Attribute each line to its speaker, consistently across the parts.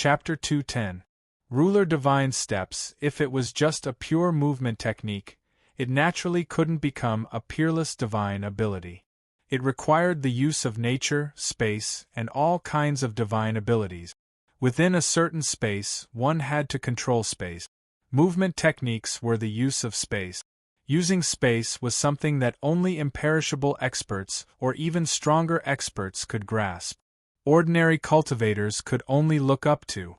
Speaker 1: Chapter 210. Ruler Divine Steps. If it was just a pure movement technique, it naturally couldn't become a peerless divine ability. It required the use of nature, space, and all kinds of divine abilities. Within a certain space, one had to control space. Movement techniques were the use of space. Using space was something that only imperishable experts or even stronger experts could grasp. Ordinary cultivators could only look up to.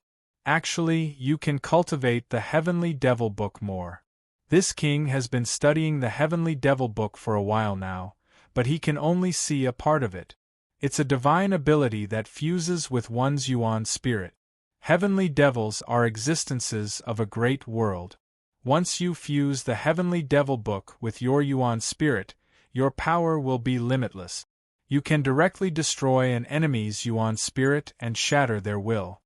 Speaker 1: Actually, you can cultivate the Heavenly Devil Book more. This king has been studying the Heavenly Devil Book for a while now, but he can only see a part of it. It's a divine ability that fuses with one's yuan spirit. Heavenly devils are existences of a great world. Once you fuse the Heavenly Devil Book with your yuan spirit, your power will be limitless. You can directly destroy an enemy's yuan spirit and shatter their will.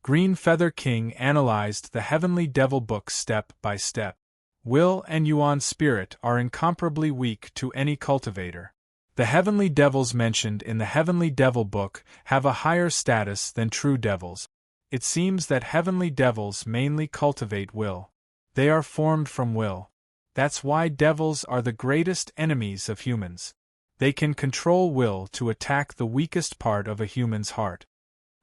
Speaker 1: Green Feather King analyzed the Heavenly Devil Book step by step. Will and yuan spirit are incomparably weak to any cultivator. The heavenly devils mentioned in the Heavenly Devil Book have a higher status than true devils. It seems that heavenly devils mainly cultivate will. They are formed from will. That's why devils are the greatest enemies of humans. They can control will to attack the weakest part of a human's heart.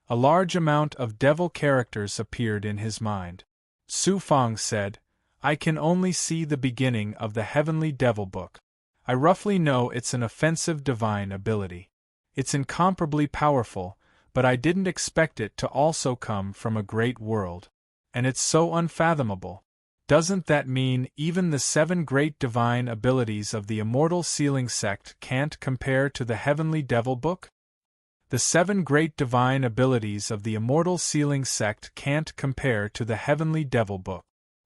Speaker 1: A large amount of devil characters appeared in his mind. Su Fang said, "I can only see the beginning of the Heavenly Devil Book. I roughly know it's an offensive divine ability. It's incomparably powerful, but I didn't expect it to also come from a great world. And it's so unfathomable. Doesn't that mean even the 7 great divine abilities of the Immortal Sealing Sect can't compare to the Heavenly Devil Book? The 7 great divine abilities of the Immortal Sealing Sect can't compare to the Heavenly Devil Book.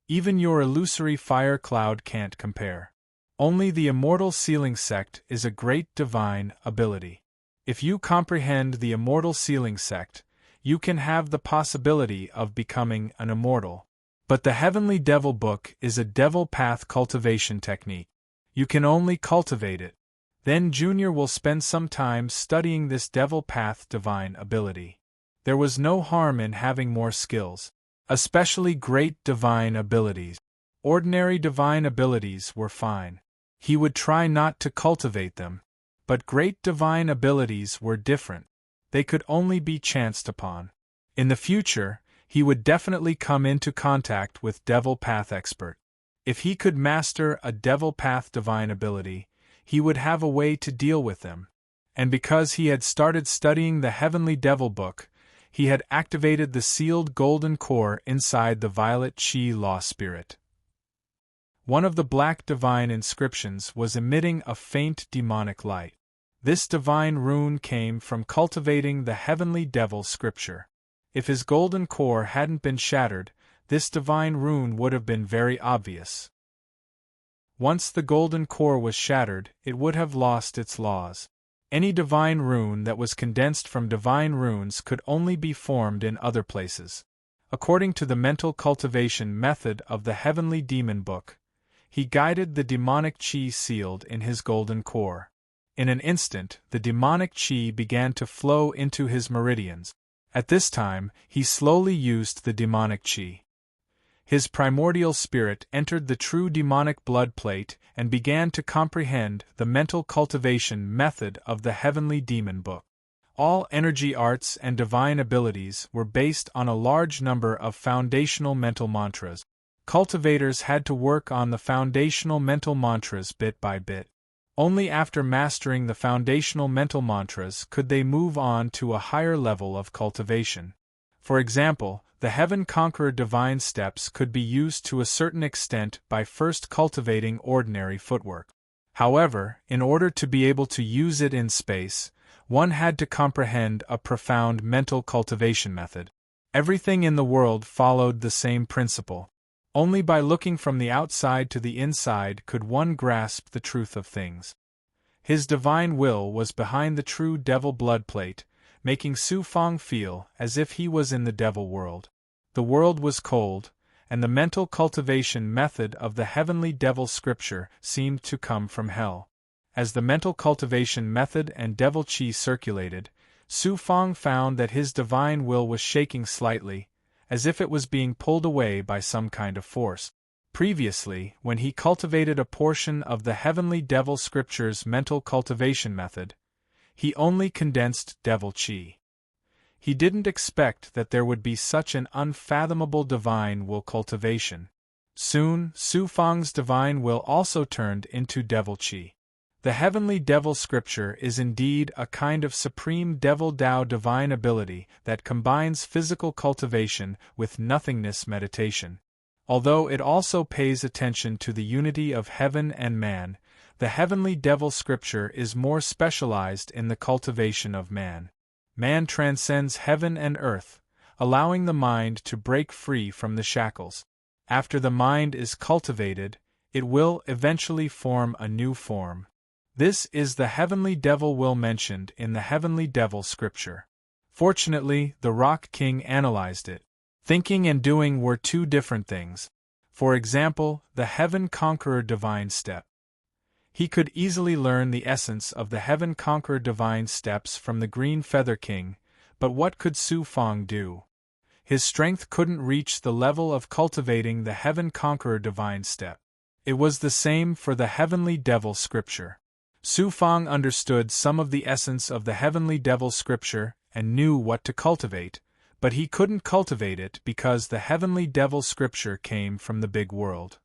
Speaker 1: Even your illusory fire cloud can't compare. Only the Immortal Sealing Sect is a great divine ability. If you comprehend the Immortal Sealing Sect, you can have the possibility of becoming an immortal. But the Heavenly Devil Book is a devil path cultivation technique. You can only cultivate it. Then Junior will spend some time studying this devil path divine ability. There was no harm in having more skills, especially great divine abilities. Ordinary divine abilities were fine. He would try not to cultivate them. But great divine abilities were different. They could only be chanced upon. In the future, he would definitely come into contact with Devil Path expert. If he could master a Devil Path divine ability, he would have a way to deal with them. And because he had started studying the Heavenly Devil Book, he had activated the sealed golden core inside the Violet Chi Law Spirit. One of the black divine inscriptions was emitting a faint demonic light. This divine rune came from cultivating the Heavenly Devil Scripture. If his golden core hadn't been shattered, this divine rune would have been very obvious. Once the golden core was shattered, it would have lost its laws. Any divine rune that was condensed from divine runes could only be formed in other places. According to the mental cultivation method of the Heavenly Demon Book, he guided the demonic chi sealed in his golden core. In an instant, the demonic chi began to flow into his meridians. At this time, he slowly used the demonic chi. His primordial spirit entered the true demonic blood plate and began to comprehend the mental cultivation method of the Heavenly Demon Book. All energy arts and divine abilities were based on a large number of foundational mental mantras. Cultivators had to work on the foundational mental mantras bit by bit. Only after mastering the foundational mental mantras could they move on to a higher level of cultivation. For example, the Heaven Conqueror divine steps could be used to a certain extent by first cultivating ordinary footwork. However, in order to be able to use it in space, one had to comprehend a profound mental cultivation method. Everything in the world followed the same principle. Only by looking from the outside to the inside could one grasp the truth of things. His divine will was behind the true devil blood plate, making Su Fang feel as if he was in the devil world. The world was cold, and the mental cultivation method of the Heavenly Devil Scripture seemed to come from hell. As the mental cultivation method and devil chi circulated, Su Fang found that his divine will was shaking slightly, as if it was being pulled away by some kind of force. Previously, when he cultivated a portion of the Heavenly Devil Scripture's mental cultivation method, he only condensed devil chi. He didn't expect that there would be such an unfathomable divine will cultivation. Soon, Su Fang's divine will also turned into devil chi. The Heavenly Devil Scripture is indeed a kind of supreme devil Dao divine ability that combines physical cultivation with nothingness meditation. Although it also pays attention to the unity of heaven and man, the Heavenly Devil Scripture is more specialized in the cultivation of man. Man transcends heaven and earth, allowing the mind to break free from the shackles. After the mind is cultivated, it will eventually form a new form. This is the Heavenly Devil will mentioned in the Heavenly Devil Scripture. Fortunately, the Rock King analyzed it. Thinking and doing were two different things. For example, the Heaven Conqueror Divine Step. He could easily learn the essence of the Heaven Conqueror Divine Steps from the Green Feather King, but what could Su Fang do? His strength couldn't reach the level of cultivating the Heaven Conqueror Divine Step. It was the same for the Heavenly Devil Scripture. Su Fang understood some of the essence of the Heavenly Devil Scripture and knew what to cultivate, but he couldn't cultivate it because the Heavenly Devil Scripture came from the big world.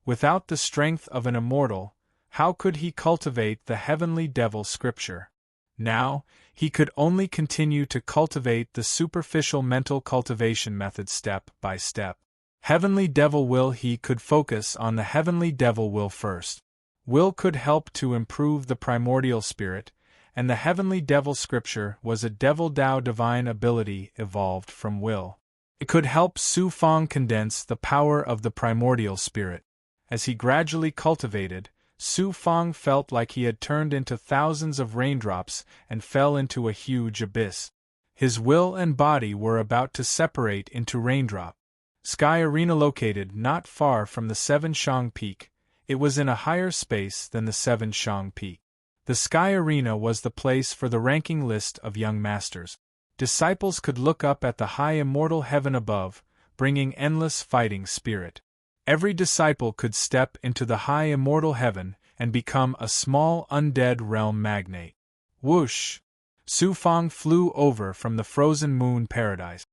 Speaker 1: Without the strength of an immortal, how could he cultivate the Heavenly Devil Scripture? Now, he could only continue to cultivate the superficial mental cultivation method step by step. Heavenly Devil Will. He could focus on the Heavenly Devil Will first. Will could help to improve the primordial spirit, and the Heavenly Devil Scripture was a Devil Dao divine ability evolved from will. It could help Su Fang condense the power of the primordial spirit. As he gradually cultivated, Su Fang felt like he had turned into thousands of raindrops and fell into a huge abyss. His will and body were about to separate into raindrop. Sky Arena located not far from the Seven Shang Peak, it was in a higher space than the Seven Shang Peak. The Sky Arena was the place for the ranking list of young masters. Disciples could look up at the high immortal heaven above, bringing endless fighting spirit. Every disciple could step into the high immortal heaven and become a small undead realm magnate. Whoosh! Su Fang flew over from the frozen moon paradise.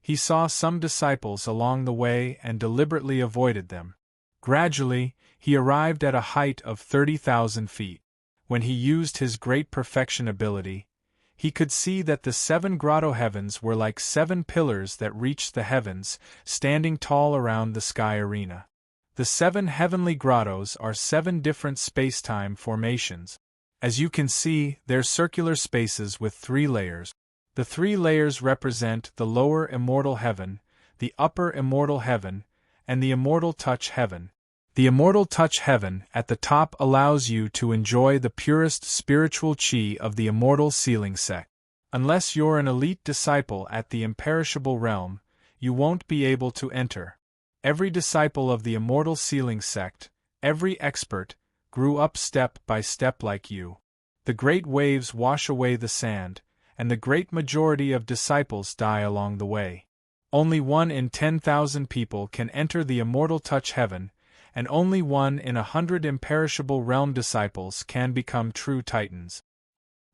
Speaker 1: He saw some disciples along the way and deliberately avoided them. Gradually, he arrived at a height of 30,000 feet. When he used his great perfection ability, he could see that the 7 grotto heavens were like 7 pillars that reached the heavens, standing tall around the Sky Arena. The 7 heavenly grottos are 7 different space-time formations. As you can see, they're circular spaces with 3 layers. The 3 layers represent the lower immortal heaven, the upper immortal heaven, and the immortal touch heaven. The immortal touch heaven at the top allows you to enjoy the purest spiritual chi of the immortal sealing sect. Unless you're an elite disciple at the imperishable realm, you won't be able to enter. Every disciple of the immortal sealing sect, every expert, grew up step by step like you. The great waves wash away the sand, and the great majority of disciples die along the way. Only 1 in 10,000 people can enter the immortal touch heaven, and only 1 in 100 imperishable realm disciples can become true titans.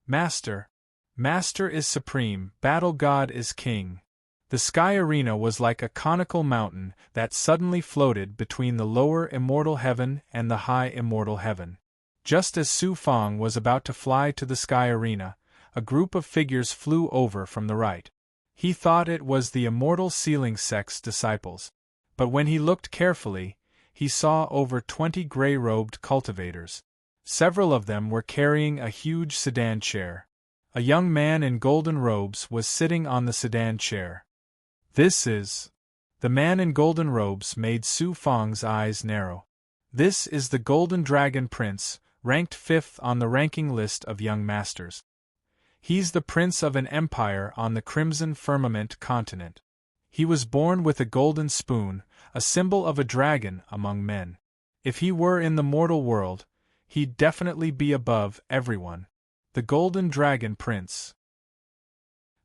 Speaker 1: Master. Master is supreme, battle god is king. The Sky Arena was like a conical mountain that suddenly floated between the lower immortal heaven and the high immortal heaven. Just as Su Fang was about to fly to the Sky Arena, a group of figures flew over from the right. He thought it was the immortal sealing sect's disciples. But when he looked carefully, he saw over 20 gray-robed cultivators. Several of them were carrying a huge sedan chair. A young man in golden robes was sitting on the sedan chair. This is... The man in golden robes made Su Fang's eyes narrow. This is the Golden Dragon Prince, ranked 5th on the ranking list of young masters. He's the prince of an empire on the Crimson Firmament continent. He was born with a golden spoon, a symbol of a dragon among men. If he were in the mortal world, he'd definitely be above everyone. the Golden Dragon Prince.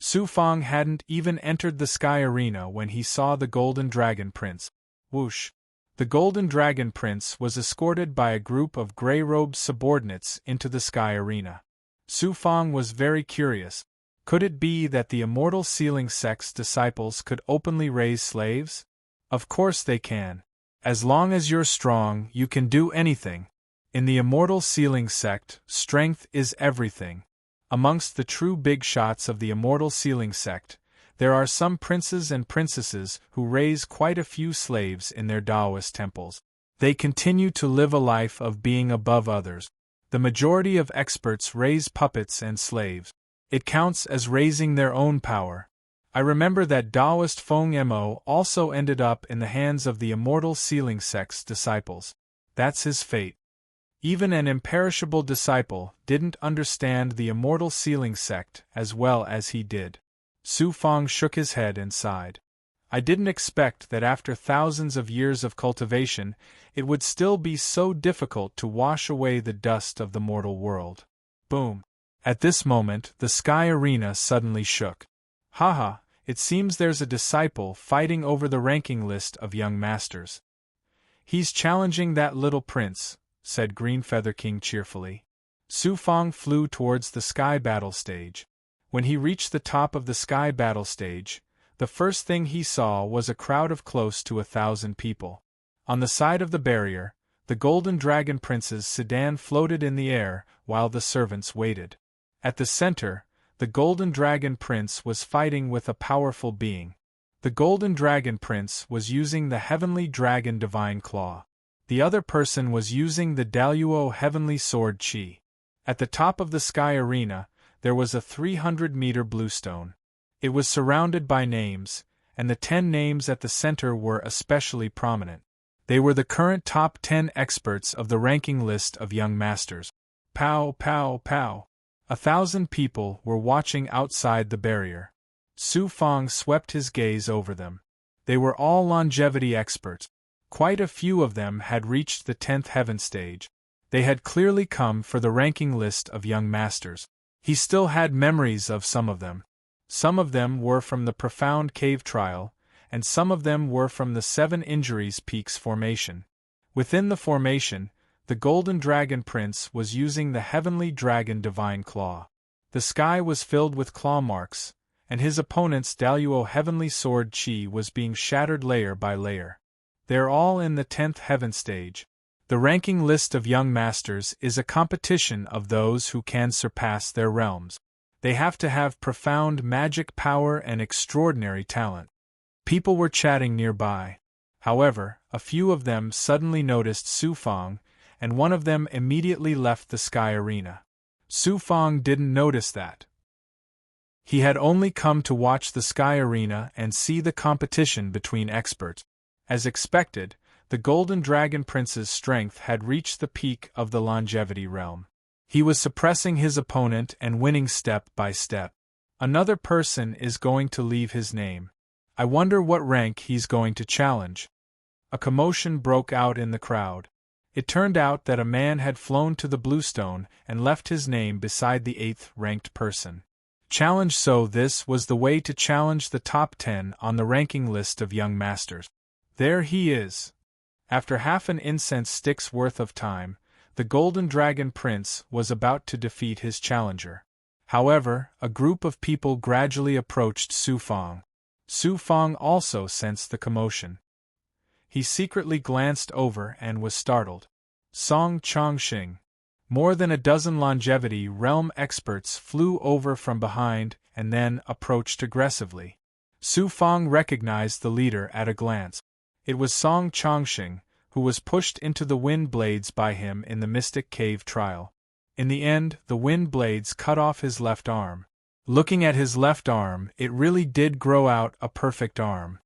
Speaker 1: Su Fang hadn't even entered the Sky Arena when he saw the Golden Dragon Prince. Whoosh! The Golden Dragon Prince was escorted by a group of gray-robed subordinates into the Sky Arena. Su Fang was very curious. Could it be that the immortal Sealing Sect's disciples could openly raise slaves? Of course they can. As long as you're strong, you can do anything. In the immortal Sealing Sect, strength is everything. Amongst the true big shots of the immortal Sealing Sect, there are some princes and princesses who raise quite a few slaves in their Taoist temples. They continue to live a life of being above others. The majority of experts raise puppets and slaves. It counts as raising their own power. I remember that Taoist Feng Mo also ended up in the hands of the immortal Sealing Sect's disciples. That's his fate. Even an imperishable disciple didn't understand the immortal Sealing Sect as well as he did. Su Fang shook his head and sighed. I didn't expect that after thousands of years of cultivation, it would still be so difficult to wash away the dust of the mortal world. Boom! At this moment, the Sky Arena suddenly shook. Haha, it seems there's a disciple fighting over the ranking list of young masters. He's challenging that little prince, said Green Feather King cheerfully. Su Fang flew towards the Sky Battle Stage. When he reached the top of the Sky Battle Stage, the first thing he saw was a crowd of close to 1,000 people. On the side of the barrier, the Golden Dragon Prince's sedan floated in the air while the servants waited. At the center, the Golden Dragon Prince was fighting with a powerful being. The Golden Dragon Prince was using the Heavenly Dragon Divine Claw. The other person was using the Daluo Heavenly Sword Qi. At the top of the Sky Arena, there was a 300-meter bluestone. It was surrounded by names, and the 10 names at the center were especially prominent. They were the current top 10 experts of the ranking list of young masters. Pow, pow, pow. 1,000 people were watching outside the barrier. Su Fang swept his gaze over them. They were all longevity experts. Quite a few of them had reached the 10th heaven stage. They had clearly come for the ranking list of young masters. He still had memories of some of them. Some of them were from the Profound Cave Trial, and some of them were from the 7 Injuries Peaks formation. Within the formation, the Golden Dragon Prince was using the Heavenly Dragon Divine Claw. The sky was filled with claw marks, and his opponent's Daluo Heavenly Sword Qi was being shattered layer by layer. They're all in the 10th heaven stage. The ranking list of young masters is a competition of those who can surpass their realms. They have to have profound magic power and extraordinary talent. People were chatting nearby. However, a few of them suddenly noticed Su Fang, and one of them immediately left the Sky Arena. Su Fang didn't notice that. He had only come to watch the Sky Arena and see the competition between experts. As expected, the Golden Dragon Prince's strength had reached the peak of the longevity realm. He was suppressing his opponent and winning step by step. Another person is going to leave his name. I wonder what rank he's going to challenge. A commotion broke out in the crowd. It turned out that a man had flown to the Bluestone and left his name beside the 8th-ranked person. Challenge. So this was the way to challenge the top 10 on the ranking list of young masters. There he is. After half an incense stick's worth of time, the Golden Dragon Prince was about to defeat his challenger. However, a group of people gradually approached Su Fang. Su Fang also sensed the commotion. He secretly glanced over and was startled. Song Chongqing. More than a dozen longevity realm experts flew over from behind and then approached aggressively. Su Fang recognized the leader at a glance. It was Song Chongqing, who was pushed into the wind blades by him in the Mystic Cave trial. In the end, the wind blades cut off his left arm. Looking at his left arm, it really did grow out a perfect arm.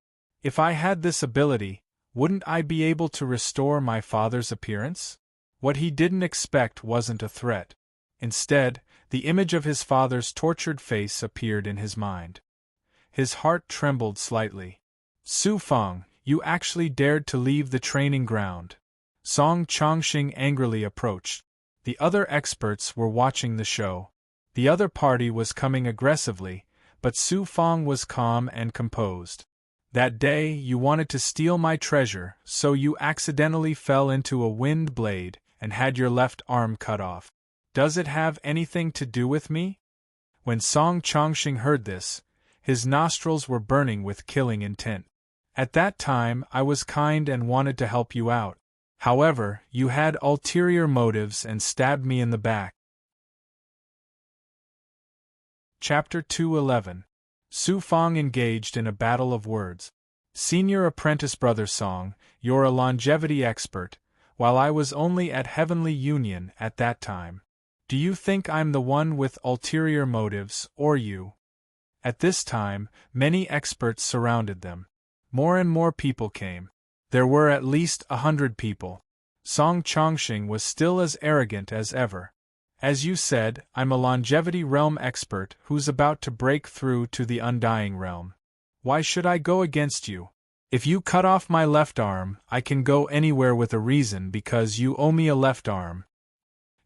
Speaker 1: If I had this ability, wouldn't I be able to restore my father's appearance? What he didn't expect wasn't a threat. Instead, the image of his father's tortured face appeared in his mind. His heart trembled slightly. Su Fang, you actually dared to leave the training ground. Song Chongqing angrily approached. The other experts were watching the show. The other party was coming aggressively, but Su Fang was calm and composed. That day you wanted to steal my treasure, so you accidentally fell into a wind blade and had your left arm cut off. Does it have anything to do with me? When Song Chongqing heard this, his nostrils were burning with killing intent. At that time I was kind and wanted to help you out. However, you had ulterior motives and stabbed me in the back. Chapter 211. Su Fang engaged in a battle of words. Senior apprentice brother Song, you're a longevity expert, while I was only at Heavenly Union at that time. Do you think I'm the one with ulterior motives, or you? At this time, many experts surrounded them. More and more people came. There were at least 100 people. Song Chongqing was still as arrogant as ever. As you said, I'm a longevity realm expert who's about to break through to the undying realm. Why should I go against you? If you cut off my left arm, I can go anywhere with a reason because you owe me a left arm.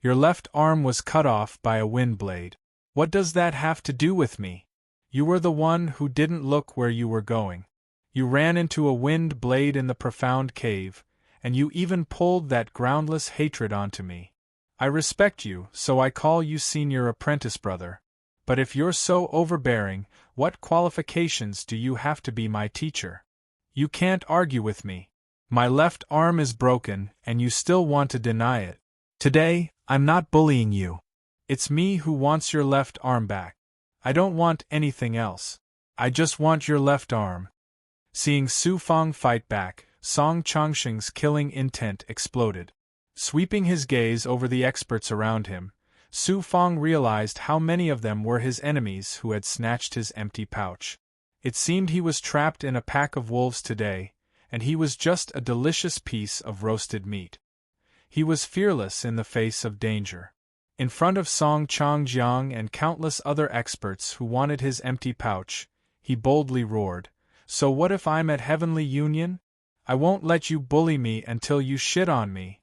Speaker 1: Your left arm was cut off by a wind blade. What does that have to do with me? You were the one who didn't look where you were going. You ran into a wind blade in the profound cave, and you even pulled that groundless hatred onto me. I respect you, so I call you senior apprentice brother. But if you're so overbearing, what qualifications do you have to be my teacher? You can't argue with me. My left arm is broken, and you still want to deny it. Today, I'm not bullying you. It's me who wants your left arm back. I don't want anything else. I just want your left arm. Seeing Su Fang fight back, Song Chongqing's killing intent exploded. Sweeping his gaze over the experts around him, Su Fang realized how many of them were his enemies who had snatched his empty pouch. It seemed he was trapped in a pack of wolves today, and he was just a delicious piece of roasted meat. He was fearless in the face of danger. In front of Song Chongjiang and countless other experts who wanted his empty pouch, he boldly roared, "So what if I'm at Heavenly Union? I won't let you bully me until you shit on me."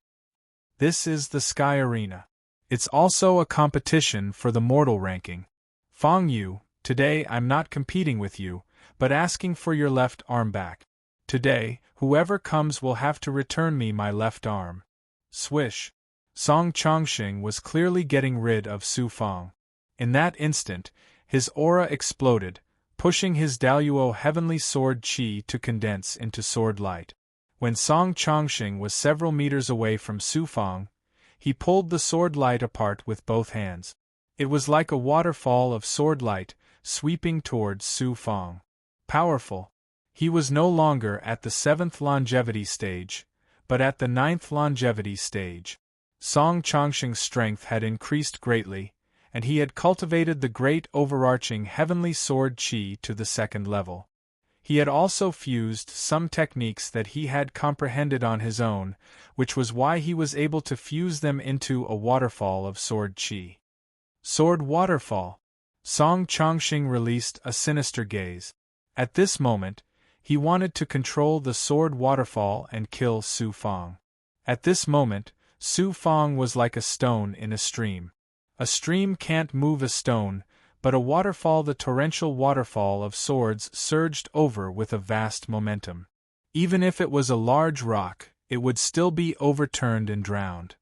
Speaker 1: This is the Sky Arena. It's also a competition for the mortal ranking. Fang Yu, today I'm not competing with you, but asking for your left arm back. Today, whoever comes will have to return me my left arm. Swish. Song Chongqing was clearly getting rid of Su Fang. In that instant, his aura exploded, pushing his Daluo heavenly sword chi to condense into sword light. When Song Chongqing was several meters away from Su Fang, he pulled the sword light apart with both hands. It was like a waterfall of sword light, sweeping towards Su Fang. Powerful. He was no longer at the 7th longevity stage, but at the 9th longevity stage. Song Chongqing's strength had increased greatly, and he had cultivated the great overarching heavenly sword chi to the 2nd level. He had also fused some techniques that he had comprehended on his own, which was why he was able to fuse them into a waterfall of sword chi. Sword waterfall. Song Chongqing released a sinister gaze. At this moment, he wanted to control the sword waterfall and kill Su Fang. At this moment, Su Fang was like a stone in a stream. A stream can't move a stone, but a waterfall, the torrential waterfall of swords, surged over with a vast momentum. Even if it was a large rock, it would still be overturned and drowned.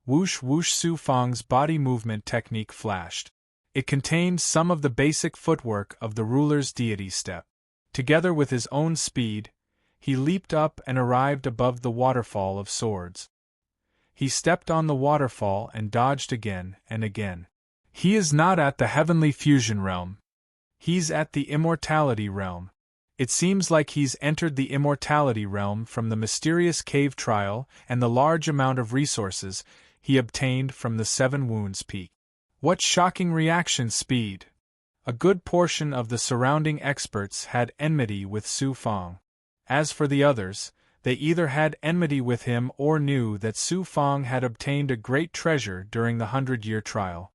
Speaker 1: Whoosh whoosh. Su Fang's body movement technique flashed. It contained some of the basic footwork of the ruler's deity step. Together with his own speed, he leaped up and arrived above the waterfall of swords. He stepped on the waterfall and dodged again and again. He is not at the heavenly fusion realm. He's at the immortality realm. It seems like he's entered the immortality realm from the mysterious cave trial and the large amount of resources he obtained from the 7 Wounds Peak. What shocking reaction speed! A good portion of the surrounding experts had enmity with Su Fang. As for the others, they either had enmity with him or knew that Su Fang had obtained a great treasure during the 100-year trial.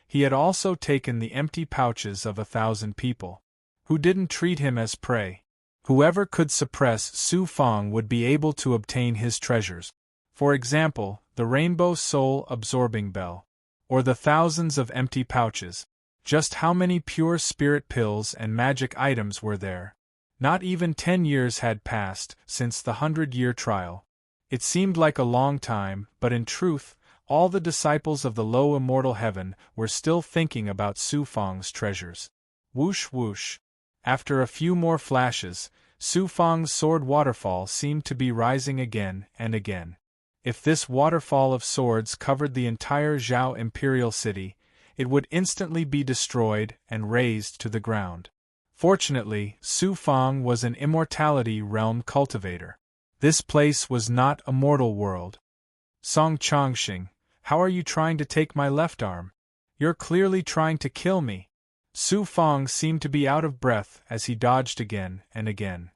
Speaker 1: He had also taken the empty pouches of 1,000 people, who didn't treat him as prey. Whoever could suppress Su Fang would be able to obtain his treasures. For example, the Rainbow Soul Absorbing Bell. Or the thousands of empty pouches? Just how many pure spirit pills and magic items were there? Not even 10 years had passed since the 100-year trial. It seemed like a long time, but in truth, all the disciples of the low immortal heaven were still thinking about Su Fang's treasures. Whoosh whoosh. After a few more flashes, Su Fang's sword waterfall seemed to be rising again and again. If this waterfall of swords covered the entire Zhao imperial city, it would instantly be destroyed and razed to the ground. Fortunately, Su Fang was an immortality realm cultivator. This place was not a mortal world. Song Chongqing, how are you trying to take my left arm? You're clearly trying to kill me. Su Fang seemed to be out of breath as he dodged again and again.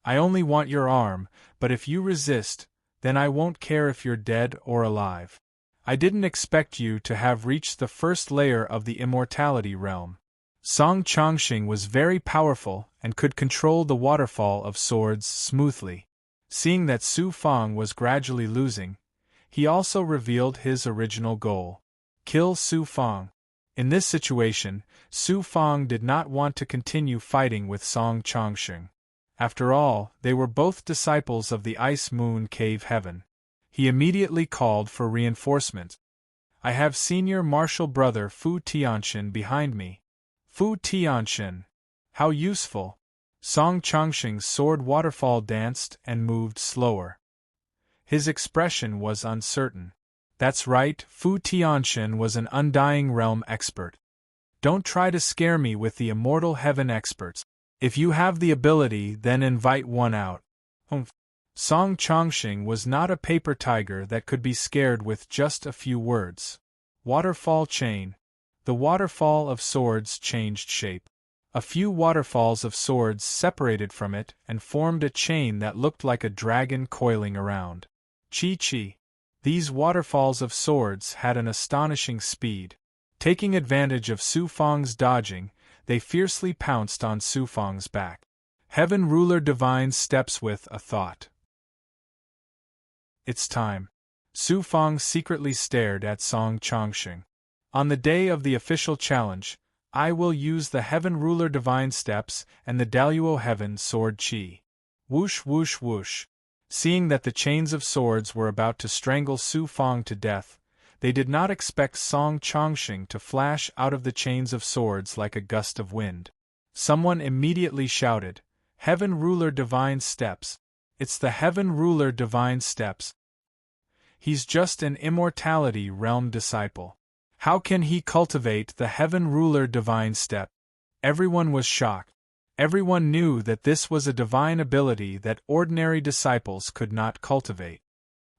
Speaker 1: I only want your arm, but if you resist, then I won't care if you're dead or alive. I didn't expect you to have reached the first layer of the immortality realm. Song Chongqing was very powerful and could control the waterfall of swords smoothly. Seeing that Su Fang was gradually losing, he also revealed his original goal: kill Su Fang. In this situation, Su Fang did not want to continue fighting with Song Chongqing. After all, they were both disciples of the Ice Moon Cave Heaven. He immediately called for reinforcement. I have senior martial brother Fu Tianxian behind me. Fu Tianxian. How useful. Song Chongqing's sword waterfall danced and moved slower. His expression was uncertain. That's right, Fu Tianxian was an undying realm expert. Don't try to scare me with the immortal heaven experts. If you have the ability, then invite one out. Song Chongqing was not a paper tiger that could be scared with just a few words. Waterfall chain. The waterfall of swords changed shape. A few waterfalls of swords separated from it and formed a chain that looked like a dragon coiling around. Chi. These waterfalls of swords had an astonishing speed. Taking advantage of Su Fang's dodging, they fiercely pounced on Su Fang's back. Heaven Ruler Divine steps with a thought. It's time. Su Fang secretly stared at Song Chongqing. On the day of the official challenge, I will use the Heaven Ruler Divine Steps and the Daluo Heaven Sword Qi. Whoosh whoosh whoosh. Seeing that the chains of swords were about to strangle Su Fang to death, they did not expect Song Chongqing to flash out of the chains of swords like a gust of wind. Someone immediately shouted, Heaven Ruler Divine Steps. It's the Heaven Ruler Divine Steps. He's just an immortality realm disciple. How can he cultivate the Heaven Ruler Divine Step? Everyone was shocked. Everyone knew that this was a divine ability that ordinary disciples could not cultivate.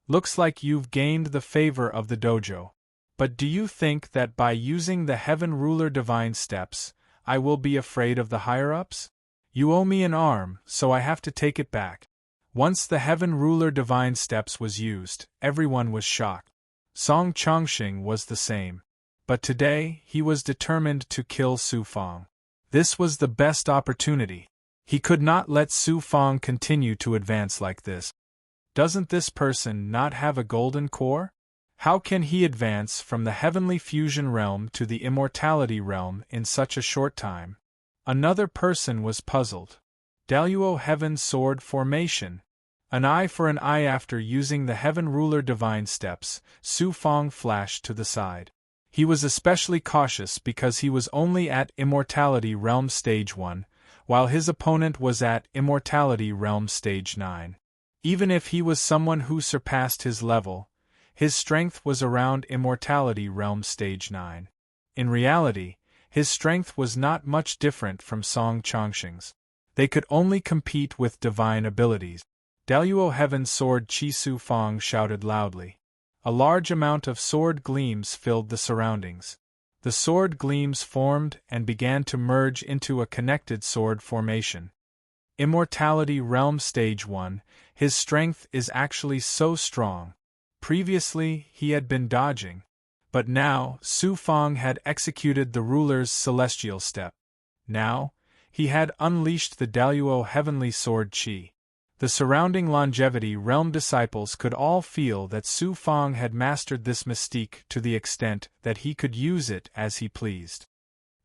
Speaker 1: Looks like you've gained the favor of the dojo. But do you think that by using the Heaven Ruler Divine Steps, I will be afraid of the higher-ups? You owe me an arm, so I have to take it back. Once the Heaven Ruler Divine Steps was used, everyone was shocked. Song Chongqing was the same. But today, he was determined to kill Su Fang. This was the best opportunity. He could not let Su Fang continue to advance like this. Doesn't this person not have a golden core? How can he advance from the heavenly fusion realm to the immortality realm in such a short time? Another person was puzzled. Daluo Heaven Sword Formation. An eye for an eye. After using the Heaven Ruler Divine Steps, Su Fang flashed to the side. He was especially cautious because he was only at Immortality Realm Stage 1, while his opponent was at Immortality Realm Stage 9. Even if he was someone who surpassed his level, his strength was around Immortality Realm Stage 9. In reality, his strength was not much different from Song Chongqing's. They could only compete with divine abilities. Daluo Heaven Sword Qi. Su Fang shouted loudly. A large amount of sword gleams filled the surroundings. The sword gleams formed and began to merge into a connected sword formation. Immortality Realm Stage 1, his strength is actually so strong. Previously, he had been dodging. But now, Su Fang had executed the ruler's celestial step. Now, he had unleashed the Daluo Heavenly Sword Qi. The surrounding longevity realm disciples could all feel that Su Fang had mastered this mystique to the extent that he could use it as he pleased.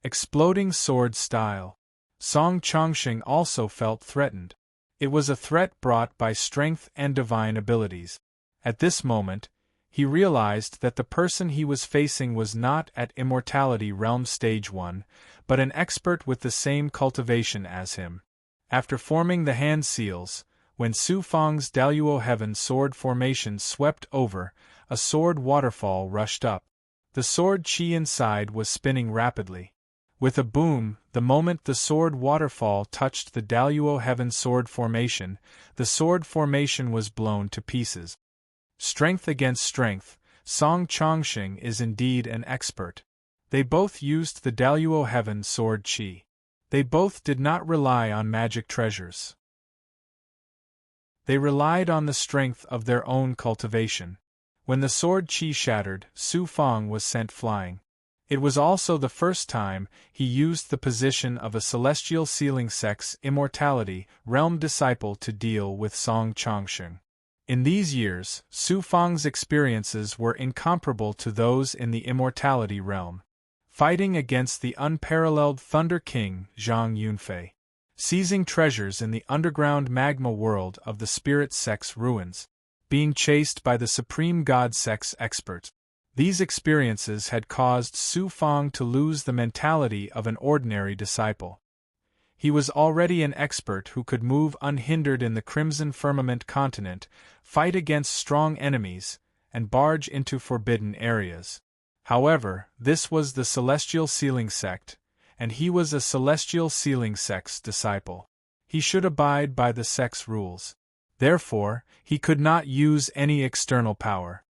Speaker 1: Exploding sword style. Song Chongqing also felt threatened. It was a threat brought by strength and divine abilities. At this moment, he realized that the person he was facing was not at Immortality Realm Stage 1, but an expert with the same cultivation as him. After forming the hand seals, when Su Fang's Daluo Heaven sword formation swept over, a sword waterfall rushed up. The sword chi inside was spinning rapidly. With a boom, the moment the sword waterfall touched the Daluo Heaven sword formation, the sword formation was blown to pieces. Strength against strength, Song Chongqing is indeed an expert. They both used the Daluo Heaven sword chi. They both did not rely on magic treasures. They relied on the strength of their own cultivation. When the sword chi shattered, Su Fang was sent flying. It was also the first time he used the position of a celestial sealing sex immortality realm disciple to deal with Song Chongqing. In these years, Su Fang's experiences were incomparable to those in the immortality realm. Fighting against the unparalleled Thunder King Zhang Yunfei. Seizing treasures in the underground magma world of the spirit sex ruins. Being chased by the supreme god sex expert. These experiences had caused Su Fang to lose the mentality of an ordinary disciple. He was already an expert who could move unhindered in the Crimson Firmament continent, fight against strong enemies, and barge into forbidden areas. However, this was the Celestial Sealing Sect, and he was a Celestial Sealing Sect's disciple. He should abide by the sect's rules. Therefore, he could not use any external power.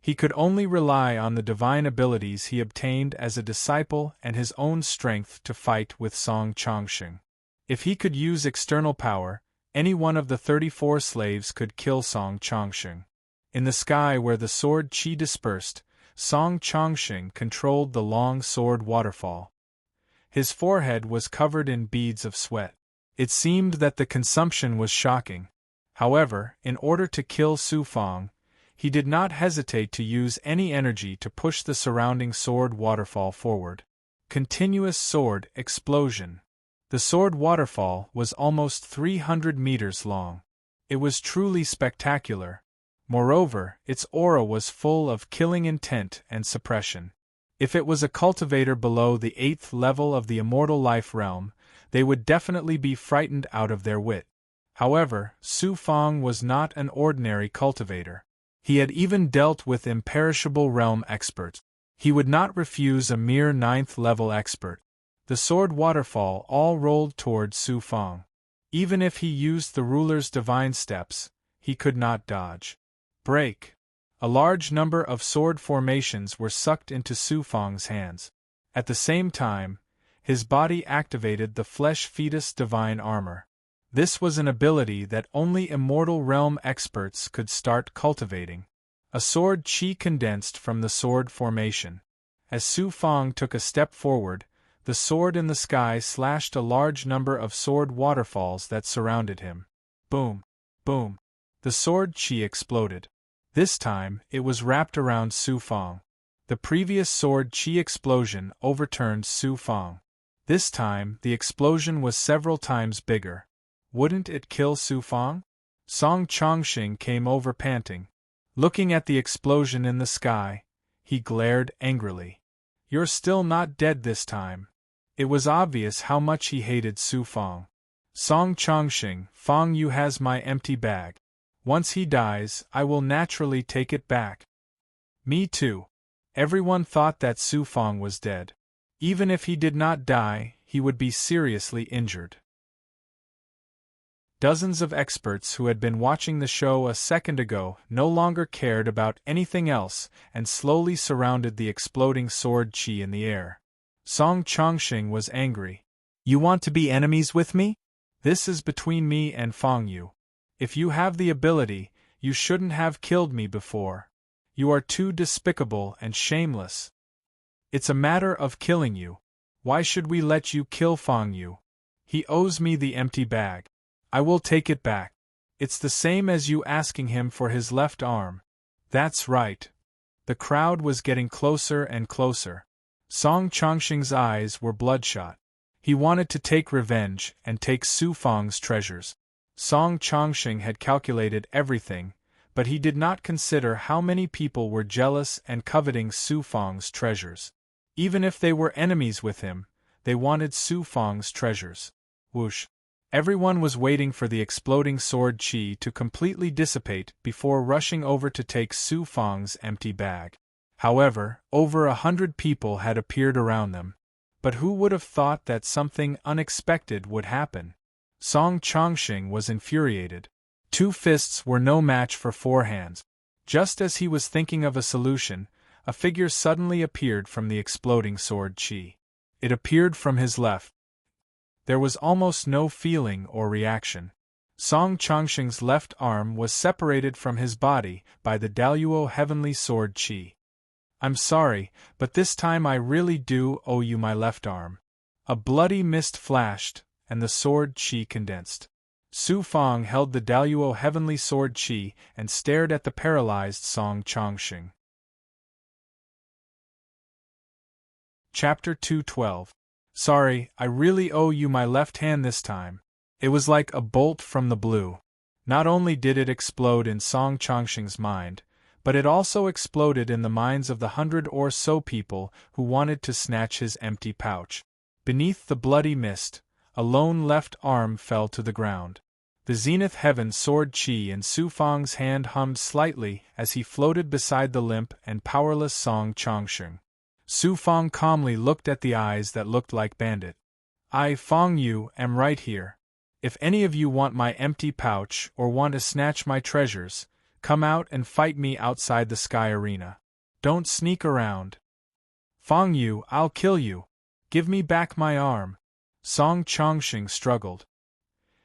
Speaker 1: He could only rely on the divine abilities he obtained as a disciple and his own strength to fight with Song Chongqing. If he could use external power, any one of the 34 slaves could kill Song Chongqing. In the sky where the sword chi dispersed, Song Chongqing controlled the long sword waterfall. His forehead was covered in beads of sweat. It seemed that the consumption was shocking. However, in order to kill Su Fang, he did not hesitate to use any energy to push the surrounding sword waterfall forward. Continuous sword explosion. The sword waterfall was almost 300 meters long. It was truly spectacular. Moreover, its aura was full of killing intent and suppression. If it was a cultivator below the 8th level of the immortal life realm, they would definitely be frightened out of their wit. However, Su Fang was not an ordinary cultivator. He had even dealt with imperishable realm experts. He would not refuse a mere 9th level expert. The sword waterfall all rolled toward Su Fang. Even if he used the ruler's divine steps, he could not dodge. Break. A large number of sword formations were sucked into Su Fang's hands. At the same time, his body activated the flesh fetus divine armor. This was an ability that only immortal realm experts could start cultivating. A sword chi condensed from the sword formation. As Su Fang took a step forward, the sword in the sky slashed a large number of sword waterfalls that surrounded him. Boom! Boom! The sword chi exploded. This time, it was wrapped around Su Fang. The previous sword chi explosion overturned Su Fang. This time, the explosion was several times bigger. Wouldn't it kill Su Fang? Song Chongqing came over panting. Looking at the explosion in the sky, he glared angrily. You're still not dead this time. It was obvious how much he hated Su Fang. Song Chongqing, Fang Yu has my empty bag. Once he dies, I will naturally take it back. Me too. Everyone thought that Su Fang was dead. Even if he did not die, he would be seriously injured. Dozens of experts who had been watching the show a second ago no longer cared about anything else and slowly surrounded the exploding sword chi in the air. Song Chongqing was angry. You want to be enemies with me? This is between me and Fang Yu. If you have the ability, you shouldn't have killed me before. You are too despicable and shameless. It's a matter of killing you. Why should we let you kill Fang Yu? He owes me the empty bag. I will take it back. It's the same as you asking him for his left arm. That's right. The crowd was getting closer and closer. Song Chongqing's eyes were bloodshot. He wanted to take revenge and take Su Fang's treasures. Song Chongqing had calculated everything, but he did not consider how many people were jealous and coveting Su Fang's treasures. Even if they were enemies with him, they wanted Su Fang's treasures. Whoosh! Everyone was waiting for the exploding sword qi to completely dissipate before rushing over to take Su Fang's empty bag. However, over 100 people had appeared around them. But who would have thought that something unexpected would happen? Song Chongqing was infuriated. 2 fists were no match for 4 hands. Just as he was thinking of a solution, a figure suddenly appeared from the exploding sword qi. It appeared from his left. There was almost no feeling or reaction. Song Chongqing's left arm was separated from his body by the Daluo heavenly sword qi. I'm sorry, but this time I really do owe you my left arm. A bloody mist flashed, and the sword qi condensed. Su Fang held the Daluo heavenly sword qi and stared at the paralyzed Song Chongqing. Chapter 212. Sorry, I really owe you my left hand this time. It was like a bolt from the blue. Not only did it explode in Song Chongqing's mind, but it also exploded in the minds of the 100 or so people who wanted to snatch his empty pouch. Beneath the bloody mist, a lone left arm fell to the ground. The zenith heaven sword qi in Su Fang's hand hummed slightly as he floated beside the limp and powerless Song Chongqing. Su Fang calmly looked at the eyes that looked like bandit. I, Fang Yu, am right here. If any of you want my empty pouch or want to snatch my treasures, come out and fight me outside the sky arena. Don't sneak around. Fang Yu, I'll kill you. Give me back my arm. Song Chongqing struggled.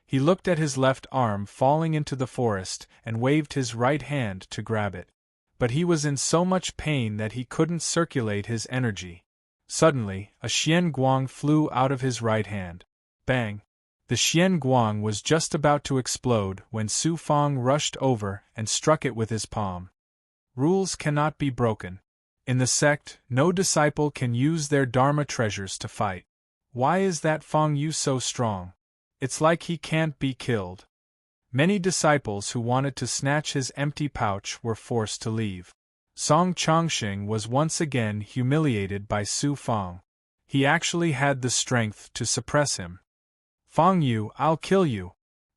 Speaker 1: He looked at his left arm falling into the forest and waved his right hand to grab it. But he was in so much pain that he couldn't circulate his energy. Suddenly, a xian guang flew out of his right hand. Bang! The xian guang was just about to explode when Su Fang rushed over and struck it with his palm. Rules cannot be broken. In the sect, no disciple can use their dharma treasures to fight. Why is that Fang Yu so strong? It's like he can't be killed. Many disciples who wanted to snatch his empty pouch were forced to leave. Song Chongqing was once again humiliated by Su Fang. He actually had the strength to suppress him. Fang Yu, I'll kill you.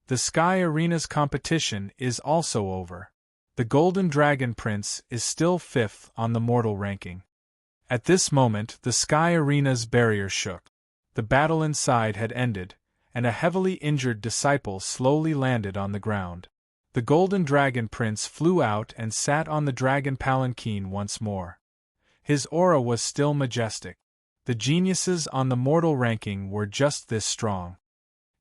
Speaker 1: The Sky Arena's competition is also over. The Golden Dragon Prince is still 5th on the mortal ranking. At this moment, the Sky Arena's barrier shook. The battle inside had ended, and a heavily injured disciple slowly landed on the ground. The Golden Dragon Prince flew out and sat on the dragon palanquin once more. His aura was still majestic. The geniuses on the mortal ranking were just this strong.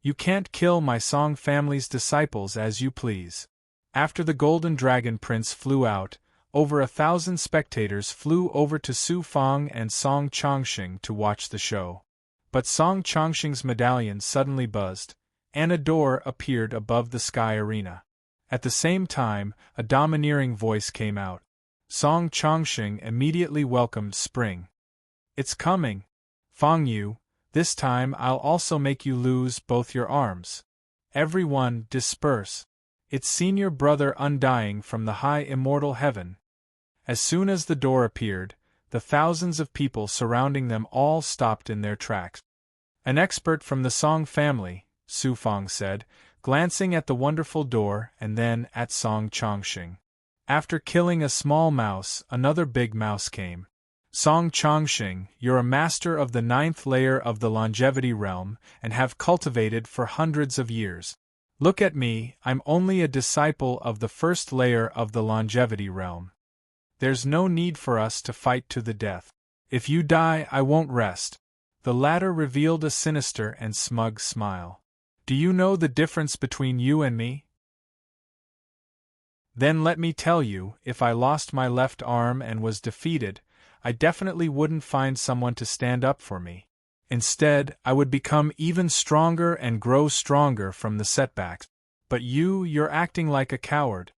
Speaker 1: You can't kill my Song family's disciples as you please. After the Golden Dragon Prince flew out, over 1,000 spectators flew over to Su Fang and Song Chongqing to watch the show. But Song Chongqing's medallion suddenly buzzed, and a door appeared above the sky arena. At the same time, a domineering voice came out. Song Chongqing immediately welcomed spring. It's coming. Fang Yu, this time I'll also make you lose both your arms. Everyone, disperse. It's senior brother undying from the high immortal heaven. As soon as the door appeared, the thousands of people surrounding them all stopped in their tracks. An expert from the Song family, Su Fang said, glancing at the wonderful door and then at Song Chongqing. After killing a small mouse, another big mouse came. Song Chongqing, you're a master of the 9th layer of the longevity realm and have cultivated for hundreds of years. Look at me, I'm only a disciple of the 1st layer of the longevity realm. There's no need for us to fight to the death. If you die, I won't rest. The latter revealed a sinister and smug smile. Do you know the difference between you and me? Then let me tell you, if I lost my left arm and was defeated, I definitely wouldn't find someone to stand up for me. Instead, I would become even stronger and grow stronger from the setbacks. But you're acting like a coward.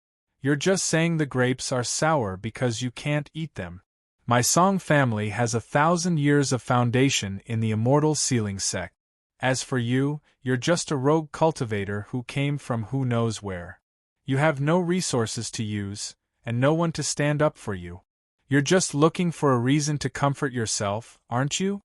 Speaker 1: You're just saying the grapes are sour because you can't eat them. My Song family has 1,000 years of foundation in the immortal sealing sect. As for you, you're just a rogue cultivator who came from who knows where. You have no resources to use, and no one to stand up for you. You're just looking for a reason to comfort yourself, aren't you?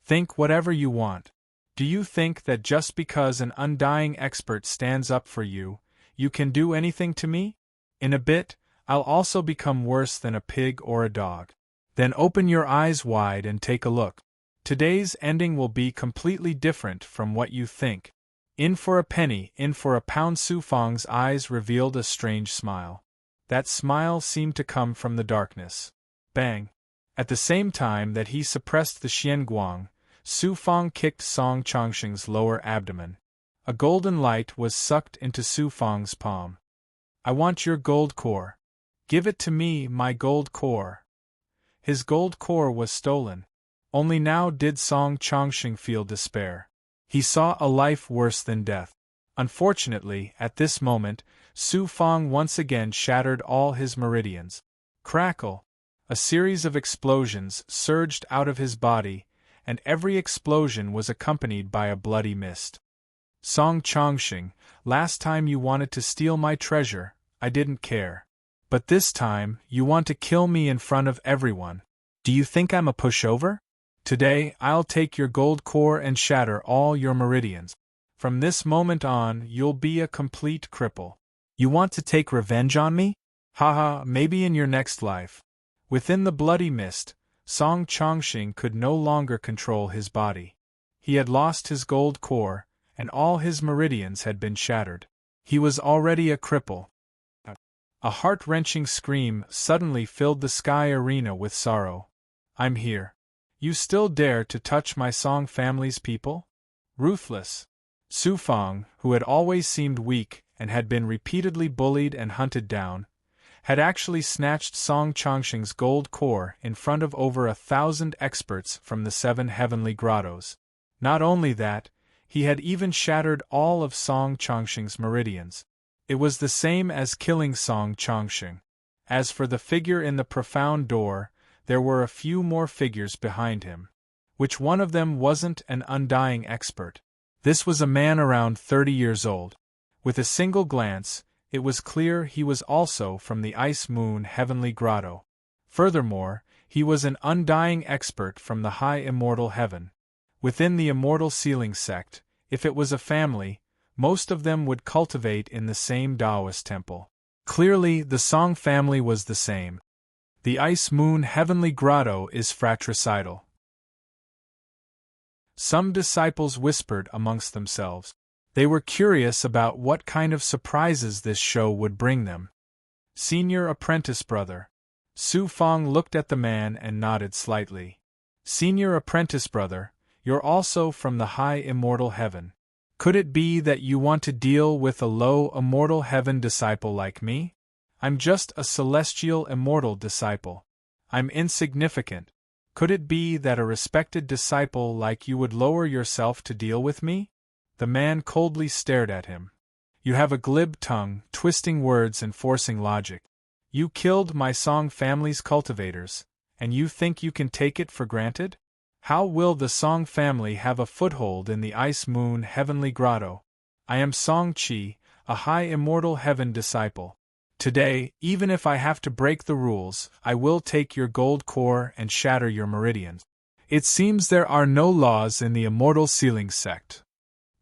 Speaker 1: Think whatever you want. Do you think that just because an undying expert stands up for you, you can do anything to me? In a bit, I'll also become worse than a pig or a dog. Then open your eyes wide and take a look. Today's ending will be completely different from what you think. In for a penny, in for a pound. Su Fang's eyes revealed a strange smile. That smile seemed to come from the darkness. Bang! At the same time that he suppressed the Xianguang, Su Fang kicked Song Chongqing's lower abdomen. A golden light was sucked into Su Fang's palm. I want your gold core. Give it to me, my gold core. His gold core was stolen. Only now did Song Chongqing feel despair. He saw a life worse than death. Unfortunately, at this moment, Su Fang once again shattered all his meridians. Crackle! A series of explosions surged out of his body, and every explosion was accompanied by a bloody mist. Song Chongqing, last time you wanted to steal my treasure, I didn't care. But this time, you want to kill me in front of everyone. Do you think I'm a pushover? Today, I'll take your gold core and shatter all your meridians. From this moment on, you'll be a complete cripple. You want to take revenge on me? Haha, maybe in your next life. Within the bloody mist, Song Chongqing could no longer control his body. He had lost his gold core, and all his meridians had been shattered. He was already a cripple. A heart-wrenching scream suddenly filled the sky arena with sorrow. I'm here. You still dare to touch my Song family's people? Ruthless. Su Fang, who had always seemed weak and had been repeatedly bullied and hunted down, had actually snatched Song Chongqing's gold core in front of over 1,000 experts from the 7 heavenly grottos. Not only that, he had even shattered all of Song Chongqing's meridians. It was the same as killing Song Chongqing. As for the figure in the profound door, there were a few more figures behind him. Which one of them wasn't an undying expert? This was a man around 30 years old. With a single glance, it was clear he was also from the Ice Moon Heavenly Grotto. Furthermore, he was an undying expert from the high immortal heaven. Within the immortal sealing sect, if it was a family, most of them would cultivate in the same Taoist temple. Clearly, the Song family was the same. The Ice Moon Heavenly Grotto is fratricidal. Some disciples whispered amongst themselves. They were curious about what kind of surprises this show would bring them. Senior apprentice brother. Su Fang looked at the man and nodded slightly. Senior apprentice brother, you're also from the high immortal heaven. Could it be that you want to deal with a low immortal heaven disciple like me? I'm just a celestial immortal disciple. I'm insignificant. Could it be that a respected disciple like you would lower yourself to deal with me? The man coldly stared at him. You have a glib tongue, twisting words and forcing logic. You killed my Song family's cultivators, and you think you can take it for granted? How will the Song family have a foothold in the Ice Moon Heavenly Grotto? I am Song Qi, a high immortal heaven disciple. Today, even if I have to break the rules, I will take your gold core and shatter your meridians. It seems there are no laws in the immortal sealing sect.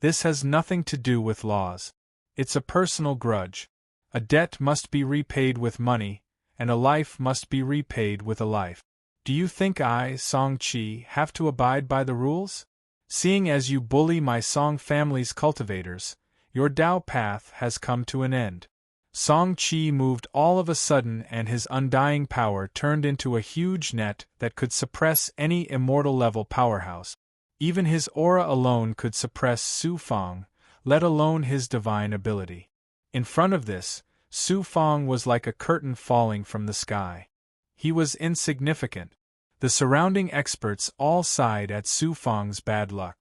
Speaker 1: This has nothing to do with laws. It's a personal grudge. A debt must be repaid with money, and a life must be repaid with a life. Do you think I, Song Qi, have to abide by the rules? Seeing as you bully my Song family's cultivators, your Tao path has come to an end. Song Qi moved all of a sudden and his undying power turned into a huge net that could suppress any immortal-level powerhouse. Even his aura alone could suppress Su Fang, let alone his divine ability. In front of this, Su Fang was like a curtain falling from the sky. He was insignificant. The surrounding experts all sighed at Su Fang's bad luck.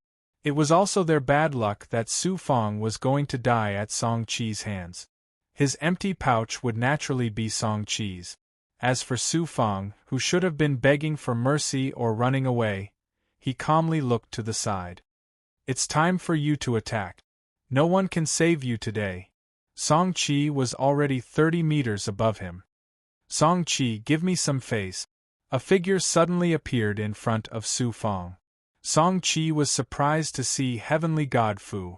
Speaker 1: It was also their bad luck that Su Fong was going to die at Song Chi's hands. His empty pouch would naturally be Song Chi's. As for Su Fong, who should have been begging for mercy or running away, he calmly looked to the side. It's time for you to attack. No one can save you today. Song Chi was already 30 meters above him. Song Chi, give me some face. A figure suddenly appeared in front of Su Fong. Song Chi was surprised to see Heavenly God Fu.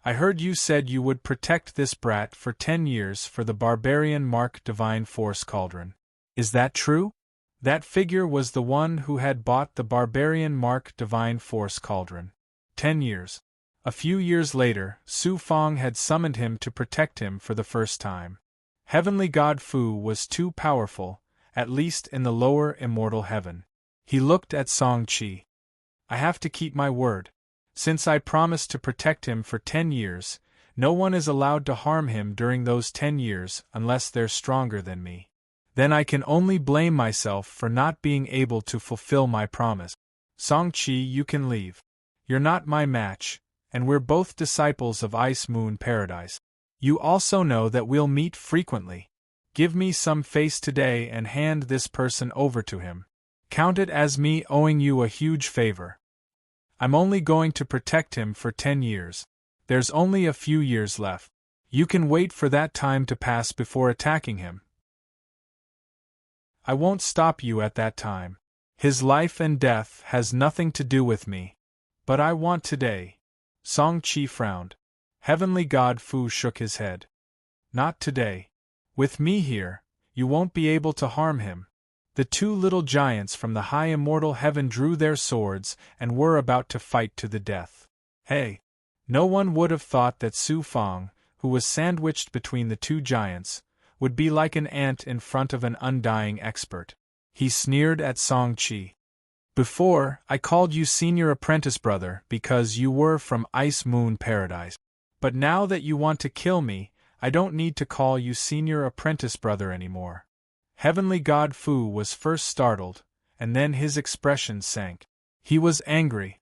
Speaker 1: I heard you said you would protect this brat for 10 years for the Barbarian Mark Divine Force Cauldron. Is that true? That figure was the one who had bought the Barbarian Mark Divine Force Cauldron. 10 years. A few years later, Su Fong had summoned him to protect him for the first time. Heavenly God Fu was too powerful, at least in the lower immortal heaven. He looked at Song Chi. I have to keep my word. Since I promised to protect him for 10 years, no one is allowed to harm him during those 10 years unless they're stronger than me. Then I can only blame myself for not being able to fulfill my promise. Song Chi, you can leave. You're not my match, and we're both disciples of Ice Moon Paradise. You also know that we'll meet frequently. Give me some face today and hand this person over to him. Count it as me owing you a huge favor. I'm only going to protect him for 10 years. There's only a few years left. You can wait for that time to pass before attacking him. I won't stop you at that time. His life and death has nothing to do with me. But I want today. Song Chi frowned. Heavenly God Fu shook his head. Not today. With me here, you won't be able to harm him. The two little giants from the high immortal heaven drew their swords and were about to fight to the death. Hey! No one would have thought that Su Fong, who was sandwiched between the two giants, would be like an ant in front of an undying expert. He sneered at Song Chi. Before, I called you senior apprentice brother because you were from Ice Moon Paradise. But now that you want to kill me, I don't need to call you senior apprentice brother anymore. Heavenly God Fu was first startled, and then his expression sank. He was angry.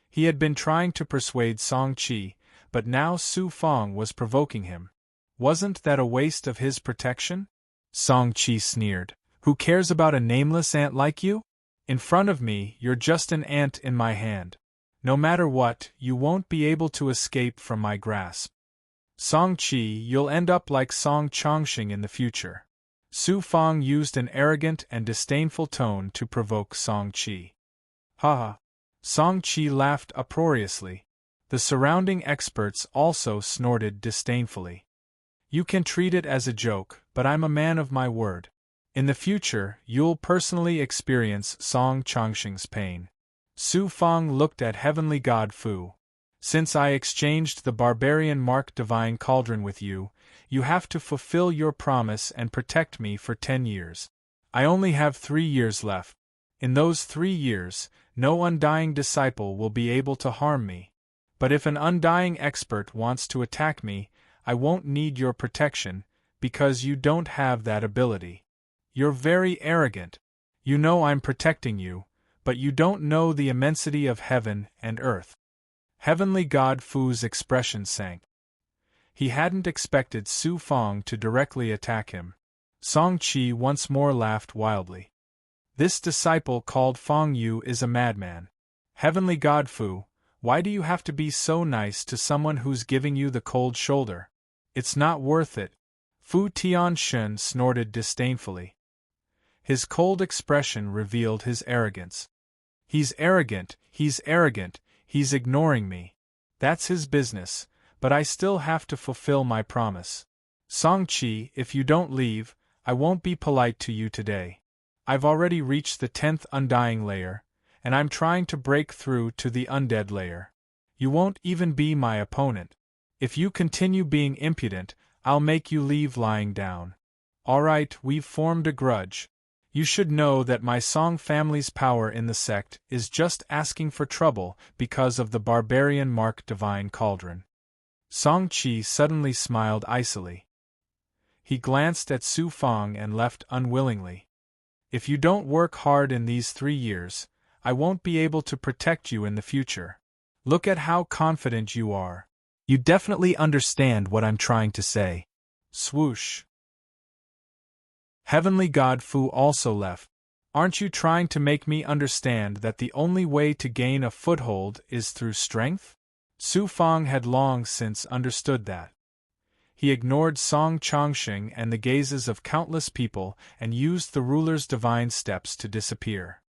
Speaker 1: He had been trying to persuade Song Chi, but now Su Fong was provoking him. Wasn't that a waste of his protection? Song Chi sneered. Who cares about a nameless ant like you? In front of me, you're just an ant in my hand. No matter what, you won't be able to escape from my grasp. Song Chi, you'll end up like Song Chongqing in the future. Su Fong used an arrogant and disdainful tone to provoke Song Chi. Ha ha! Song Chi laughed uproariously. The surrounding experts also snorted disdainfully. You can treat it as a joke, but I'm a man of my word. In the future, you'll personally experience Song Chongqing's pain. Su Fong looked at Heavenly God Fu. Since I exchanged the Barbarian Mark Divine Cauldron with you, you have to fulfill your promise and protect me for 10 years. I only have 3 years left. In those 3 years, no undying disciple will be able to harm me. But if an undying expert wants to attack me, I won't need your protection, because you don't have that ability. You're very arrogant. You know I'm protecting you, but you don't know the immensity of heaven and earth. Heavenly God Fu's expression sank. He hadn't expected Su Fong to directly attack him. Song Chi once more laughed wildly. This disciple called Fong Yu is a madman. Heavenly God Fu, why do you have to be so nice to someone who's giving you the cold shoulder? It's not worth it. Fu Tianxun snorted disdainfully. His cold expression revealed his arrogance. He's arrogant, he's ignoring me. That's his business, but I still have to fulfill my promise. Song Chi, if you don't leave, I won't be polite to you today. I've already reached the 10th undying layer, and I'm trying to break through to the undead layer. You won't even be my opponent. If you continue being impudent, I'll make you leave lying down. Alright, we've formed a grudge. You should know that my Song family's power in the sect is just asking for trouble because of the Barbarian Mark Divine Cauldron. Song Chi suddenly smiled icily. He glanced at Su Fong and left unwillingly. If you don't work hard in these 3 years, I won't be able to protect you in the future. Look at how confident you are. You definitely understand what I'm trying to say. Swoosh. Heavenly God Fu also left. Aren't you trying to make me understand that the only way to gain a foothold is through strength? Su Fang had long since understood that. He ignored Song Chongqing and the gazes of countless people and used the ruler's divine steps to disappear.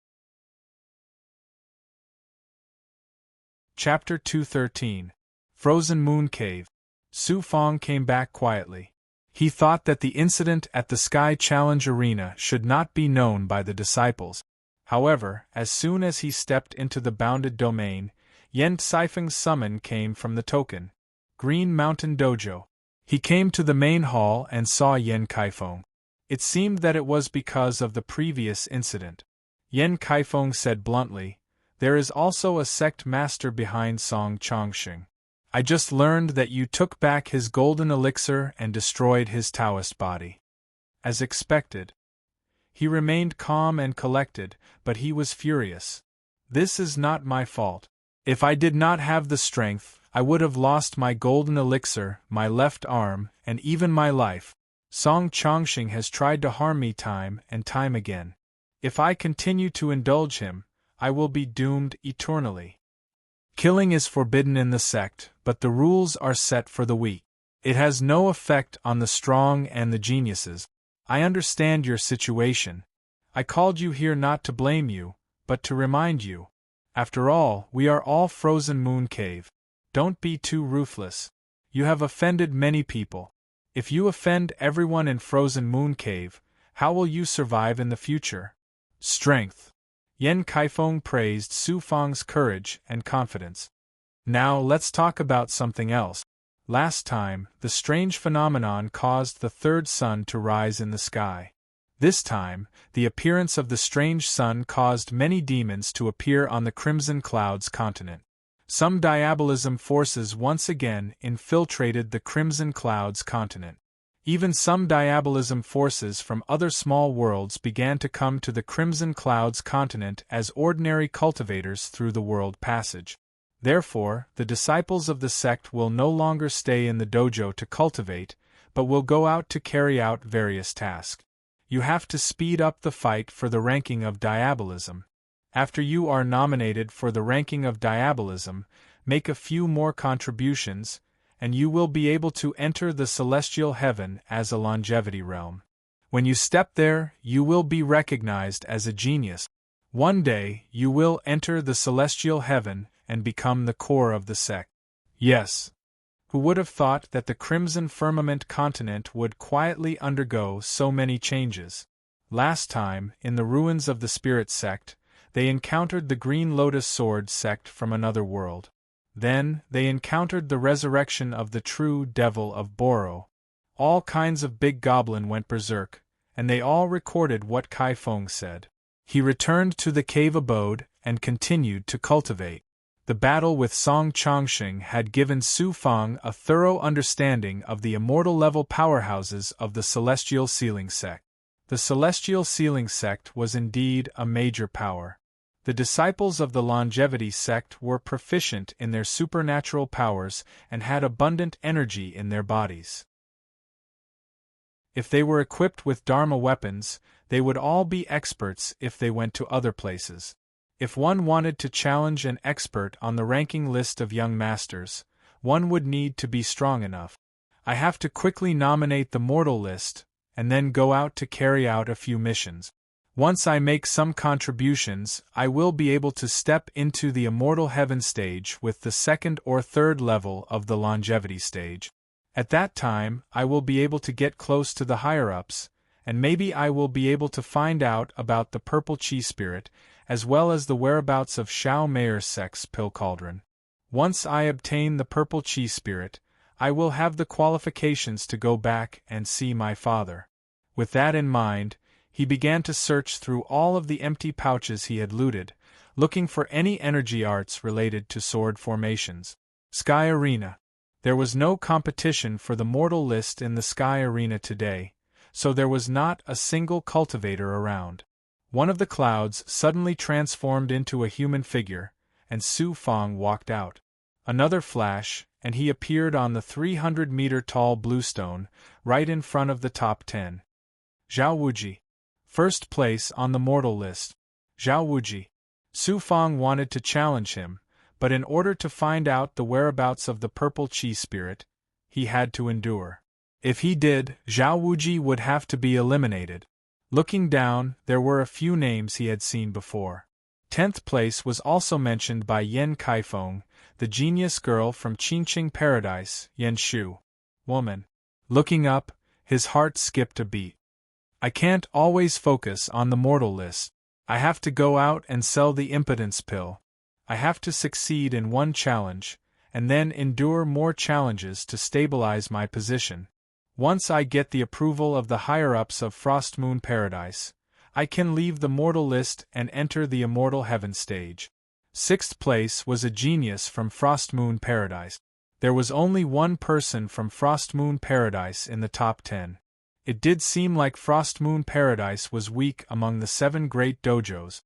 Speaker 1: Chapter 213. Frozen Moon Cave. Su Fang came back quietly. He thought that the incident at the Sky Challenge Arena should not be known by the disciples. However, as soon as he stepped into the bounded domain, Yen Caifeng's summon came from the token Green Mountain Dojo. He came to the main hall and saw Yen Caifeng. It seemed that it was because of the previous incident. Yen Caifeng said bluntly, "There is also a sect master behind Song Chongqing. I just learned that you took back his golden elixir and destroyed his Taoist body." As expected. He remained calm and collected, but he was furious. "This is not my fault. If I did not have the strength, I would have lost my golden elixir, my left arm, and even my life. Song Chongqing has tried to harm me time and time again. If I continue to indulge him, I will be doomed eternally. Killing is forbidden in the sect, but the rules are set for the weak. It has no effect on the strong and the geniuses. I understand your situation. I called you here not to blame you, but to remind you. After all, we are all Frozen Moon Cave. Don't be too ruthless. You have offended many people. If you offend everyone in Frozen Moon Cave, how will you survive in the future?" Strength. Yen Caifeng praised Su Fang's courage and confidence. "Now let's talk about something else. Last time, the strange phenomenon caused the third sun to rise in the sky. This time, the appearance of the strange sun caused many demons to appear on the Crimson Clouds continent. Some diabolism forces once again infiltrated the Crimson Clouds continent. Even some diabolism forces from other small worlds began to come to the Crimson Clouds continent as ordinary cultivators through the world passage. Therefore, the disciples of the sect will no longer stay in the dojo to cultivate, but will go out to carry out various tasks. You have to speed up the fight for the ranking of diabolism. After you are nominated for the ranking of diabolism, make a few more contributions, and you will be able to enter the celestial heaven as a longevity realm. When you step there, you will be recognized as a genius. One day, you will enter the celestial heaven and become the core of the sect." Yes. Who would have thought that the Crimson Firmament continent would quietly undergo so many changes? Last time, in the ruins of the Spirit sect, they encountered the Green Lotus Sword sect from another world. Then, they encountered the resurrection of the true devil of Boro. All kinds of big goblin went berserk, and they all recorded what Caifeng said. He returned to the cave abode and continued to cultivate. The battle with Song Chongqing had given Su Fang a thorough understanding of the immortal-level powerhouses of the Celestial Sealing Sect. The Celestial Sealing Sect was indeed a major power. The disciples of the Longevity Sect were proficient in their supernatural powers and had abundant energy in their bodies. If they were equipped with Dharma weapons, they would all be experts if they went to other places. If one wanted to challenge an expert on the ranking list of young masters, one would need to be strong enough. I have to quickly nominate the mortal list, and then go out to carry out a few missions. Once I make some contributions, I will be able to step into the Immortal Heaven stage with the second or third level of the Longevity stage. At that time, I will be able to get close to the higher-ups, and maybe I will be able to find out about the Purple Chi Spirit, as well as the whereabouts of Shao Mayer's sex pill cauldron. Once I obtain the Purple Chi Spirit, I will have the qualifications to go back and see my father. With that in mind, he began to search through all of the empty pouches he had looted, looking for any energy arts related to sword formations. Sky Arena. There was no competition for the mortal list in the Sky Arena today, so there was not a single cultivator around. One of the clouds suddenly transformed into a human figure, and Su Fang walked out. Another flash, and he appeared on the 300-meter-tall bluestone, right in front of the top 10. Zhao Wuji. First place on the mortal list. Zhao Wuji. Su Fang wanted to challenge him, but in order to find out the whereabouts of the purple chi spirit, he had to endure. If he did, Zhao Wuji would have to be eliminated. Looking down, there were a few names he had seen before. 10th place was also mentioned by Yan Kaifeng, the genius girl from Qingqing Paradise, Yan Shu. Woman. Looking up, his heart skipped a beat. I can't always focus on the mortal list. I have to go out and sell the impotence pill. I have to succeed in one challenge, and then endure more challenges to stabilize my position. Once I get the approval of the higher-ups of Frost Moon Paradise, I can leave the mortal list and enter the immortal heaven stage. 6th place was a genius from Frost Moon Paradise. There was only one person from Frost Moon Paradise in the top 10. It did seem like Frost Moon Paradise was weak among the 7 great dojos.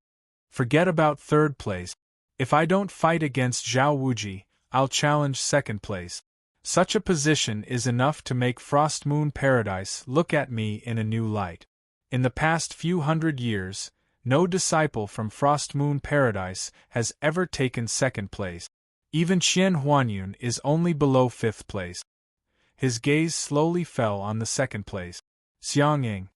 Speaker 1: Forget about 3rd place. If I don't fight against Zhao Wuji, I'll challenge 2nd place. Such a position is enough to make Frost Moon Paradise look at me in a new light. In the past few hundred years, no disciple from Frost Moon Paradise has ever taken 2nd place. Even Qian Huanyun is only below 5th place. His gaze slowly fell on the 2nd place. Xiang Ying.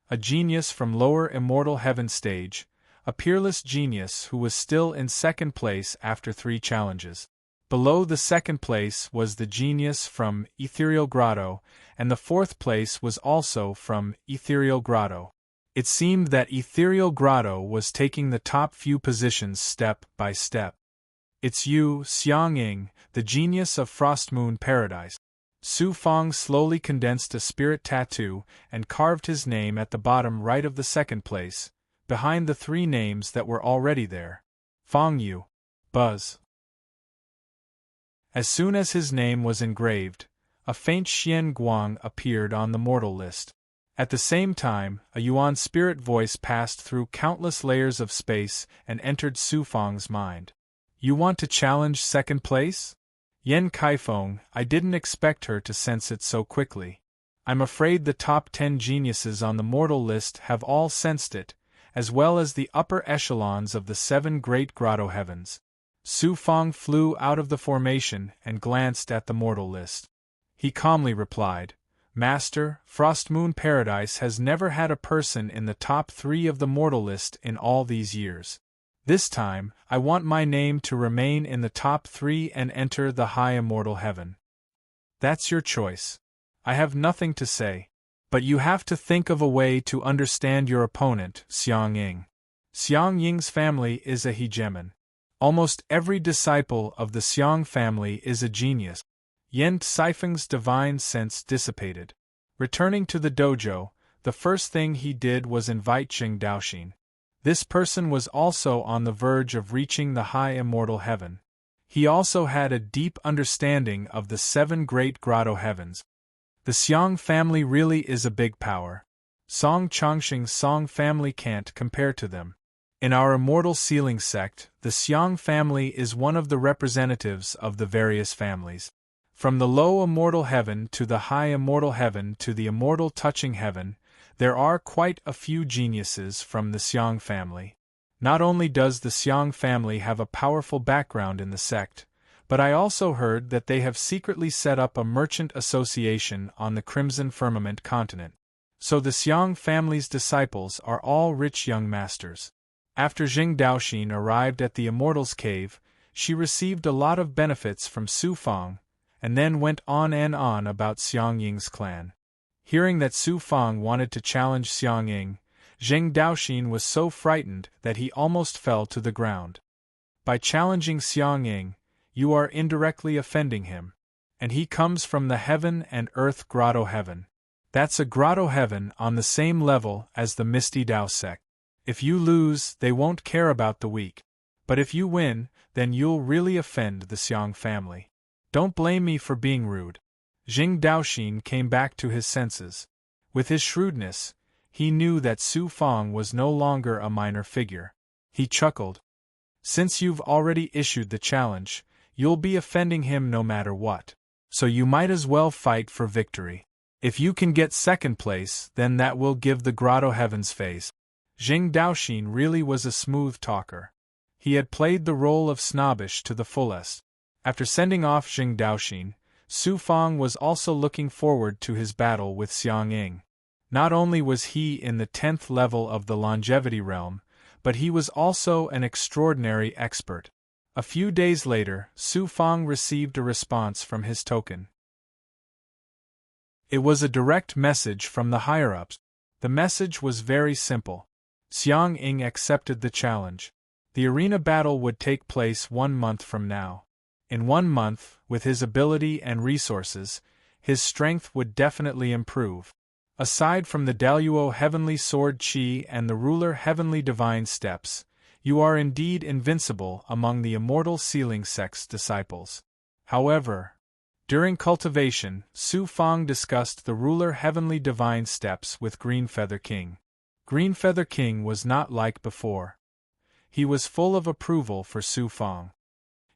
Speaker 1: A genius from lower immortal heaven stage, a peerless genius who was still in 2nd place after 3 challenges. Below the 2nd place was the genius from Ethereal Grotto, and the 4th place was also from Ethereal Grotto. It seemed that Ethereal Grotto was taking the top few positions step by step. It's you, Xiang Ying, the genius of Frost Moon Paradise. Su Fang slowly condensed a spirit tattoo and carved his name at the bottom right of the 2nd place, behind the 3 names that were already there. Fang Yu. Buzz. As soon as his name was engraved, a faint Xian Guang appeared on the mortal list. At the same time, a Yuan spirit voice passed through countless layers of space and entered Su Fang's mind. You want to challenge 2nd place? Yan Kaifeng, I didn't expect her to sense it so quickly. I'm afraid the top 10 geniuses on the mortal list have all sensed it, as well as the upper echelons of the 7 great grotto heavens. Su Fang flew out of the formation and glanced at the mortal list. He calmly replied, Master, Frost Moon Paradise has never had a person in the top 3 of the mortal list in all these years. This time, I want my name to remain in the top 3 and enter the high immortal heaven. That's your choice. I have nothing to say. But you have to think of a way to understand your opponent, Xiang Ying. Xiang Ying's family is a hegemon. Almost every disciple of the Xiang family is a genius. Yan Caifeng's divine sense dissipated. Returning to the dojo, the first thing he did was invite Jing Daoxin. This person was also on the verge of reaching the high immortal heaven. He also had a deep understanding of the 7 great grotto heavens. The Xiang family really is a big power. Song Chongqing's Song family can't compare to them. In our immortal sealing sect, the Xiang family is one of the representatives of the various families. From the low immortal heaven to the high immortal heaven to the immortal touching heaven, there are quite a few geniuses from the Xiang family. Not only does the Xiang family have a powerful background in the sect, but I also heard that they have secretly set up a merchant association on the Crimson Firmament continent. So the Xiang family's disciples are all rich young masters. After Jing Daoxin arrived at the Immortals' Cave, she received a lot of benefits from Su Fang, and then went on and on about Xiang Ying's clan. Hearing that Su Fang wanted to challenge Xiang Ying, Jing Daoxin was so frightened that he almost fell to the ground. By challenging Xiang Ying, you are indirectly offending him. And he comes from the heaven and earth grotto heaven. That's a grotto heaven on the same level as the Misty Dao sect. If you lose, they won't care about the weak. But if you win, then you'll really offend the Xiang family. Don't blame me for being rude. Jing Daoxin came back to his senses. With his shrewdness, he knew that Su Fang was no longer a minor figure. He chuckled. Since you've already issued the challenge, You'll be offending him no matter what. So you might as well fight for victory. If you can get second place, then that will give the grotto heaven's face. Jing Daoxin really was a smooth talker. He had played the role of snobbish to the fullest. After sending off Jing Daoxin, Su Fang was also looking forward to his battle with Xiang Ying. Not only was he in the 10th level of the longevity realm, but he was also an extraordinary expert. A few days later, Su Fang received a response from his token. It was a direct message from the higher-ups. The message was very simple. Xiang Ying accepted the challenge. The arena battle would take place 1 month from now. In 1 month, with his ability and resources, his strength would definitely improve. Aside from the Daluo Heavenly Sword Qi and the Ruler Heavenly Divine Steps, you are indeed invincible among the Immortal Sealing Sect's disciples. However, during cultivation, Su Fang discussed the Ruler Heavenly Divine Steps with Greenfeather King. Greenfeather King was not like before. He was full of approval for Su Fang.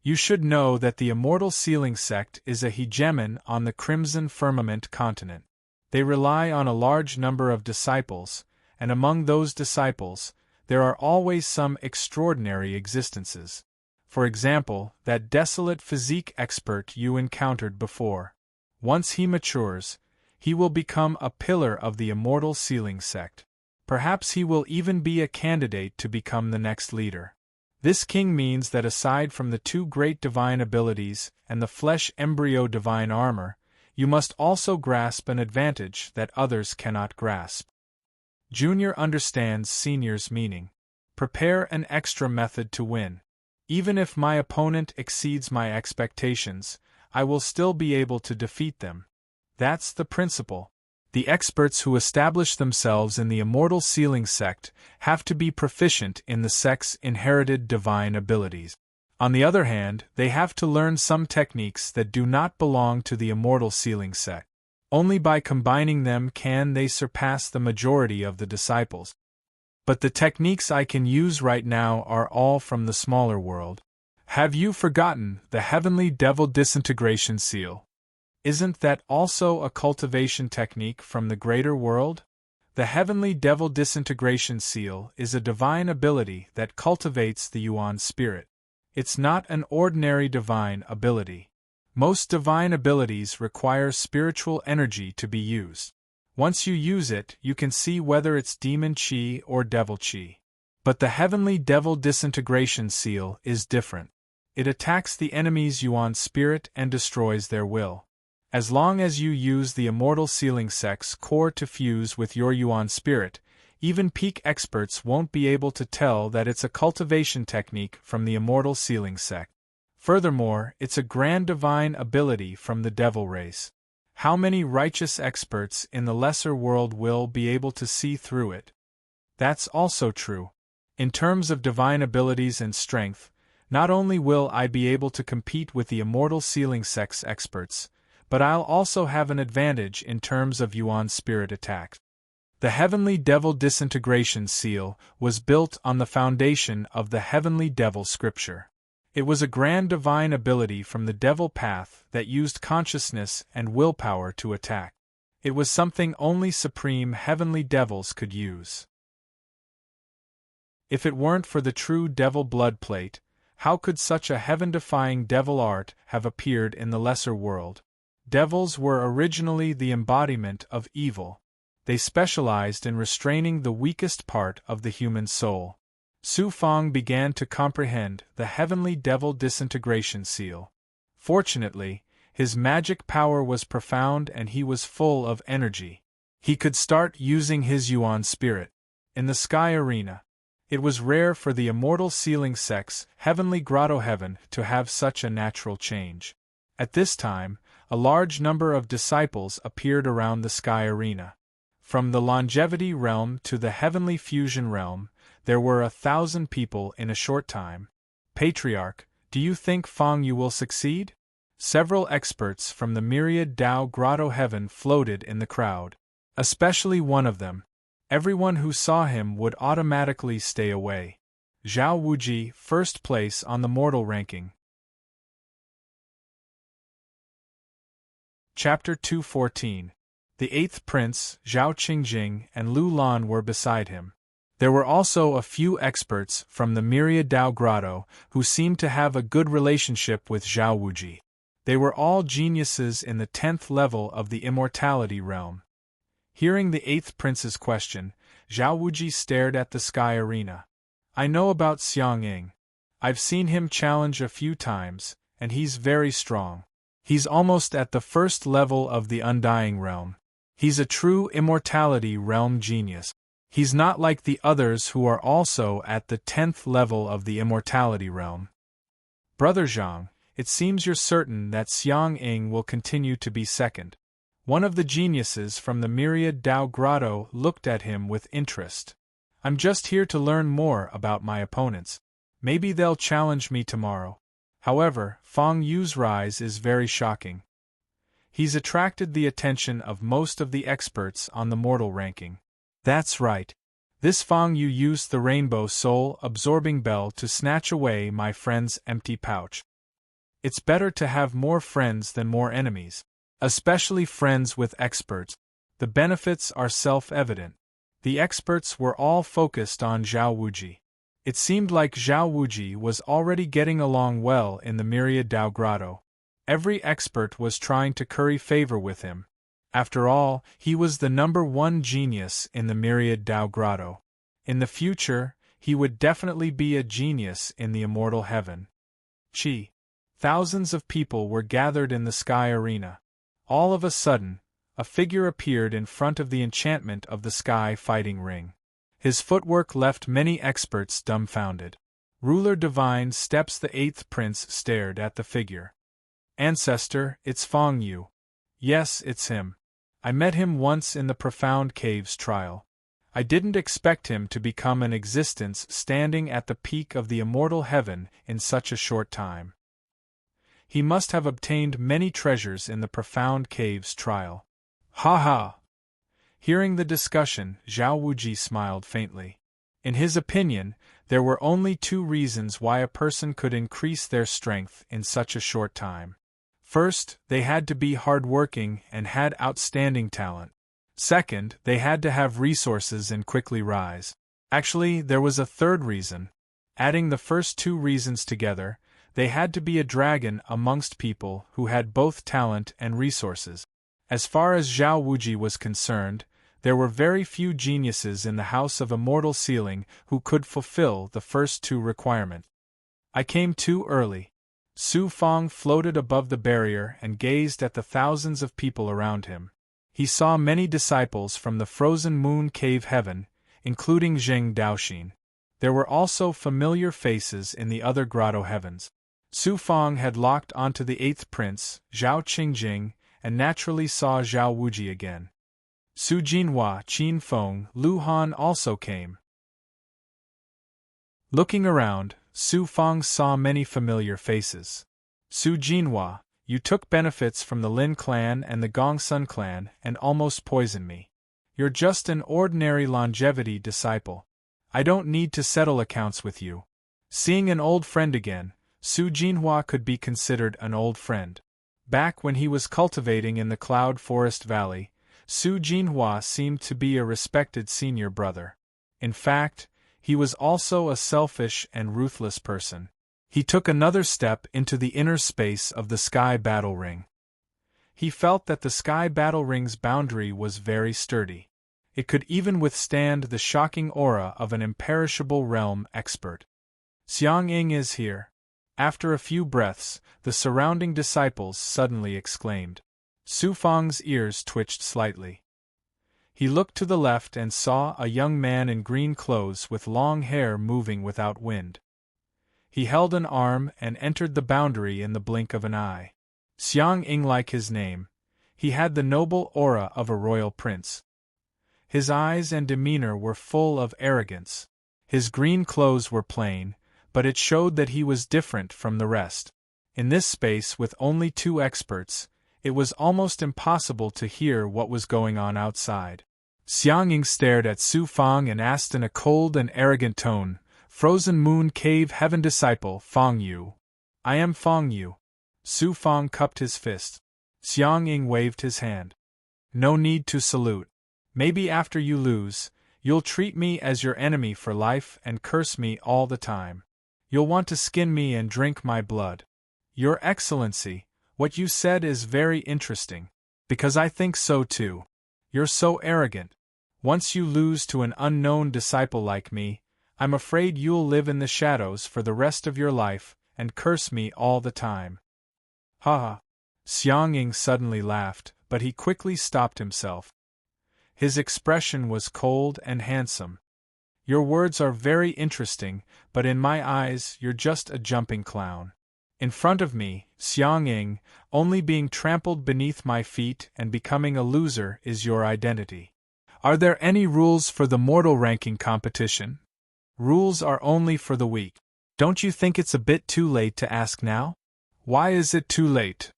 Speaker 1: You should know that the Immortal Sealing Sect is a hegemon on the Crimson Firmament continent. They rely on a large number of disciples, and among those disciples, there are always some extraordinary existences. For example, that desolate physique expert you encountered before. Once he matures, he will become a pillar of the Immortal Sealing Sect. Perhaps he will even be a candidate to become the next leader. This king means that aside from the 2 great divine abilities and the flesh embryo divine armor, you must also grasp an advantage that others cannot grasp. Junior understands senior's meaning. Prepare an extra method to win. Even if my opponent exceeds my expectations, I will still be able to defeat them. That's the principle. The experts who establish themselves in the Immortal Sealing Sect have to be proficient in the sect's inherited divine abilities. On the other hand, they have to learn some techniques that do not belong to the Immortal Sealing Sect. Only by combining them can they surpass the majority of the disciples. But the techniques I can use right now are all from the smaller world. Have you forgotten the Heavenly Devil Disintegration Seal? Isn't that also a cultivation technique from the greater world? The Heavenly Devil Disintegration Seal is a divine ability that cultivates the Yuan spirit. It's not an ordinary divine ability. Most divine abilities require spiritual energy to be used. Once you use it, you can see whether it's demon chi or devil chi. But the Heavenly Devil Disintegration Seal is different. It attacks the enemy's Yuan spirit and destroys their will. As long as you use the Immortal Sealing Sect's core to fuse with your Yuan spirit, even peak experts won't be able to tell that it's a cultivation technique from the Immortal Sealing Sect. Furthermore, it's a grand divine ability from the devil race. How many righteous experts in the lesser world will be able to see through it? That's also true. In terms of divine abilities and strength, not only will I be able to compete with the Immortal Sealing Sect's experts, but I'll also have an advantage in terms of Yuan spirit attacks. The Heavenly Devil Disintegration Seal was built on the foundation of the Heavenly Devil Scripture. It was a grand divine ability from the Devil Path that used consciousness and willpower to attack. It was something only supreme Heavenly Devils could use. If it weren't for the true Devil blood plate, how could such a heaven-defying devil art have appeared in the lesser world? Devils were originally the embodiment of evil. They specialized in restraining the weakest part of the human soul. Su Fang began to comprehend the Heavenly Devil Disintegration Seal. Fortunately, his magic power was profound and he was full of energy. He could start using his Yuan spirit. In the Sky Arena, it was rare for the Immortal Sealing Sect's Heavenly Grotto Heaven to have such a natural change. At this time, a large number of disciples appeared around the Sky Arena. From the Longevity Realm to the Heavenly Fusion Realm, there were 1,000 people in a short time. Patriarch, do you think Fang Yu will succeed? Several experts from the myriad Dao Grotto Heaven floated in the crowd. Especially one of them. Everyone who saw him would automatically stay away. Zhao Wuji, first place on the mortal ranking. Chapter 214. The eighth prince, Zhao Qingjing, and Lu Lan were beside him. There were also a few experts from the Myriad Dao Grotto who seemed to have a good relationship with Zhao Wuji. They were all geniuses in the 10th level of the immortality realm. Hearing the eighth prince's question, Zhao Wuji stared at the sky arena. I know about Xiang Ying. I've seen him challenge a few times, and he's very strong. He's almost at the 1st level of the undying realm. He's a true immortality realm genius. He's not like the others who are also at the 10th level of the immortality realm. Brother Zhang, it seems you're certain that Xiang Ying will continue to be second. One of the geniuses from the Myriad Dao Grotto looked at him with interest. I'm just here to learn more about my opponents. Maybe they'll challenge me tomorrow. However, Fang Yu's rise is very shocking. He's attracted the attention of most of the experts on the mortal ranking. That's right. This Fang Yu used the rainbow soul-absorbing bell to snatch away my friend's empty pouch. It's better to have more friends than more enemies, especially friends with experts. The benefits are self-evident. The experts were all focused on Zhao Wuji. It seemed like Zhao Wuji was already getting along well in the Myriad Dao Grotto. Every expert was trying to curry favor with him. After all, he was the #1 genius in the Myriad Dao Grotto. In the future, he would definitely be a genius in the immortal heaven. Chi. Thousands of people were gathered in the sky arena. All of a sudden, a figure appeared in front of the enchantment of the sky fighting ring. His footwork left many experts dumbfounded. Ruler Divine Steps. The eighth prince stared at the figure. Ancestor, it's Fang Yu. Yes, it's him. I met him once in the Profound Caves trial. I didn't expect him to become an existence standing at the peak of the immortal heaven in such a short time. He must have obtained many treasures in the Profound Caves trial. Ha ha! Hearing the discussion, Zhao Wuji smiled faintly. In his opinion, there were only 2 reasons why a person could increase their strength in such a short time. First, they had to be hardworking and had outstanding talent. Second, they had to have resources and quickly rise. Actually, there was a third reason. Adding the first 2 reasons together, they had to be a dragon amongst people who had both talent and resources. As far as Zhao Wuji was concerned, there were very few geniuses in the House of Immortal Sealing who could fulfill the first 2 requirements. I came too early. Su Fang floated above the barrier and gazed at the thousands of people around him. He saw many disciples from the frozen moon cave heaven, including Zheng Daoxin. There were also familiar faces in the other grotto heavens. Su Fang had locked onto the eighth prince, Zhao Qingjing, and naturally saw Zhao Wuji again. Su Jinhua, Qin Feng, Lu Han also came. Looking around, Su Fang saw many familiar faces. Su Jinhua, you took benefits from the Lin clan and the Gongsun clan and almost poisoned me. You're just an ordinary longevity disciple. I don't need to settle accounts with you. Seeing an old friend again, Su Jinhua could be considered an old friend. Back when he was cultivating in the Cloud Forest Valley, Su Jinhua seemed to be a respected senior brother. In fact, he was also a selfish and ruthless person. He took another step into the inner space of the Sky Battle Ring. He felt that the Sky Battle Ring's boundary was very sturdy. It could even withstand the shocking aura of an imperishable realm expert. Xiang Ying is here. After a few breaths, the surrounding disciples suddenly exclaimed. Su Fang's ears twitched slightly. He looked to the left and saw a young man in green clothes with long hair moving without wind. He held an arm and entered the boundary in the blink of an eye. Xiang Ying, like his name, he had the noble aura of a royal prince. His eyes and demeanor were full of arrogance. His green clothes were plain, but it showed that he was different from the rest. In this space with only 2 experts, it was almost impossible to hear what was going on outside. Xiang Ying stared at Su Fang and asked in a cold and arrogant tone, Frozen Moon Cave Heaven Disciple, Fang Yu. I am Fang Yu. Su Fang cupped his fist. Xiang Ying waved his hand. No need to salute. Maybe after you lose, you'll treat me as your enemy for life and curse me all the time. You'll want to skin me and drink my blood. Your Excellency, what you said is very interesting. Because I think so too. You're so arrogant. Once you lose to an unknown disciple like me, I'm afraid you'll live in the shadows for the rest of your life and curse me all the time. Ha ha. Xiang Ying suddenly laughed, but he quickly stopped himself. His expression was cold and handsome. Your words are very interesting, but in my eyes you're just a jumping clown. In front of me, Xiang Ying, only being trampled beneath my feet and becoming a loser is your identity. Are there any rules for the mortal ranking competition? Rules are only for the weak. Don't you think it's a bit too late to ask now? Why is it too late?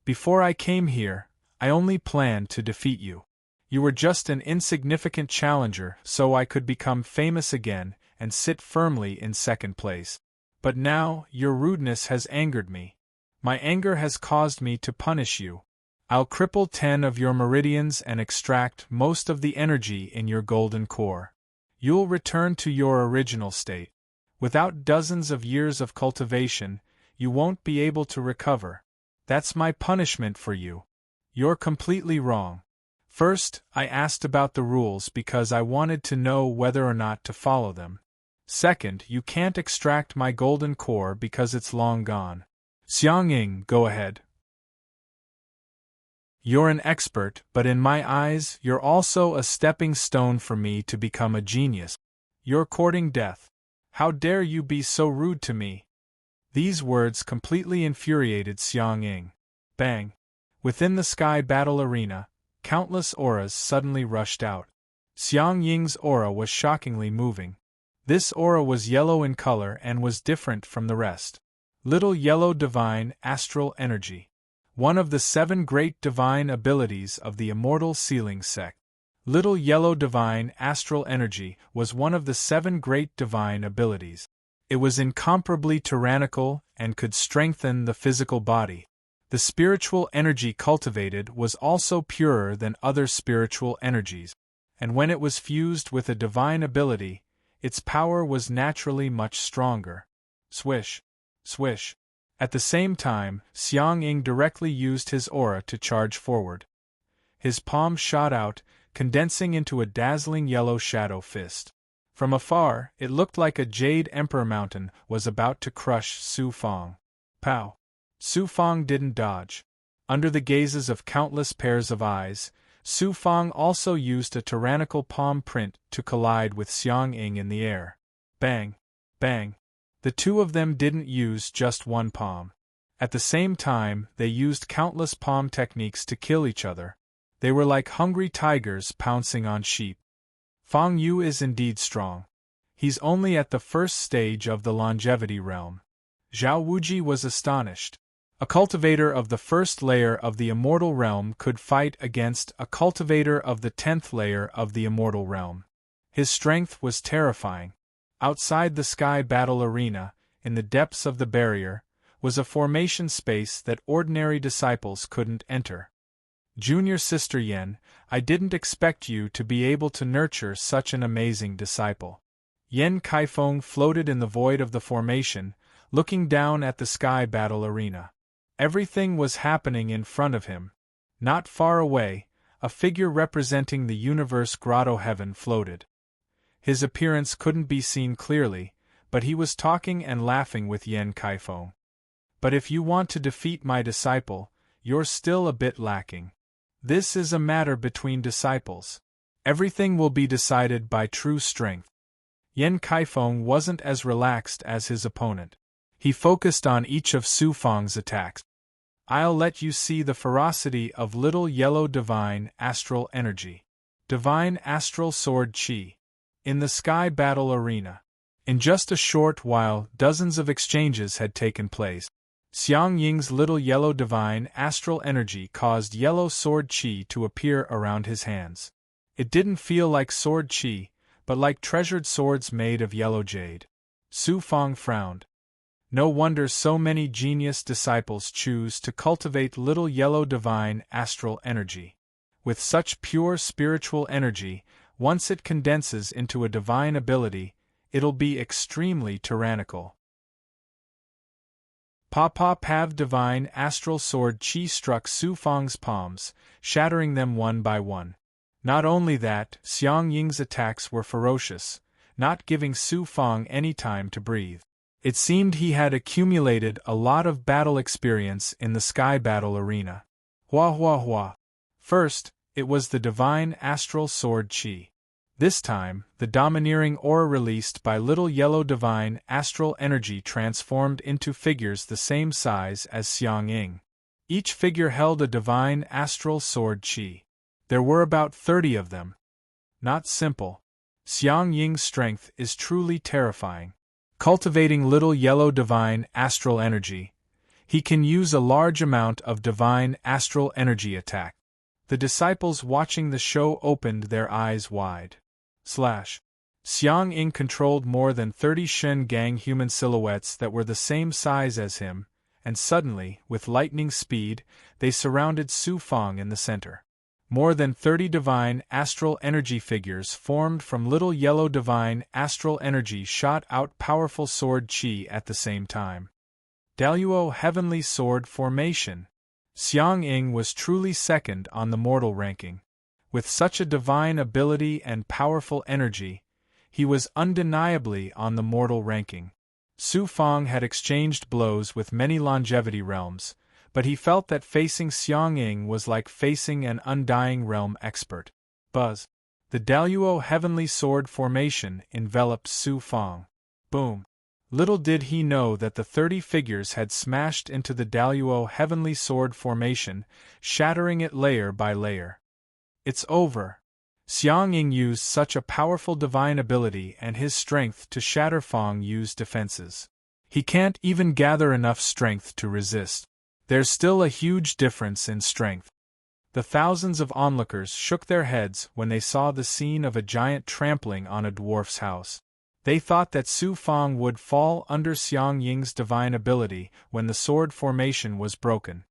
Speaker 1: Before I came here, I only planned to defeat you. You were just an insignificant challenger so I could become famous again and sit firmly in second place. But now, your rudeness has angered me. My anger has caused me to punish you. I'll cripple 10 of your meridians and extract most of the energy in your golden core. You'll return to your original state. Without dozens of years of cultivation, you won't be able to recover. That's my punishment for you. You're completely wrong. First, I asked about the rules because I wanted to know whether or not to follow them. Second, you can't extract my golden core because it's long gone. Xiang Ying, go ahead. You're an expert, but in my eyes, you're also a stepping stone for me to become a genius. You're courting death. How dare you be so rude to me? These words completely infuriated Xiang Ying. Bang! Within the sky battle arena, countless auras suddenly rushed out. Xiang Ying's aura was shockingly moving. This aura was yellow in color and was different from the rest. Little Yellow Divine Astral Energy. One of the 7 great divine abilities of the Immortal Sealing Sect. Little Yellow Divine Astral Energy was one of the 7 great divine abilities. It was incomparably tyrannical and could strengthen the physical body. The spiritual energy cultivated was also purer than other spiritual energies, and when it was fused with a divine ability, its power was naturally much stronger. Swish, swish. At the same time, Xiang Ying directly used his aura to charge forward. His palm shot out, condensing into a dazzling yellow shadow fist. From afar, it looked like a jade emperor mountain was about to crush Su Fang. Pow! Su Fang didn't dodge. Under the gazes of countless pairs of eyes, Su Fang also used a tyrannical palm print to collide with Xiang Ying in the air. Bang! Bang! The two of them didn't use just one palm. At the same time, they used countless palm techniques to kill each other. They were like hungry tigers pouncing on sheep. Fang Yu is indeed strong. He's only at the first stage of the longevity realm. Zhao Wuji was astonished. A cultivator of the first layer of the immortal realm could fight against a cultivator of the 10th layer of the immortal realm. His strength was terrifying. Outside the sky battle arena, in the depths of the barrier, was a formation space that ordinary disciples couldn't enter. Junior Sister Yen, I didn't expect you to be able to nurture such an amazing disciple. Yen Kaifeng floated in the void of the formation, looking down at the sky battle arena. Everything was happening in front of him. Not far away, a figure representing the universe grotto heaven floated. His appearance couldn't be seen clearly, but he was talking and laughing with Yen Kaifeng. But if you want to defeat my disciple, you're still a bit lacking. This is a matter between disciples. Everything will be decided by true strength. Yen Kaifeng wasn't as relaxed as his opponent. He focused on each of Su Fang's attacks. I'll let you see the ferocity of Little Yellow Divine Astral Energy. Divine Astral Sword Qi. In the sky battle arena. In just a short while, dozens of exchanges had taken place. Xiang Ying's Little Yellow Divine Astral Energy caused Yellow Sword Qi to appear around his hands. It didn't feel like sword qi, but like treasured swords made of yellow jade. Su Fang frowned. No wonder so many genius disciples choose to cultivate little yellow divine astral energy. With such pure spiritual energy, once it condenses into a divine ability, it'll be extremely tyrannical. Pa Pav divine astral sword chi struck Su Fang's palms, shattering them one by one. Not only that, Xiang Ying's attacks were ferocious, not giving Su Fang any time to breathe. It seemed he had accumulated a lot of battle experience in the sky battle arena. Hua. First, it was the divine astral sword chi. This time, the domineering aura released by little yellow divine astral energy transformed into figures the same size as Xiang Ying. Each figure held a divine astral sword chi. There were about 30 of them. Not simple. Xiang Ying's strength is truly terrifying. Cultivating little yellow divine astral energy, he can use a large amount of divine astral energy attack. The disciples watching the show opened their eyes wide. Xiang Ying controlled more than 30 Shen Gang human silhouettes that were the same size as him, and suddenly, with lightning speed, they surrounded Su Fang in the center. More than 30 divine astral energy figures formed from little yellow divine astral energy shot out powerful sword chi at the same time. Daluo Heavenly Sword Formation. Xiang Ying was truly second on the mortal ranking. With such a divine ability and powerful energy, he was undeniably on the mortal ranking. Su Fang had exchanged blows with many longevity realms, but he felt that facing Xiang Ying was like facing an undying realm expert. Buzz. The Daluo Heavenly Sword Formation enveloped Su Fang. Boom. Little did he know that the 30 figures had smashed into the Daluo Heavenly Sword Formation, shattering it layer by layer. It's over. Xiang Ying used such a powerful divine ability and his strength to shatter Fang Yu's defenses. He can't even gather enough strength to resist. There's still a huge difference in strength. The thousands of onlookers shook their heads when they saw the scene of a giant trampling on a dwarf's house. They thought that Su Fang would fall under Xiang Ying's divine ability when the sword formation was broken.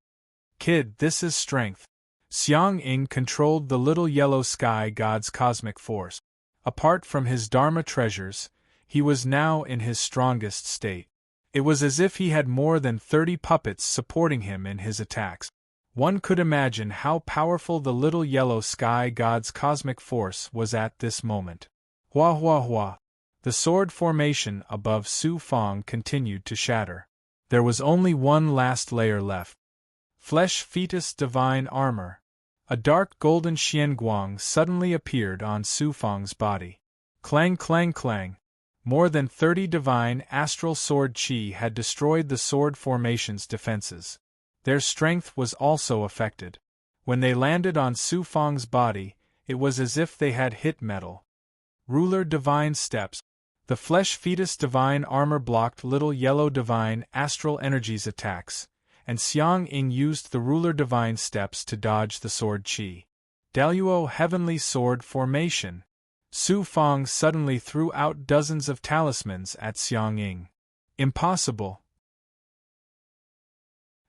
Speaker 1: Kid, this is strength. Xiang Ying controlled the little yellow sky god's cosmic force. Apart from his Dharma treasures, he was now in his strongest state. It was as if he had more than 30 puppets supporting him in his attacks. One could imagine how powerful the little yellow sky god's cosmic force was at this moment. Hua. The sword formation above Su Fang continued to shatter. There was only one last layer left. Flesh Fetus Divine Armor. A dark golden xianguang suddenly appeared on Su Fang's body. Clang. More than 30 divine astral sword chi had destroyed the sword formation's defenses. Their strength was also affected. When they landed on Su Fang's body, it was as if they had hit metal. Ruler Divine Steps. The Flesh Fetus Divine Armor blocked little yellow divine astral energies attacks, and Xiang Ying used the Ruler Divine Steps to dodge the sword chi. Daluo Heavenly Sword Formation. Su Fang suddenly threw out dozens of talismans at Xiang Ying. Impossible.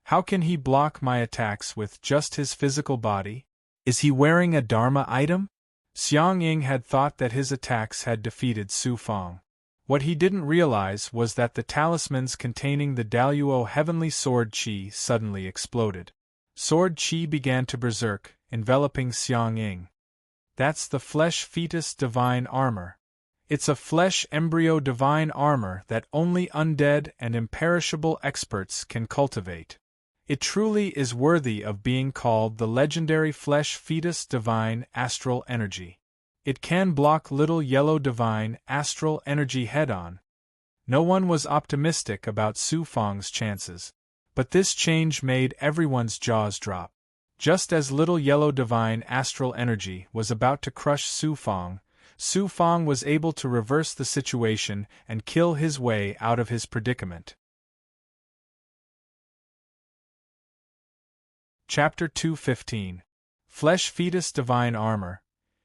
Speaker 1: How can he block my attacks with just his physical body? Is he wearing a Dharma item? Xiang Ying had thought that his attacks had defeated Su Fang. What he didn't realize was that the talismans containing the Daluo Heavenly Sword Chi suddenly exploded. Sword Chi began to berserk, enveloping Xiang Ying. That's the Flesh Fetus Divine Armor. It's a flesh embryo divine armor that only undead and imperishable experts can cultivate. It truly is worthy of being called the legendary Flesh Fetus Divine Astral Energy. It can block little yellow divine astral energy head-on. No one was optimistic about Su Fang's chances, but this change made everyone's jaws drop. Just as little yellow divine astral energy was about to crush Su Fang was able to reverse the situation and kill his way out of his predicament. Chapter 215. Flesh Fetus Divine Armor.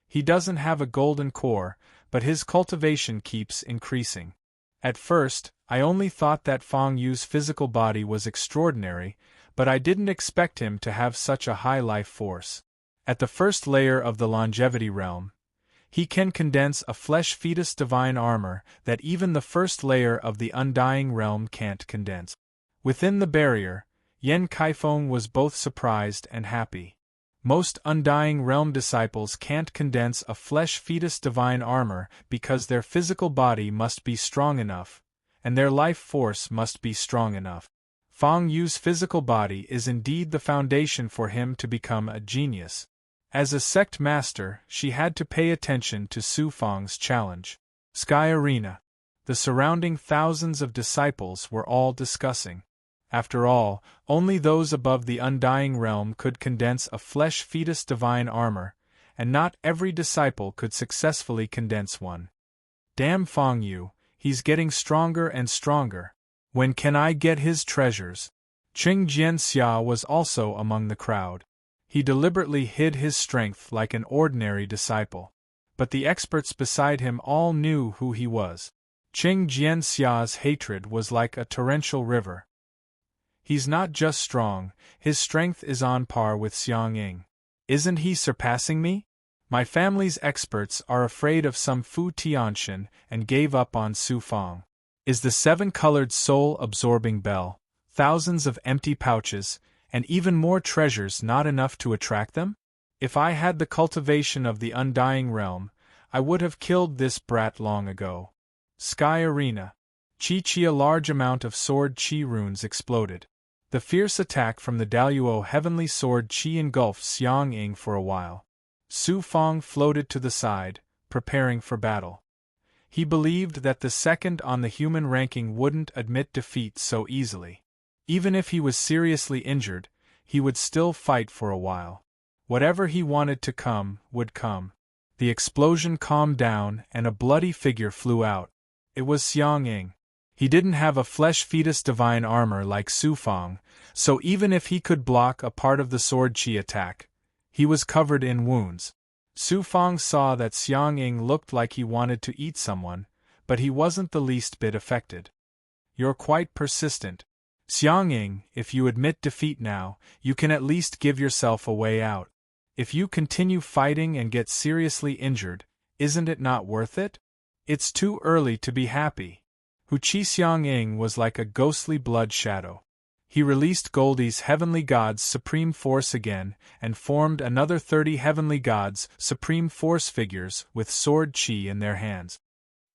Speaker 1: He doesn't have a golden core, but his cultivation keeps increasing. At first, I only thought that Fang Yu's physical body was extraordinary, but I didn't expect him to have such a high life force. At the first layer of the longevity realm, he can condense a flesh fetus divine armor that even the first layer of the undying realm can't condense. Within the barrier, Yen Kaifeng was both surprised and happy. Most undying realm disciples can't condense a flesh fetus divine armor because their physical body must be strong enough, and their life force must be strong enough. Fang Yu's physical body is indeed the foundation for him to become a genius. As a sect master, she had to pay attention to Su Fang's challenge. Sky Arena. The surrounding thousands of disciples were all discussing. After all, only those above the undying realm could condense a flesh fetus divine armor, and not every disciple could successfully condense one. Damn Fang Yu, he's getting stronger and stronger. When can I get his treasures? Qing Jianxia was also among the crowd. He deliberately hid his strength like an ordinary disciple. But the experts beside him all knew who he was. Qing Jianxia's hatred was like a torrential river. He's not just strong, his strength is on par with Xiang Ying. Isn't he surpassing me? My family's experts are afraid of some Fu Tianxin and gave up on Su Fang. Is the seven-colored soul-absorbing bell, thousands of empty pouches, and even more treasures not enough to attract them? If I had the cultivation of the undying realm, I would have killed this brat long ago. Sky Arena. Chi, a large amount of sword chi runes exploded. The fierce attack from the Daluo heavenly sword chi engulfed Xiang Ying for a while. Su Fang floated to the side, preparing for battle. He believed that the second on the human ranking wouldn't admit defeat so easily. Even if he was seriously injured, he would still fight for a while. Whatever he wanted to come, would come. The explosion calmed down and a bloody figure flew out. It was Xiang Ying. He didn't have a flesh fetus divine armor like Su Fang, so even if he could block a part of the sword chi attack, he was covered in wounds. Su Fang saw that Xiang Ying looked like he wanted to eat someone, but he wasn't the least bit affected. You're quite persistent. Xiang Ying, if you admit defeat now, you can at least give yourself a way out. If you continue fighting and get seriously injured, isn't it not worth it? It's too early to be happy. Huqi Xiang Ying was like a ghostly blood shadow. He released Goldie's heavenly gods' supreme force again and formed another 30 heavenly gods' supreme force figures with sword chi in their hands.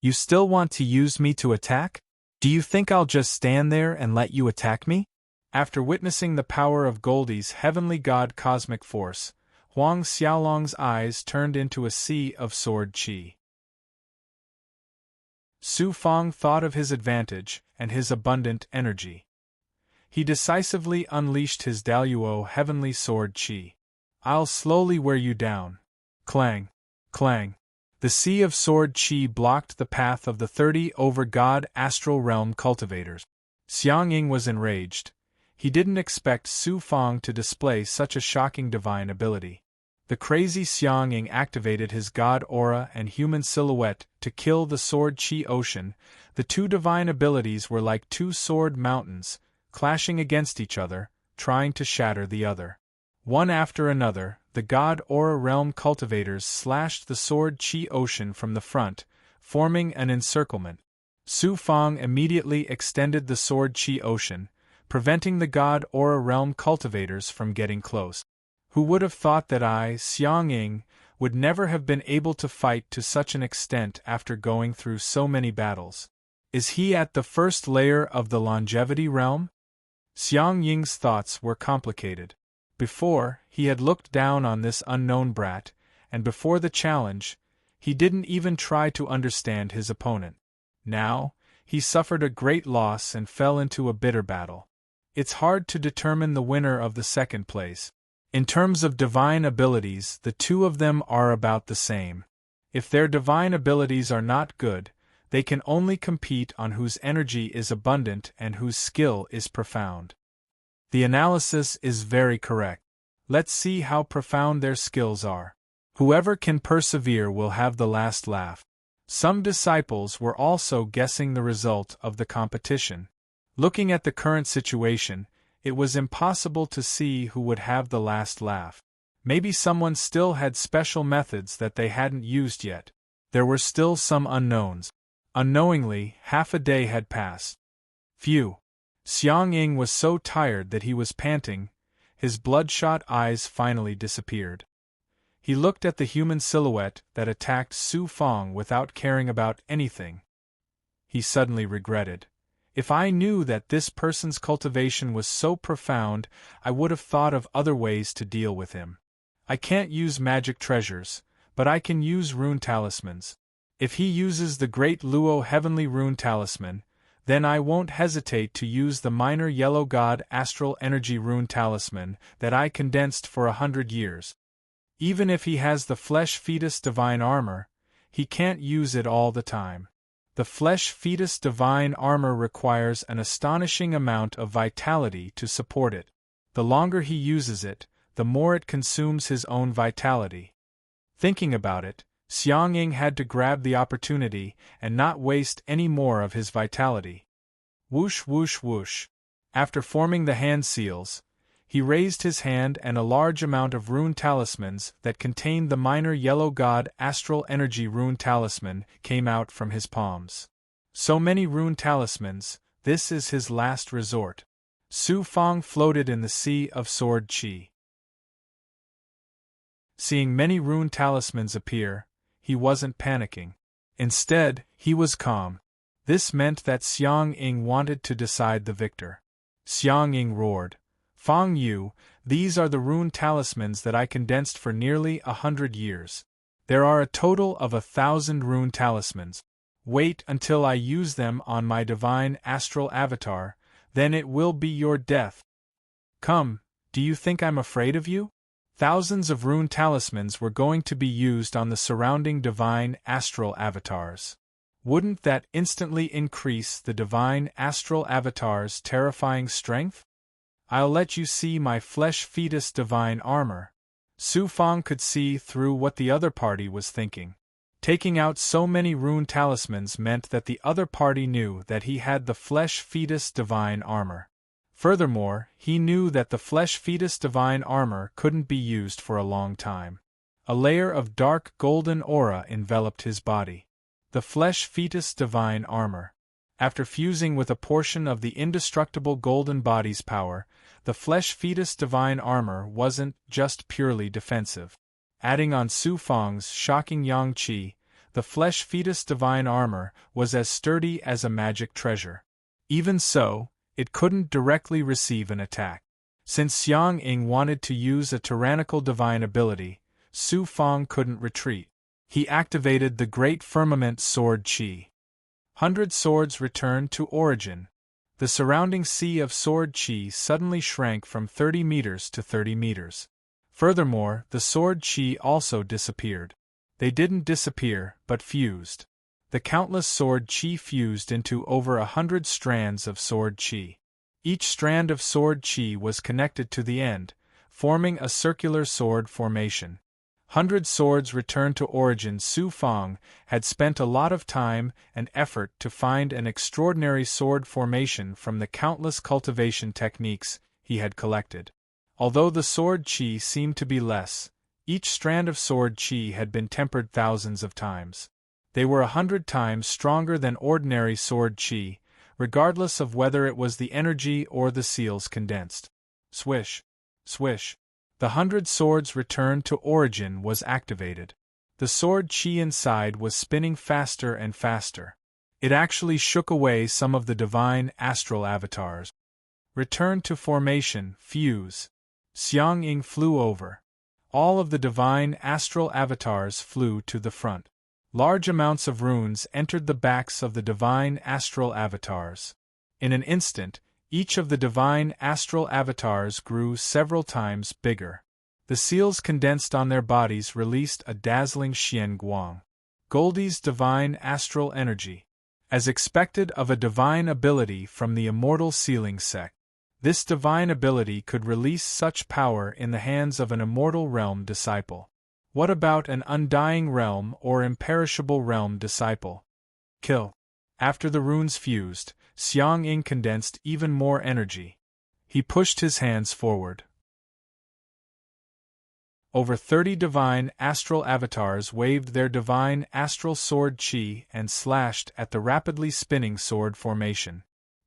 Speaker 1: You still want to use me to attack? Do you think I'll just stand there and let you attack me? After witnessing the power of Goldie's heavenly god cosmic force, Huang Xiaolong's eyes turned into a sea of sword chi. Su Fang thought of his advantage and his abundant energy. He decisively unleashed his Daluo heavenly sword chi. I'll slowly wear you down. Clang, clang. The sea of sword chi blocked the path of the 30 over-god astral realm cultivators. Xiang Ying was enraged. He didn't expect Su Fang to display such a shocking divine ability. The crazy Xiang Ying activated his god aura and human silhouette to kill the sword chi ocean. The two divine abilities were like two sword mountains, clashing against each other, trying to shatter the other. One after another, the god aura realm cultivators slashed the sword chi ocean from the front, forming an encirclement. Su Fang immediately extended the sword chi ocean, preventing the god aura realm cultivators from getting close. Who would have thought that I, Xiang Ying, would never have been able to fight to such an extent after going through so many battles? Is he at the first layer of the longevity realm? Xiang Ying's thoughts were complicated. Before, he had looked down on this unknown brat, and before the challenge, he didn't even try to understand his opponent. Now, he suffered a great loss and fell into a bitter battle. It's hard to determine the winner of the second place. In terms of divine abilities, the two of them are about the same. If their divine abilities are not good, they can only compete on whose energy is abundant and whose skill is profound. The analysis is very correct. Let's see how profound their skills are. Whoever can persevere will have the last laugh. Some disciples were also guessing the result of the competition. Looking at the current situation, it was impossible to see who would have the last laugh. Maybe someone still had special methods that they hadn't used yet. There were still some unknowns. Unknowingly, half a day had passed. Phew! Xiang Ying was so tired that he was panting. His bloodshot eyes finally disappeared. He looked at the human silhouette that attacked Su Fong without caring about anything. He suddenly regretted. If I knew that this person's cultivation was so profound, I would have thought of other ways to deal with him. I can't use magic treasures, but I can use rune talismans. If he uses the Great Luo Heavenly Rune Talisman, then I won't hesitate to use the Minor Yellow God Astral Energy Rune Talisman that I condensed for 100 years. Even if he has the Flesh Fetus Divine Armor, he can't use it all the time. The Flesh Fetus Divine Armor requires an astonishing amount of vitality to support it. The longer he uses it, the more it consumes his own vitality. Thinking about it, Xiang Ying had to grab the opportunity and not waste any more of his vitality. Whoosh whoosh whoosh. After forming the hand seals, he raised his hand and a large amount of rune talismans that contained the Minor Yellow God Astral Energy Rune Talisman came out from his palms. So many rune talismans, this is his last resort. Su Fong floated in the sea of sword qi. Seeing many rune talismans appear, he wasn't panicking. Instead, he was calm. This meant that Xiang Ying wanted to decide the victor. Xiang Ying roared, "Fong Yu, these are the rune talismans that I condensed for nearly 100 years. There are a total of 1,000 rune talismans. Wait until I use them on my divine astral avatar, then it will be your death. Come, do you think I'm afraid of you?" Thousands of rune talismans were going to be used on the surrounding divine astral avatars. Wouldn't that instantly increase the divine astral avatar's terrifying strength? I'll let you see my Flesh Fetus Divine Armor. Su Fong could see through what the other party was thinking. Taking out so many rune talismans meant that the other party knew that he had the Flesh Fetus Divine Armor. Furthermore, he knew that the Flesh Fetus Divine Armor couldn't be used for a long time. A layer of dark golden aura enveloped his body. The Flesh Fetus Divine Armor. After fusing with a portion of the indestructible golden body's power, the Flesh Fetus Divine Armor wasn't just purely defensive. Adding on Su Fong's shocking yang qi, the Flesh Fetus Divine Armor was as sturdy as a magic treasure. Even so, it couldn't directly receive an attack. Since Xiang Ying wanted to use a tyrannical divine ability, Su Fong couldn't retreat. He activated the Great Firmament Sword Qi. 100 swords returned to origin. The surrounding sea of sword qi suddenly shrank from 30 meters to 30 meters. Furthermore, the sword qi also disappeared. They didn't disappear, but fused. The countless sword qi fused into over 100 strands of sword qi. Each strand of sword qi was connected to the end, forming a circular sword formation. 100 swords returned to origin. Su Fong had spent a lot of time and effort to find an extraordinary sword formation from the countless cultivation techniques he had collected. Although the sword qi seemed to be less, each strand of sword qi had been tempered thousands of times. They were 100 times stronger than ordinary sword qi, regardless of whether it was the energy or the seals condensed. Swish, swish. The 100 swords returned to origin was activated. The sword qi inside was spinning faster and faster. It actually shook away some of the divine astral avatars. Return to formation, fuse. Xiang Ying flew over. All of the divine astral avatars flew to the front. Large amounts of runes entered the backs of the divine astral avatars. In an instant, each of the divine astral avatars grew several times bigger. The seals condensed on their bodies released a dazzling Xian Guang. Goldie's divine astral energy. As expected of a divine ability from the immortal sealing sect. This divine ability could release such power in the hands of an immortal realm disciple. What about an undying realm or imperishable realm disciple? Kill. After the runes fused, Xiang Ying condensed even more energy. He pushed his hands forward. Over 30 divine astral avatars waved their divine astral sword chi and slashed at the rapidly spinning sword formation.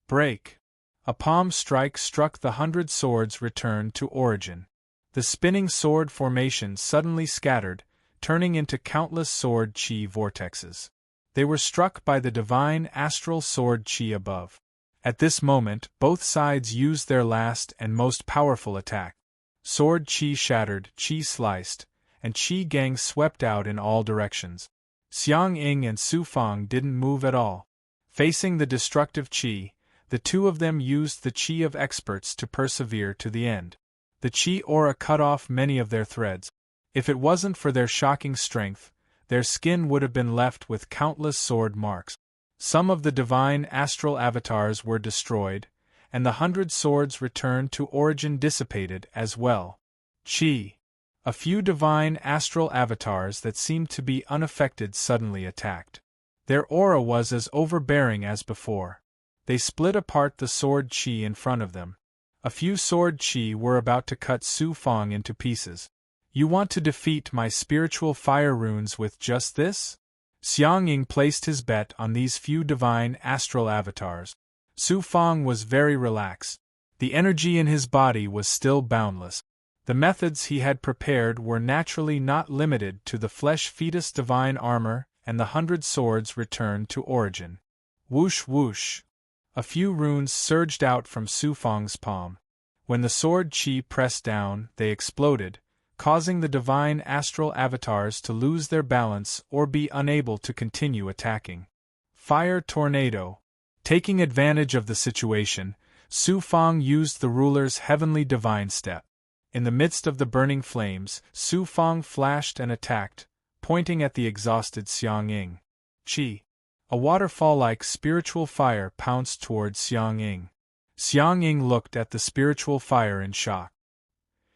Speaker 1: Break! A palm strike struck the 100 swords returned to origin. The spinning sword formation suddenly scattered, turning into countless sword chi vortexes. They were struck by the divine astral sword chi above. At this moment, both sides used their last and most powerful attack. Sword chi shattered, chi sliced, and chi gangs swept out in all directions. Xiang Ying and Su Fang didn't move at all. Facing the destructive chi, the two of them used the chi of experts to persevere to the end. The chi aura cut off many of their threads. If it wasn't for their shocking strength, their skin would have been left with countless sword marks. Some of the divine astral avatars were destroyed, and the 100 swords returned to origin dissipated as well. Chi. A few divine astral avatars that seemed to be unaffected suddenly attacked. Their aura was as overbearing as before. They split apart the sword chi in front of them. A few sword chi were about to cut Su Fang into pieces. You want to defeat my spiritual fire runes with just this? Xiang Ying placed his bet on these few divine astral avatars. Su Fang was very relaxed. The energy in his body was still boundless. The methods he had prepared were naturally not limited to the flesh fetus divine armor, and the 100 swords returned to origin. Whoosh whoosh! A few runes surged out from Su Fang's palm. When the sword chi pressed down, they exploded, causing the divine astral avatars to lose their balance or be unable to continue attacking. Fire tornado. Taking advantage of the situation, Su Fang used the ruler's heavenly divine step. In the midst of the burning flames, Su Fang flashed and attacked, pointing at the exhausted Xiang Ying. Chi. A waterfall-like spiritual fire pounced toward Xiang Ying. Xiang Ying looked at the spiritual fire in shock.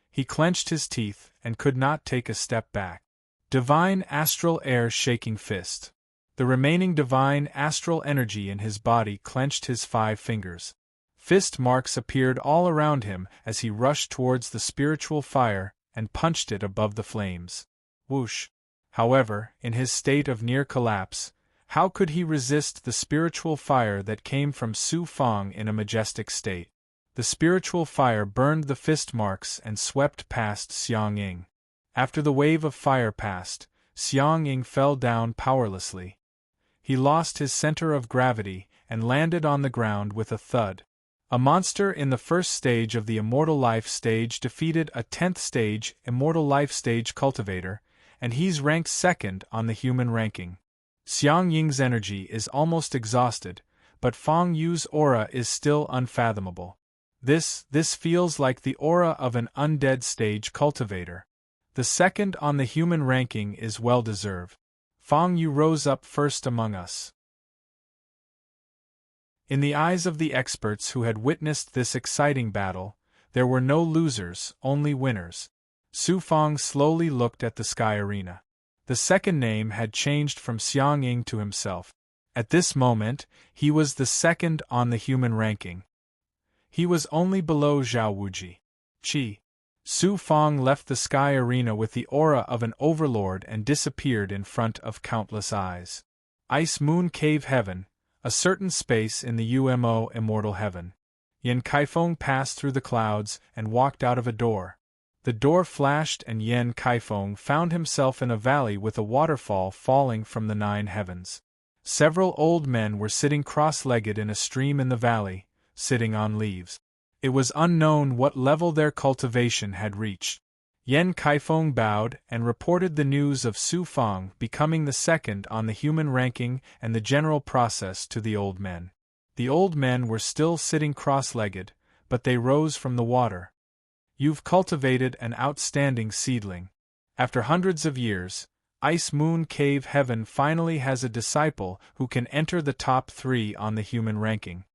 Speaker 1: He clenched his teeth and could not take a step back. Divine astral air shaking fist. The remaining divine astral energy in his body clenched his 5 fingers. Fist marks appeared all around him as he rushed towards the spiritual fire and punched it above the flames. Whoosh! However, in his state of near collapse, how could he resist the spiritual fire that came from Su Fang in a majestic state? The spiritual fire burned the fist marks and swept past Xiang Ying. After the wave of fire passed, Xiang Ying fell down powerlessly. He lost his center of gravity and landed on the ground with a thud. A monster in the first stage of the Immortal Life stage defeated a 10th stage Immortal Life stage cultivator, and he's ranked 2nd on the human ranking. Xiang Ying's energy is almost exhausted, but Fang Yu's aura is still unfathomable. This feels like the aura of an undead stage cultivator. The 2nd on the human ranking is well-deserved. Fang Yu rose up first among us. In the eyes of the experts who had witnessed this exciting battle, there were no losers, only winners. Su Fang slowly looked at the sky arena. The second name had changed from Xiang Ying to himself. At this moment, he was the 2nd on the human ranking. He was only below Zhao Wuji. Chi. Su Fang left the sky arena with the aura of an overlord and disappeared in front of countless eyes. Ice Moon Cave Heaven, a certain space in the UMO Immortal Heaven. Yan Kaifeng passed through the clouds and walked out of a door. The door flashed and Yan Kaifeng found himself in a valley with a waterfall falling from the 9 heavens. Several old men were sitting cross-legged in a stream in the valley, sitting on leaves. It was unknown what level their cultivation had reached. Yan Kaifeng bowed and reported the news of Su Fang becoming the 2nd on the human ranking and the general process to the old men. The old men were still sitting cross-legged, but they rose from the water. You've cultivated an outstanding seedling. After hundreds of years, Ice Moon Cave Heaven finally has a disciple who can enter the top 3 on the human ranking.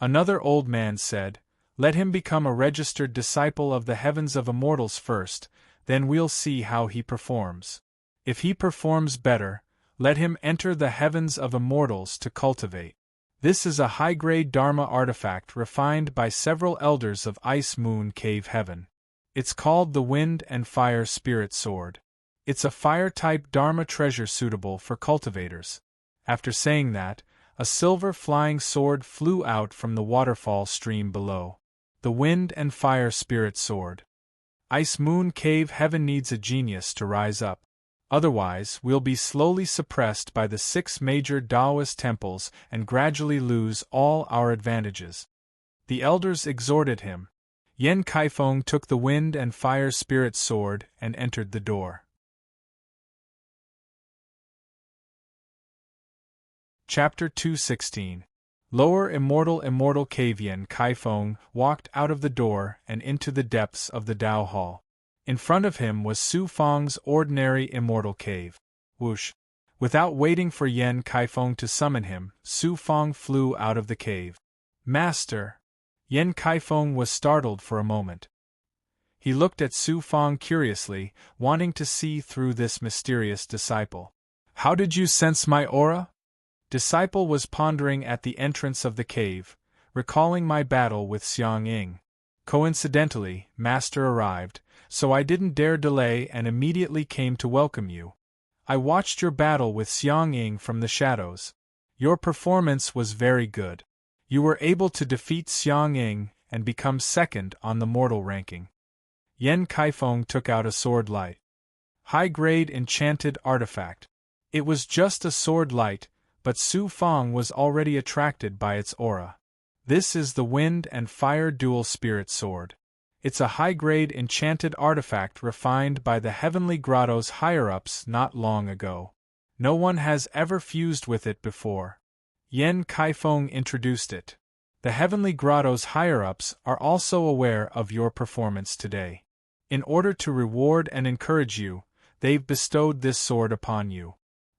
Speaker 1: Another old man said, "Let him become a registered disciple of the Heavens of Immortals first, then we'll see how he performs." If he performs better, let him enter the heavens of immortals to cultivate. This is a high-grade Dharma artifact refined by several elders of Ice Moon Cave Heaven. It's called the Wind and Fire Spirit Sword. It's a fire-type Dharma treasure suitable for cultivators. After saying that, a silver flying sword flew out from the waterfall stream below. The Wind and Fire Spirit Sword. Ice Moon Cave Heaven needs a genius to rise up. Otherwise, we'll be slowly suppressed by the 6 major Taoist temples and gradually lose all our advantages. The elders exhorted him. Yen Kaifeng took the Wind and Fire Spirit Sword and entered the door. Chapter 216. Lower Immortal Cave. Yen Kaifeng walked out of the door and into the depths of the Tao Hall. In front of him was Su Fang's ordinary immortal cave. Whoosh! Without waiting for Yen Kaifeng to summon him, Su Fang flew out of the cave. Master! Yen Kaifeng was startled for a moment. He looked at Su Fang curiously, wanting to see through this mysterious disciple. How did you sense my aura? Disciple was pondering at the entrance of the cave, recalling my battle with Xiang Ying. Coincidentally, Master arrived, so I didn't dare delay and immediately came to welcome you. I watched your battle with Xiang Ying from the shadows. Your performance was very good. You were able to defeat Xiang Ying and become second on the mortal ranking. Yen Kaifeng took out a sword light. High-grade enchanted artifact. It was just a sword light, but Su Fang was already attracted by its aura. This is the Wind and Fire Dual Spirit Sword. It's a high-grade enchanted artifact refined by the Heavenly Grotto's higher-ups not long ago. No one has ever fused with it before. Yen Kaifeng introduced it. The Heavenly Grotto's higher-ups are also aware of your performance today. In order to reward and encourage you, they've bestowed this sword upon you.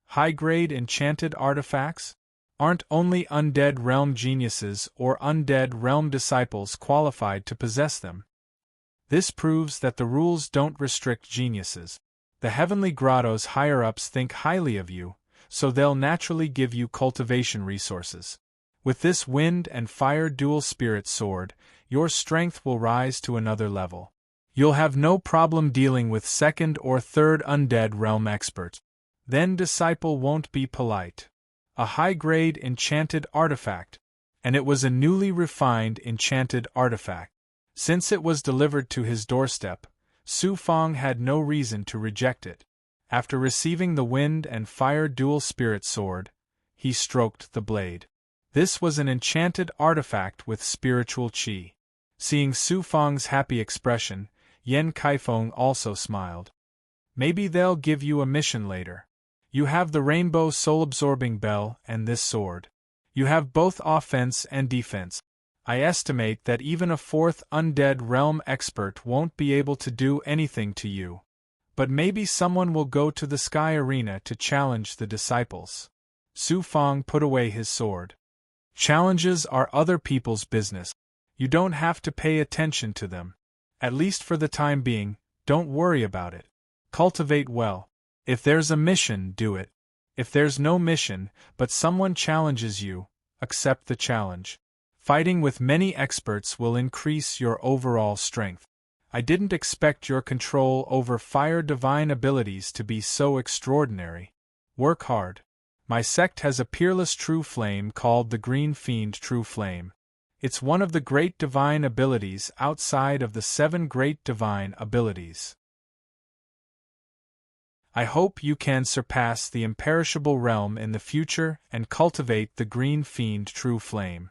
Speaker 1: High-grade enchanted artifacts? Aren't only undead realm geniuses or undead realm disciples qualified to possess them? This proves that the rules don't restrict geniuses. The Heavenly Grotto's higher-ups think highly of you, so they'll naturally give you cultivation resources. With this Wind and Fire Dual Spirit Sword, your strength will rise to another level. You'll have no problem dealing with second or third undead realm experts. Then disciple won't be polite. A high-grade enchanted artifact, and it was a newly refined enchanted artifact. Since it was delivered to his doorstep, Su Fang had no reason to reject it. After receiving the Wind and Fire Dual Spirit Sword, he stroked the blade. This was an enchanted artifact with spiritual qi. Seeing Su Fang's happy expression, Yen Kaifeng also smiled. Maybe they'll give you a mission later. You have the Rainbow Soul-Absorbing Bell and this sword. You have both offense and defense. I estimate that even a 4th undead realm expert won't be able to do anything to you. But maybe someone will go to the Sky Arena to challenge the disciples. Su Fang put away his sword. Challenges are other people's business. You don't have to pay attention to them. At least for the time being, don't worry about it. Cultivate well. If there's a mission, do it. If there's no mission, but someone challenges you, accept the challenge. Fighting with many experts will increase your overall strength. I didn't expect your control over fire divine abilities to be so extraordinary. Work hard. My sect has a peerless true flame called the Green Fiend True Flame. It's one of the great divine abilities outside of the 7 great divine abilities. I hope you can surpass the imperishable realm in the future and cultivate the Green Fiend True Flame.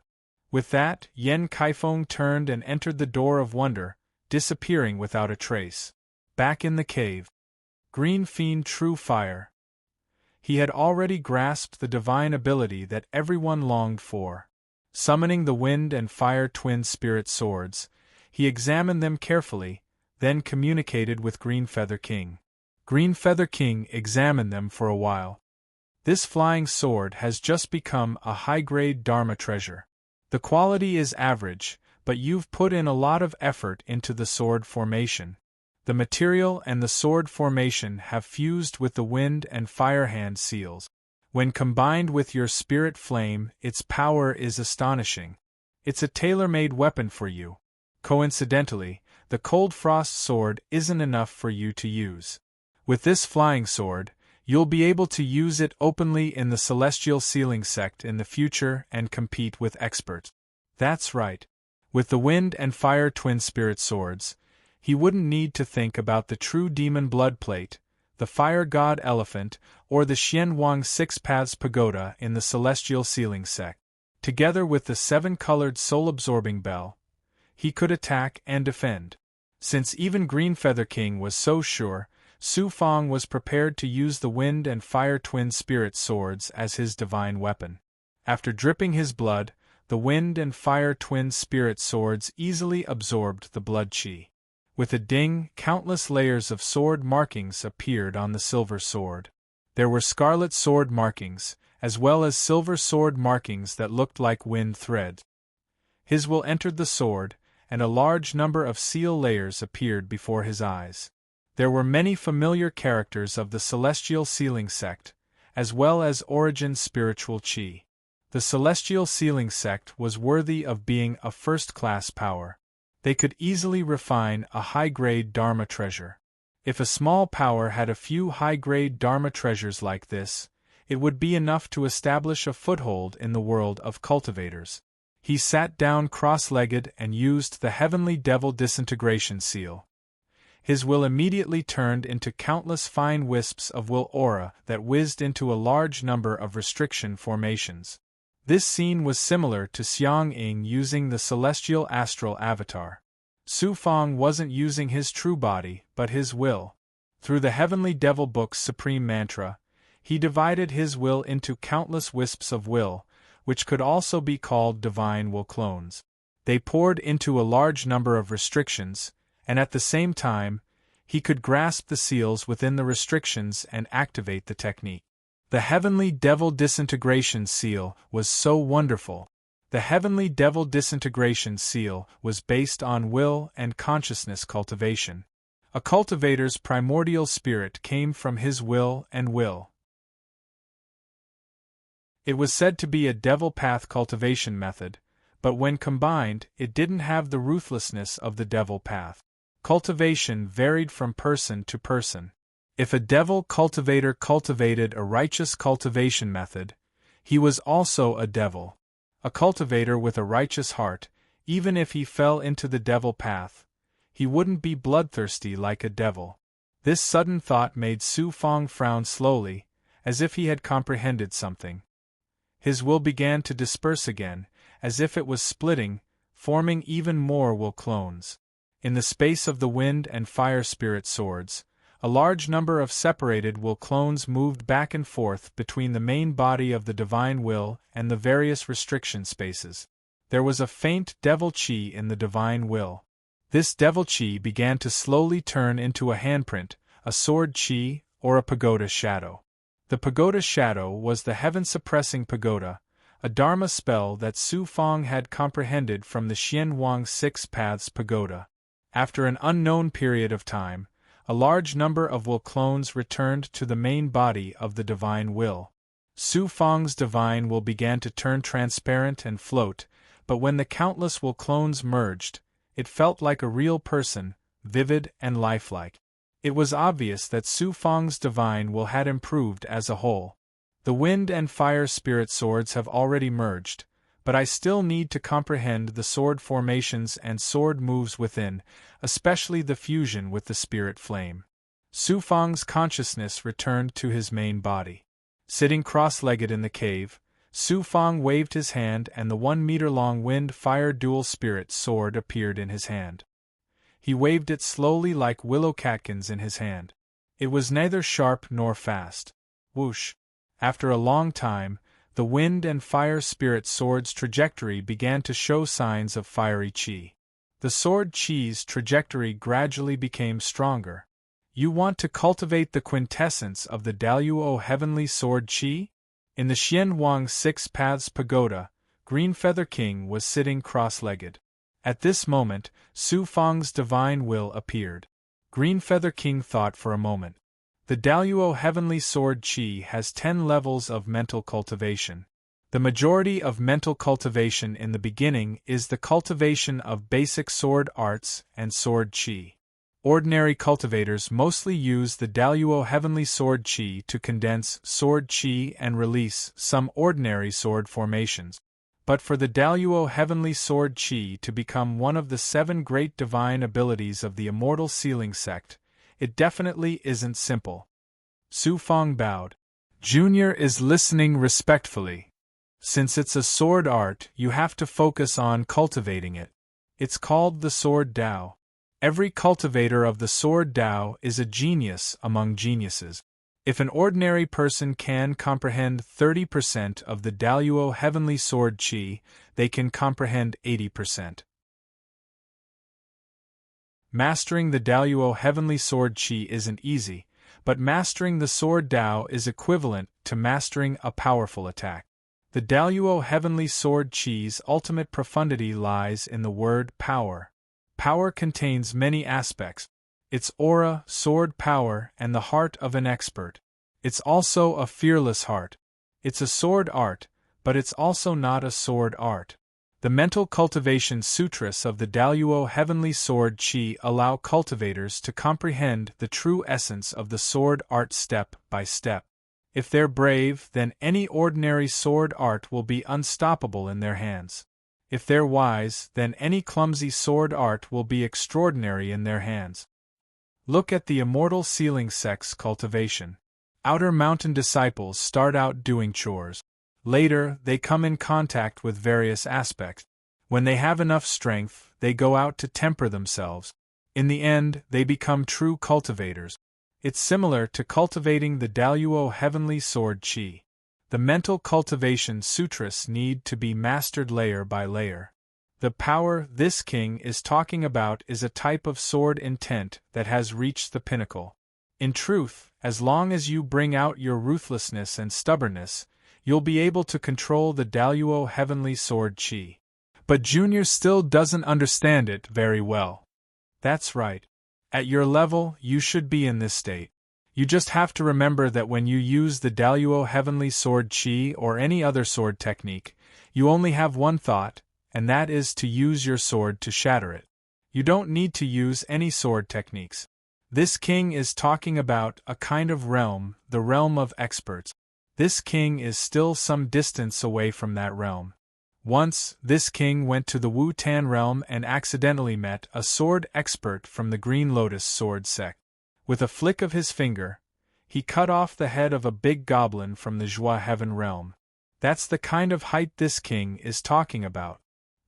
Speaker 1: With that, Yen Kaifeng turned and entered the Door of Wonder, disappearing without a trace. Back in the cave. Green Fiend True Fire. He had already grasped the divine ability that everyone longed for. Summoning the Wind and Fire Twin Spirit Swords, he examined them carefully, then communicated with Green Feather King. Green Feather King examined them for a while. This flying sword has just become a high-grade Dharma treasure. The quality is average, but you've put in a lot of effort into the sword formation. The material and the sword formation have fused with the wind and fire hand seals. When combined with your spirit flame, its power is astonishing. It's a tailor-made weapon for you. Coincidentally, the Cold Frost sword isn't enough for you to use. With this flying sword, you'll be able to use it openly in the Celestial Sealing sect in the future and compete with experts. That's right. With the Wind and Fire Twin Spirit swords, he wouldn't need to think about the True Demon Blood Plate, the Fire God Elephant, or the Xian Wang Six Paths Pagoda in the Celestial Sealing sect. Together with the 7-colored soul-absorbing bell, he could attack and defend. Since even Green Feather King was so sure, Su Fong was prepared to use the Wind and Fire Twin Spirit swords as his divine weapon. After dripping his blood, the Wind and Fire Twin Spirit swords easily absorbed the blood chi. With a ding, countless layers of sword markings appeared on the silver sword. There were scarlet sword markings, as well as silver sword markings that looked like wind threads. His will entered the sword, and a large number of seal layers appeared before his eyes. There were many familiar characters of the Celestial Sealing sect, as well as Origin's spiritual chi. The Celestial Sealing sect was worthy of being a first-class power. They could easily refine a high-grade Dharma treasure. If a small power had a few high-grade Dharma treasures like this, it would be enough to establish a foothold in the world of cultivators. He sat down cross-legged and used the Heavenly Devil Disintegration Seal. His will immediately turned into countless fine wisps of will aura that whizzed into a large number of restriction formations. This scene was similar to Xiang Ying using the Celestial Astral Avatar. Su Fong wasn't using his true body, but his will. Through the Heavenly Devil Book's supreme mantra, he divided his will into countless wisps of will, which could also be called divine will clones. They poured into a large number of restrictions, and at the same time, he could grasp the seals within the restrictions and activate the technique. The Heavenly Devil Disintegration Seal was so wonderful. The Heavenly Devil Disintegration Seal was based on will and consciousness cultivation. A cultivator's primordial spirit came from his will and will. It was said to be a devil path cultivation method, but when combined, it didn't have the ruthlessness of the devil path. Cultivation varied from person to person. If a devil cultivator cultivated a righteous cultivation method, he was also a devil. A cultivator with a righteous heart, even if he fell into the devil path, he wouldn't be bloodthirsty like a devil. This sudden thought made Su Fong frown slowly, as if he had comprehended something. His will began to disperse again, as if it was splitting, forming even more will clones. In the space of the Wind and Fire Spirit swords, a large number of separated will clones moved back and forth between the main body of the divine will and the various restriction spaces. There was a faint devil chi in the divine will. This devil chi began to slowly turn into a handprint, a sword chi, or a pagoda shadow. The pagoda shadow was the heaven-suppressing pagoda, a dharma spell that Su Fong had comprehended from the Xian Wang Six Paths Pagoda. After an unknown period of time, a large number of will clones returned to the main body of the divine will. Su Fong's divine will began to turn transparent and float, but when the countless will clones merged, it felt like a real person, vivid and lifelike. It was obvious that Su Fong's divine will had improved as a whole. The Wind and Fire Spirit swords have already merged, but I still need to comprehend the sword formations and sword moves within, especially the fusion with the spirit flame. Su Fong's consciousness returned to his main body. Sitting cross-legged in the cave, Su Fong waved his hand and the 1-meter-long Wind-Fire Dual Spirit sword appeared in his hand. He waved it slowly like willow catkins in his hand. It was neither sharp nor fast. Whoosh! After a long time, the Wind and Fire Spirit sword's trajectory began to show signs of fiery chi. The sword chi's trajectory gradually became stronger. You want to cultivate the quintessence of the Daluo Heavenly Sword Chi? In the Xian Wang Six Paths Pagoda, Green Feather King was sitting cross-legged. At this moment, Su Fong's divine will appeared. Green Feather King thought for a moment. The Daluo Heavenly Sword Chi has 10 levels of mental cultivation. The majority of mental cultivation in the beginning is the cultivation of basic sword arts and sword chi. Ordinary cultivators mostly use the Daluo Heavenly Sword Chi to condense sword chi and release some ordinary sword formations. But for the Daluo Heavenly Sword Chi to become one of the 7 great divine abilities of the Immortal Sealing Sect, it definitely isn't simple. Su Fong bowed. Junior is listening respectfully. Since it's a sword art, you have to focus on cultivating it. It's called the Sword Dao. Every cultivator of the Sword Dao is a genius among geniuses. If an ordinary person can comprehend 30% of the Daluo Heavenly Sword Chi, they can comprehend 80%. Mastering the Daluo Heavenly Sword Chi isn't easy, but mastering the Sword Dao is equivalent to mastering a powerful attack. The Daluo Heavenly Sword Chi's ultimate profundity lies in the word power. Power contains many aspects. Its aura, sword power, and the heart of an expert. It's also a fearless heart. It's a sword art, but it's also not a sword art. The mental cultivation sutras of the Daluo Heavenly Sword Chi allow cultivators to comprehend the true essence of the sword art step by step. If they're brave, then any ordinary sword art will be unstoppable in their hands. If they're wise, then any clumsy sword art will be extraordinary in their hands. Look at the Immortal Sealing Sect's cultivation. Outer Mountain disciples start out doing chores. Later, they come in contact with various aspects. When they have enough strength, they go out to temper themselves. In the end, they become true cultivators. It's similar to cultivating the Daluo Heavenly Sword Chi. The mental cultivation sutras need to be mastered layer by layer. The power this king is talking about is a type of sword intent that has reached the pinnacle. In truth, as long as you bring out your ruthlessness and stubbornness, you'll be able to control the Daluo Heavenly Sword Chi. But Junior still doesn't understand it very well. That's right. At your level, you should be in this state. You just have to remember that when you use the Daluo Heavenly Sword Chi or any other sword technique, you only have one thought, and that is to use your sword to shatter it. You don't need to use any sword techniques. This king is talking about a kind of realm, the realm of experts. This king is still some distance away from that realm. Once, this king went to the Wu Tan realm and accidentally met a sword expert from the Green Lotus sword sect. With a flick of his finger, he cut off the head of a big goblin from the Jua Heaven realm. That's the kind of height this king is talking about.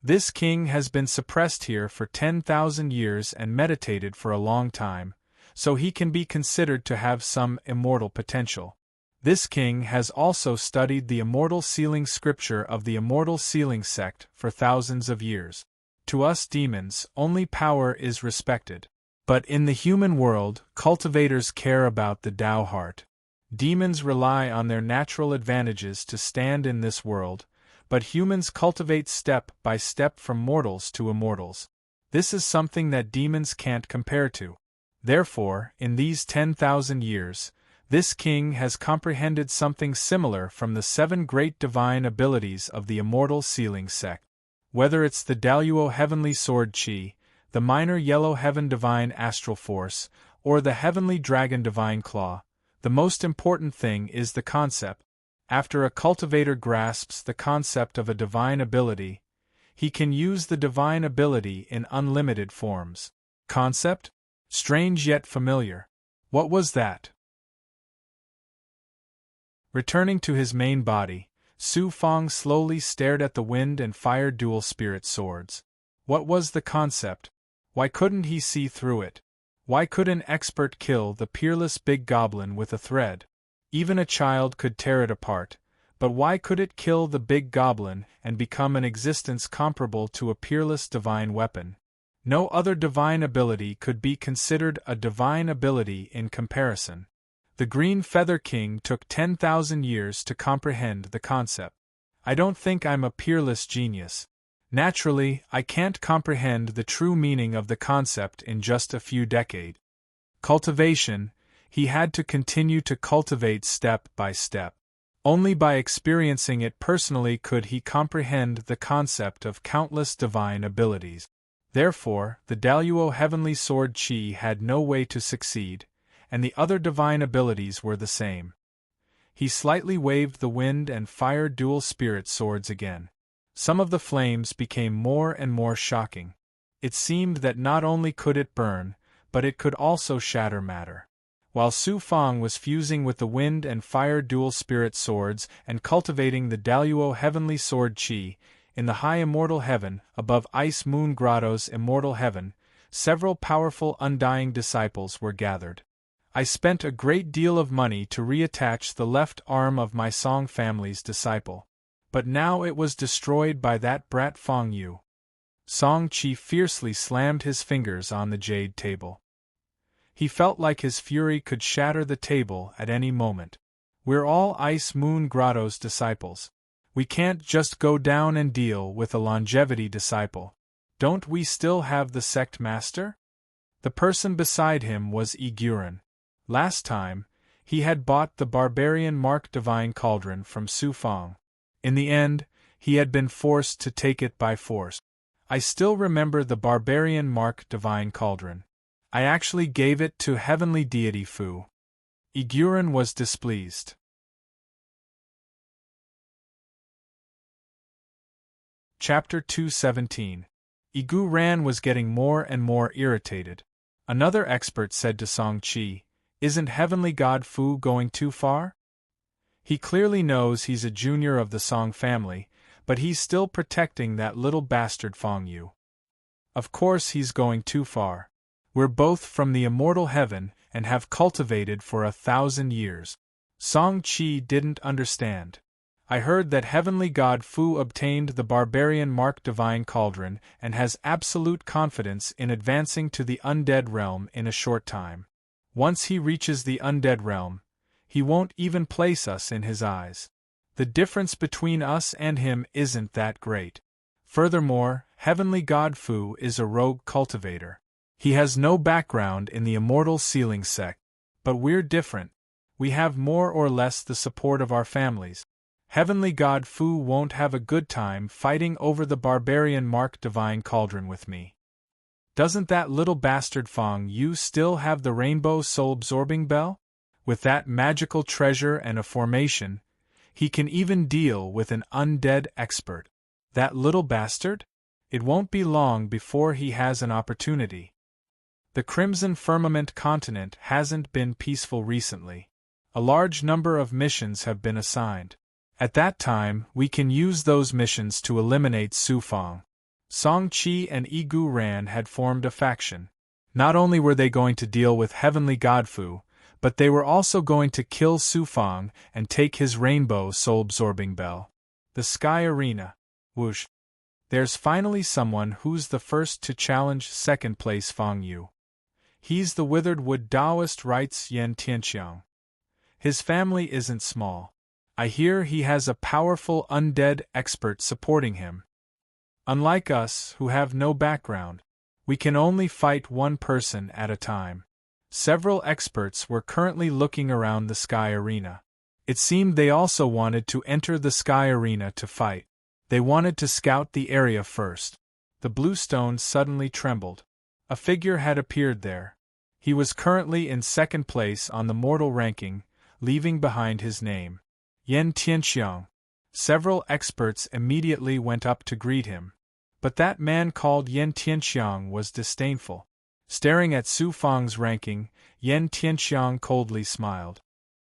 Speaker 1: This king has been suppressed here for 10,000 years and meditated for a long time, so he can be considered to have some immortal potential. This king has also studied the immortal sealing scripture of the Immortal Sealing Sect for thousands of years. To us demons, only power is respected. But in the human world, cultivators care about the Tao heart. Demons rely on their natural advantages to stand in this world, but humans cultivate step by step from mortals to immortals. This is something that demons can't compare to. Therefore, in these 10,000 years, this king has comprehended something similar from the 7 great divine abilities of the Immortal Sealing Sect. Whether it's the Daluo Heavenly Sword Chi, the Minor Yellow Heaven Divine Astral Force, or the Heavenly Dragon Divine Claw, the most important thing is the concept. After a cultivator grasps the concept of a divine ability, he can use the divine ability in unlimited forms. Concept? Strange yet familiar. What was that? Returning to his main body, Su Fong slowly stared at the wind and fired dual spirit swords. What was the concept? Why couldn't he see through it? Why could an expert kill the peerless big goblin with a thread? Even a child could tear it apart, but why could it kill the big goblin and become an existence comparable to a peerless divine weapon? No other divine ability could be considered a divine ability in comparison. The Green Feather King took 10,000 years to comprehend the concept. I don't think I'm a peerless genius. Naturally, I can't comprehend the true meaning of the concept in just a few decades. Cultivation, he had to continue to cultivate step by step. Only by experiencing it personally could he comprehend the concept of countless divine abilities. Therefore, the Daluo Heavenly Sword Chi had no way to succeed, and the other divine abilities were the same. He slightly waved the wind and fire dual spirit swords again. Some of the flames became more and more shocking. It seemed that not only could it burn, but it could also shatter matter. While Su Fang was fusing with the wind and fire dual spirit swords and cultivating the Daluo Heavenly Sword Chi, in the high immortal heaven, above Ice Moon Grotto's immortal heaven, several powerful undying disciples were gathered. I spent a great deal of money to reattach the left arm of my Song family's disciple. But now it was destroyed by that brat Fang Yu. Song Chi fiercely slammed his fingers on the jade table. He felt like his fury could shatter the table at any moment. We're all Ice Moon Grotto's disciples. We can't just go down and deal with a longevity disciple. Don't we still have the sect master? The person beside him was Iguren. Last time, he had bought the barbarian Mark Divine Cauldron from Su Fang. In the end, he had been forced to take it by force. I still remember the barbarian Mark Divine Cauldron. I actually gave it to heavenly deity Fu. Iguren was displeased. Chapter 217. Iguren was getting more and more irritated. Another expert said to Song Chi, "Isn't heavenly god Fu going too far? He clearly knows he's a junior of the Song family, but he's still protecting that little bastard Fang Yu. Of course he's going too far. We're both from the immortal heaven and have cultivated for 1,000 years. Song Chi didn't understand. I heard that heavenly god Fu obtained the barbarian Mark Divine Cauldron and has absolute confidence in advancing to the undead realm in a short time. Once he reaches the undead realm, he won't even place us in his eyes. The difference between us and him isn't that great. Furthermore, heavenly god Fu is a rogue cultivator. He has no background in the immortal sealing sect. But we're different. We have more or less the support of our families. Heavenly god Fu won't have a good time fighting over the barbarian Mark Divine Cauldron with me. Doesn't that little bastard Fang Yu still have the rainbow soul-absorbing bell? With that magical treasure and a formation, he can even deal with an undead expert. That little bastard? It won't be long before he has an opportunity. The Crimson Firmament continent hasn't been peaceful recently. A large number of missions have been assigned. At that time, we can use those missions to eliminate Su Fang. Song Chi and Iguren had formed a faction. Not only were they going to deal with heavenly god Fu, but they were also going to kill Su Fang and take his rainbow soul-absorbing bell. The Sky Arena. Whoosh. There's finally someone who's the first to challenge second-place Fang Yu. He's the withered wood Taoist, writes Yan Tianxiang. His family isn't small. I hear he has a powerful undead expert supporting him. Unlike us, who have no background, we can only fight one person at a time. Several experts were currently looking around the Sky Arena. It seemed they also wanted to enter the Sky Arena to fight. They wanted to scout the area first. The blue stone suddenly trembled. A figure had appeared there. He was currently in second place on the mortal ranking, leaving behind his name. Yan Tianxiang. Several experts immediately went up to greet him. But that man called Yan Tianxiang was disdainful. Staring at Su Fang's ranking, Yan Tianxiang coldly smiled.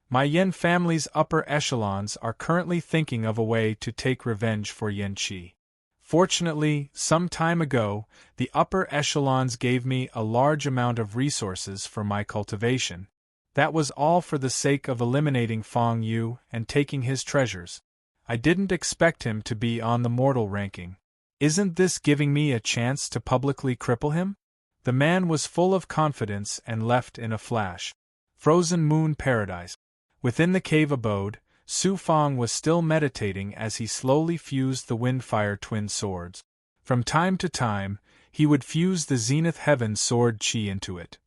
Speaker 1: My Yan family's upper echelons are currently thinking of a way to take revenge for Yan Qi. Fortunately, some time ago, the upper echelons gave me a large amount of resources for my cultivation. That was all for the sake of eliminating Fang Yu and taking his treasures. I didn't expect him to be on the mortal ranking. Isn't this giving me a chance to publicly cripple him? The man was full of confidence and left in a flash. Frozen Moon Paradise. Within the cave abode, Su Fang was still meditating as he slowly fused the Windfire twin swords. From time to time, he would fuse the Zenith Heaven sword chi into it.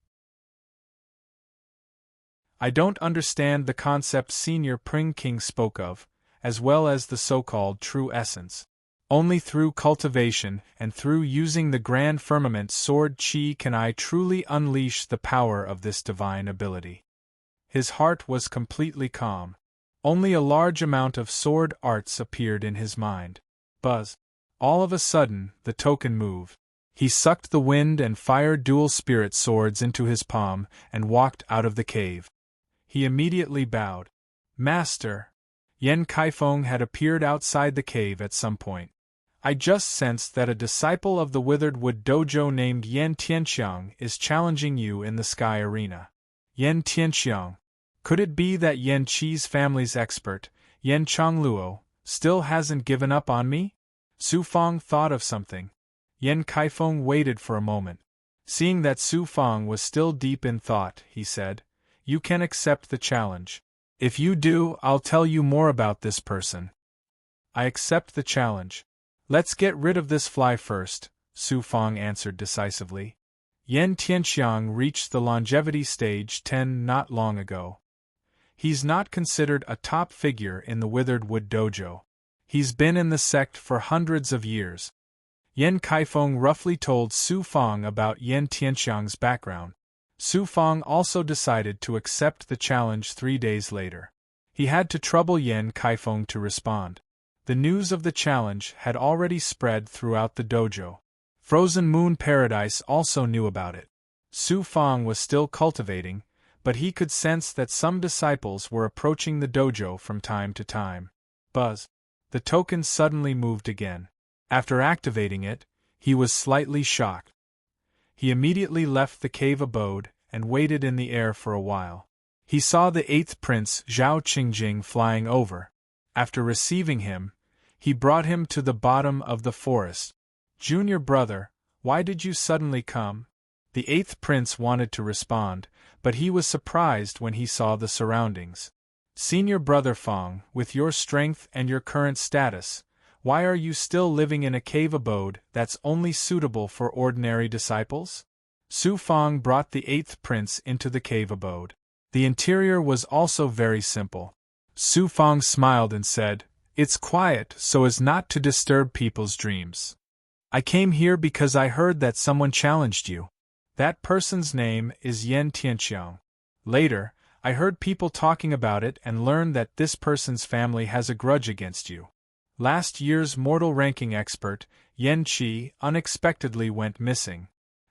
Speaker 1: I don't understand the concept Senior Pring King spoke of, as well as the so-called true essence. Only through cultivation and through using the grand firmament sword chi can I truly unleash the power of this divine ability. His heart was completely calm. Only a large amount of sword arts appeared in his mind. Buzz. All of a sudden, the token moved. He sucked the wind and fire dual spirit swords into his palm and walked out of the cave. He immediately bowed. Master! Yen Kaifeng had appeared outside the cave at some point. I just sensed that a disciple of the Withered Wood Dojo named Yen Tianxiang is challenging you in the Sky Arena. Yen Tianxiang. Could it be that Yen Qi's family's expert, Yen Chongluo, still hasn't given up on me? Su Fang thought of something. Yen Kaifeng waited for a moment. Seeing that Su Fang was still deep in thought, he said, "You can accept the challenge. If you do, I'll tell you more about this person." I accept the challenge. Let's get rid of this fly first, Su Fang answered decisively. Yen Tianxiang reached the longevity stage 10 not long ago. He's not considered a top figure in the Withered Wood Dojo. He's been in the sect for hundreds of years. Yen Kaifeng roughly told Su Fang about Yen Tianxiang's background. Su Fang also decided to accept the challenge 3 days later. He had to trouble Yen Kaifeng to respond. The news of the challenge had already spread throughout the dojo. Frozen Moon Paradise also knew about it. Su Fang was still cultivating, but he could sense that some disciples were approaching the dojo from time to time. Buzz. The token suddenly moved again. After activating it, he was slightly shocked. He immediately left the cave abode and waited in the air for a while. He saw the 8th Prince Zhao Qingjing flying over. After receiving him, he brought him to the bottom of the forest. "Junior brother, why did you suddenly come?" The 8th Prince wanted to respond, but he was surprised when he saw the surroundings. "Senior brother Fang, with your strength and your current status, why are you still living in a cave abode that's only suitable for ordinary disciples?" Su Fang brought the 8th Prince into the cave abode. The interior was also very simple. Su Fang smiled and said, "It's quiet so as not to disturb people's dreams. I came here because I heard that someone challenged you. That person's name is Yen Tianxiang. Later, I heard people talking about it and learned that this person's family has a grudge against you. Last year's mortal ranking expert, Yen Qi, unexpectedly went missing.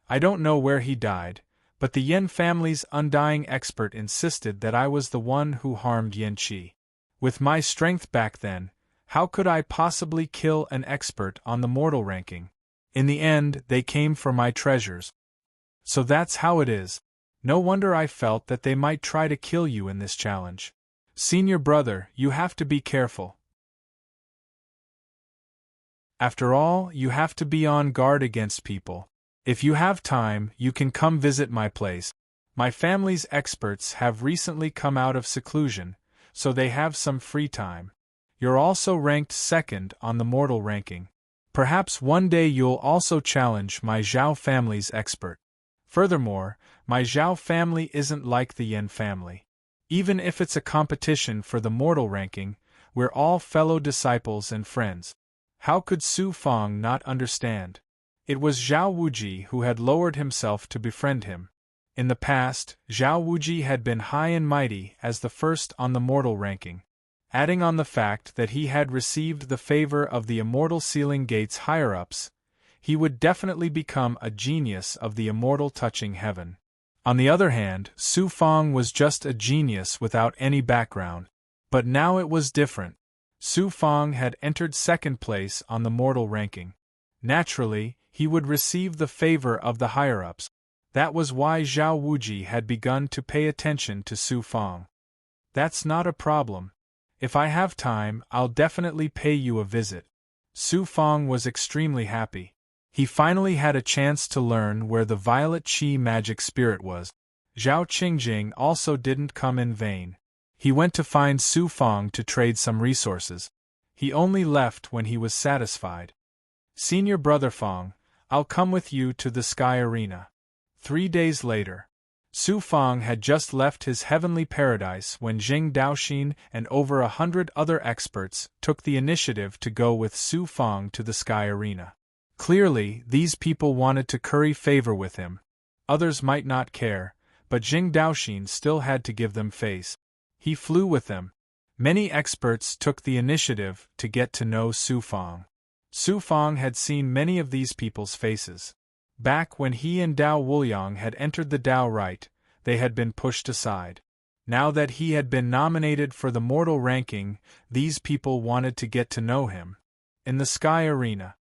Speaker 1: I don't know where he died, but the Yen family's undying expert insisted that I was the one who harmed Yen Qi. With my strength back then, how could I possibly kill an expert on the mortal ranking? In the end, they came for my treasures. So that's how it is. No wonder I felt that they might try to kill you in this challenge. Senior brother, you have to be careful. After all, you have to be on guard against people. If you have time, you can come visit my place. My family's experts have recently come out of seclusion, so they have some free time. You're also ranked 2nd on the mortal ranking. Perhaps one day you'll also challenge my Zhao family's expert. Furthermore, my Zhao family isn't like the Yen family. Even if it's a competition for the mortal ranking, we're all fellow disciples and friends." How could Su Fang not understand? It was Zhao Wuji who had lowered himself to befriend him. In the past, Zhao Wuji had been high and mighty as the 1st on the mortal ranking. Adding on the fact that he had received the favor of the Immortal Sealing Gate's higher-ups, he would definitely become a genius of the immortal touching heaven. On the other hand, Su Fang was just a genius without any background. But now it was different. Su Fang had entered 2nd place on the mortal ranking. Naturally, he would receive the favor of the higher-ups. That was why Zhao Wuji had begun to pay attention to Su Fang. "That's not a problem. If I have time, I'll definitely pay you a visit." Su Fang was extremely happy. He finally had a chance to learn where the Violet Qi magic spirit was. Zhao Qingjing also didn't come in vain. He went to find Su Fang to trade some resources. He only left when he was satisfied. "Senior brother Fang, I'll come with you to the Sky Arena." 3 days later. Su Fang had just left his heavenly paradise when Jing Daoxin and over 100 other experts took the initiative to go with Su Fang to the Sky Arena. Clearly, these people wanted to curry favor with him. Others might not care, but Jing Daoxin still had to give them face. He flew with them. Many experts took the initiative to get to know Su Fang. Su Fang had seen many of these people's faces. Back when he and Dao Wuliang had entered the Dao Rite, they had been pushed aside. Now that he had been nominated for the mortal ranking, these people wanted to get to know him. In the Sky Arena,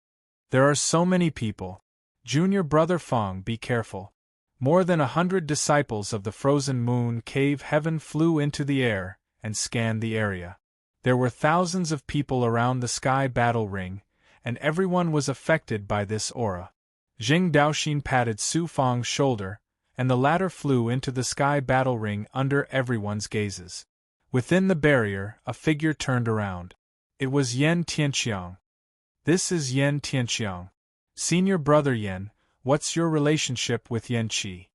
Speaker 1: there are so many people. Junior brother Fang, be careful. More than 100 disciples of the Frozen Moon Cave Heaven flew into the air and scanned the area. There were thousands of people around the Sky Battle Ring, and everyone was affected by this aura. Jing Daoxin patted Su Fang's shoulder, and the latter flew into the Sky Battle Ring under everyone's gazes. Within the barrier, a figure turned around. It was Yan Tianqiang. This is Yan Tianqiang. Senior brother Yan, what's your relationship with Yan Qi?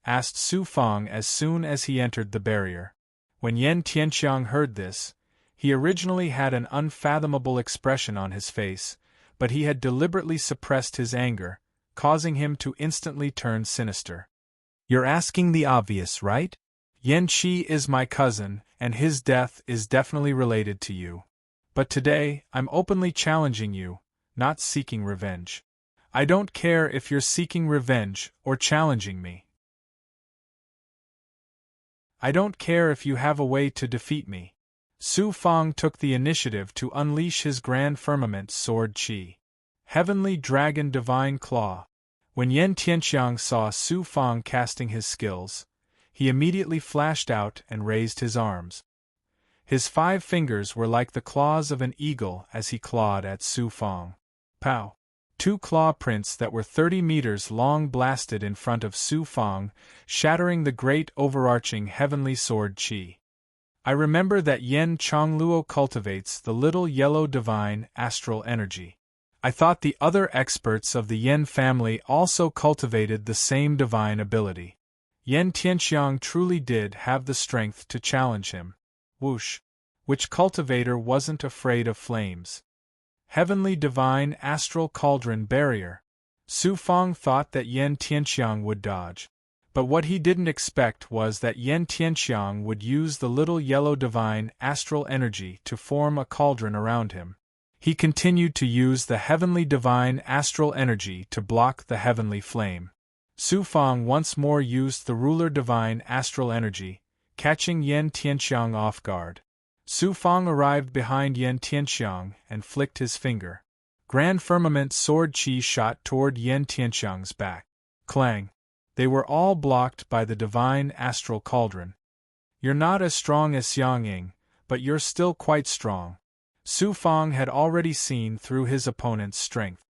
Speaker 1: Asked Su Fang as soon as he entered the barrier. When Yan Tianqiang heard this, he originally had an unfathomable expression on his face, but he had deliberately suppressed his anger, causing him to instantly turn sinister. You're asking the obvious, right? Yan Qi is my cousin, and his death is definitely related to you. But today, I'm openly challenging you, not seeking revenge. I don't care if you're seeking revenge or challenging me. I don't care if you have a way to defeat me. Su Fang took the initiative to unleash his Grand Firmament Sword Qi. Heavenly Dragon Divine Claw. When Yan Tianqiang saw Su Fang casting his skills, he immediately flashed out and raised his arms. His 5 fingers were like the claws of an eagle as he clawed at Su Fang. Pow! 2 claw prints that were 30 meters long blasted in front of Su Fang, shattering the great overarching heavenly sword Qi. I remember that Yen Chongluo cultivates the little yellow divine astral energy. I thought the other experts of the Yen family also cultivated the same divine ability. Yan Tianqiang truly did have the strength to challenge him. Whoosh! Which cultivator wasn't afraid of flames? Heavenly divine astral cauldron barrier. Su Fang thought that Yan Tianqiang would dodge. But what he didn't expect was that Yan Tianqiang would use the little yellow divine astral energy to form a cauldron around him. He continued to use the heavenly divine astral energy to block the heavenly flame. Su Fang once more used the ruler divine astral energy, catching Yan Tianqiang off guard. Su Fang arrived behind Yan Tianqiang and flicked his finger. Grand Firmament Sword Qi shot toward Yan Tianqiang's back. Clang! They were all blocked by the divine astral cauldron. You're not as strong as Xiang Ying, but you're still quite strong. Su Fang had already seen through his opponent's strength.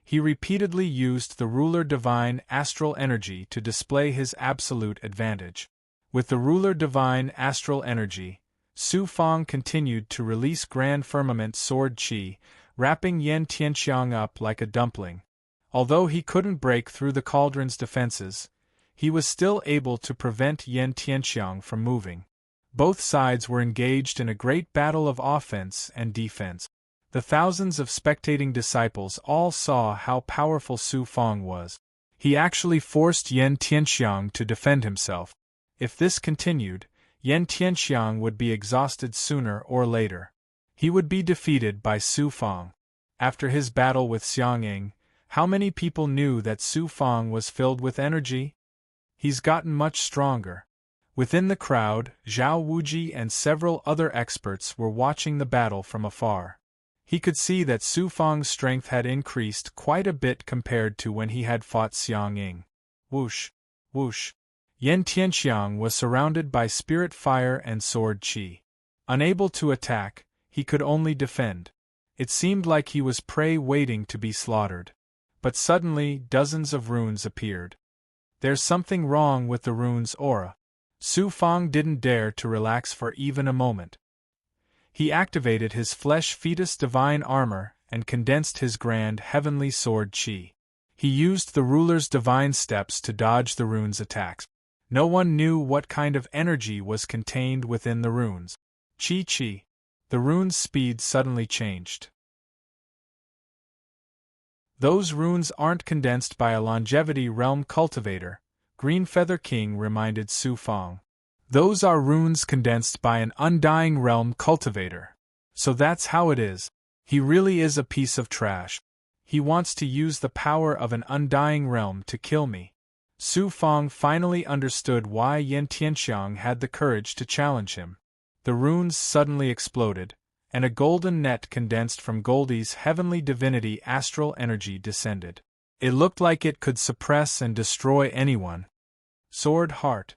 Speaker 1: He repeatedly used the ruler divine astral energy to display his absolute advantage. With the ruler divine astral energy, Su Fang continued to release Grand Firmament Sword Qi, wrapping Yan Tianqiang up like a dumpling. Although he couldn't break through the cauldron's defenses, he was still able to prevent Yan Tianqiang from moving. Both sides were engaged in a great battle of offense and defense. The thousands of spectating disciples all saw how powerful Su Fang was. He actually forced Yan Tianqiang to defend himself. If this continued, Yan Tianqiang would be exhausted sooner or later. He would be defeated by Su Fang. After his battle with Xiang Ying, how many people knew that Su Fang was filled with energy? He's gotten much stronger. Within the crowd, Zhao Wuji and several other experts were watching the battle from afar. He could see that Su Fang's strength had increased quite a bit compared to when he had fought Xiang Ying. Whoosh! Whoosh! Yan Tianqiang was surrounded by spirit fire and sword qi. Unable to attack, he could only defend. It seemed like he was prey waiting to be slaughtered. But suddenly, dozens of runes appeared. There's something wrong with the rune's aura. Su Fang didn't dare to relax for even a moment. He activated his flesh fetus divine armor and condensed his grand heavenly sword qi. He used the ruler's divine steps to dodge the rune's attacks. No one knew what kind of energy was contained within the runes. Chi. The rune's speed suddenly changed. Those runes aren't condensed by a longevity realm cultivator, Green Feather King reminded Su Fang. Those are runes condensed by an undying realm cultivator. So that's how it is. He really is a piece of trash. He wants to use the power of an undying realm to kill me. Su Fang finally understood why Yan Tianxiang had the courage to challenge him. The runes suddenly exploded, and a golden net condensed from Goldie's heavenly divinity astral energy descended. It looked like it could suppress and destroy anyone. Sword Heart.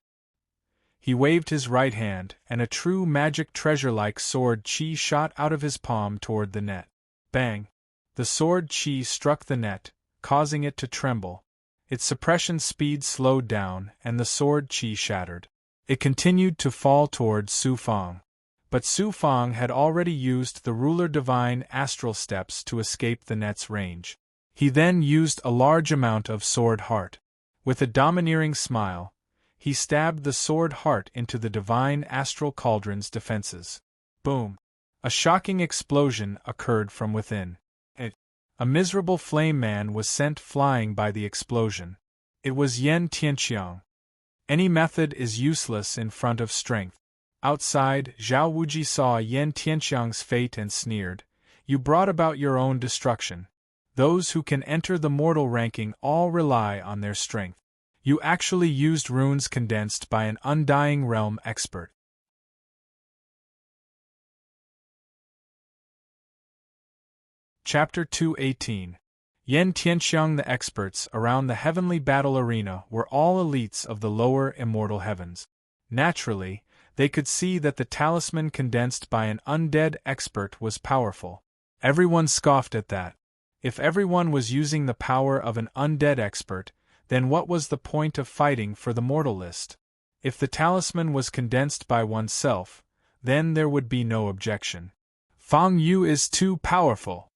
Speaker 1: He waved his right hand, and a true magic treasure-like sword chi shot out of his palm toward the net. Bang! The sword chi struck the net, causing it to tremble. Its suppression speed slowed down, and the sword chi shattered. It continued to fall toward Su Fang. But Su Fang had already used the ruler divine astral steps to escape the net's range. He then used a large amount of sword heart. With a domineering smile, he stabbed the sword heart into the divine astral cauldron's defenses. Boom! A shocking explosion occurred from within. A miserable flame man was sent flying by the explosion. It was Yan Tianxiang. Any method is useless in front of strength. Outside, Zhao Wuji saw Yan Tianxiang's fate and sneered, "You brought about your own destruction. Those who can enter the mortal ranking all rely on their strength. You actually used runes condensed by an undying realm expert." Chapter 218. Yan Tianxiang. The experts around the heavenly battle arena were all elites of the lower immortal heavens. Naturally, they could see that the talisman condensed by an undead expert was powerful. Everyone scoffed at that. If everyone was using the power of an undead expert, then what was the point of fighting for the mortal list? If the talisman was condensed by oneself, then there would be no objection. Fang Yu is too powerful.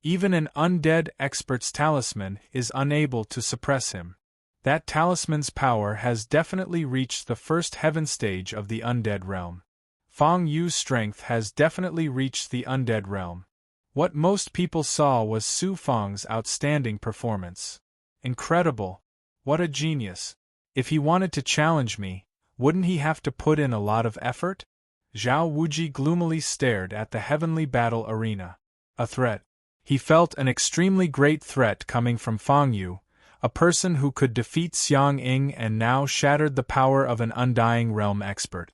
Speaker 1: Even an undead expert's talisman is unable to suppress him. That talisman's power has definitely reached the first heaven stage of the undead realm. Fang Yu's strength has definitely reached the undead realm. What most people saw was Su Fang's outstanding performance. Incredible! What a genius! If he wanted to challenge me, wouldn't he have to put in a lot of effort? Zhao Wuji gloomily stared at the heavenly battle arena. A threat. He felt an extremely great threat coming from Fang Yu, a person who could defeat Xiang Ying and now shattered the power of an undying realm expert.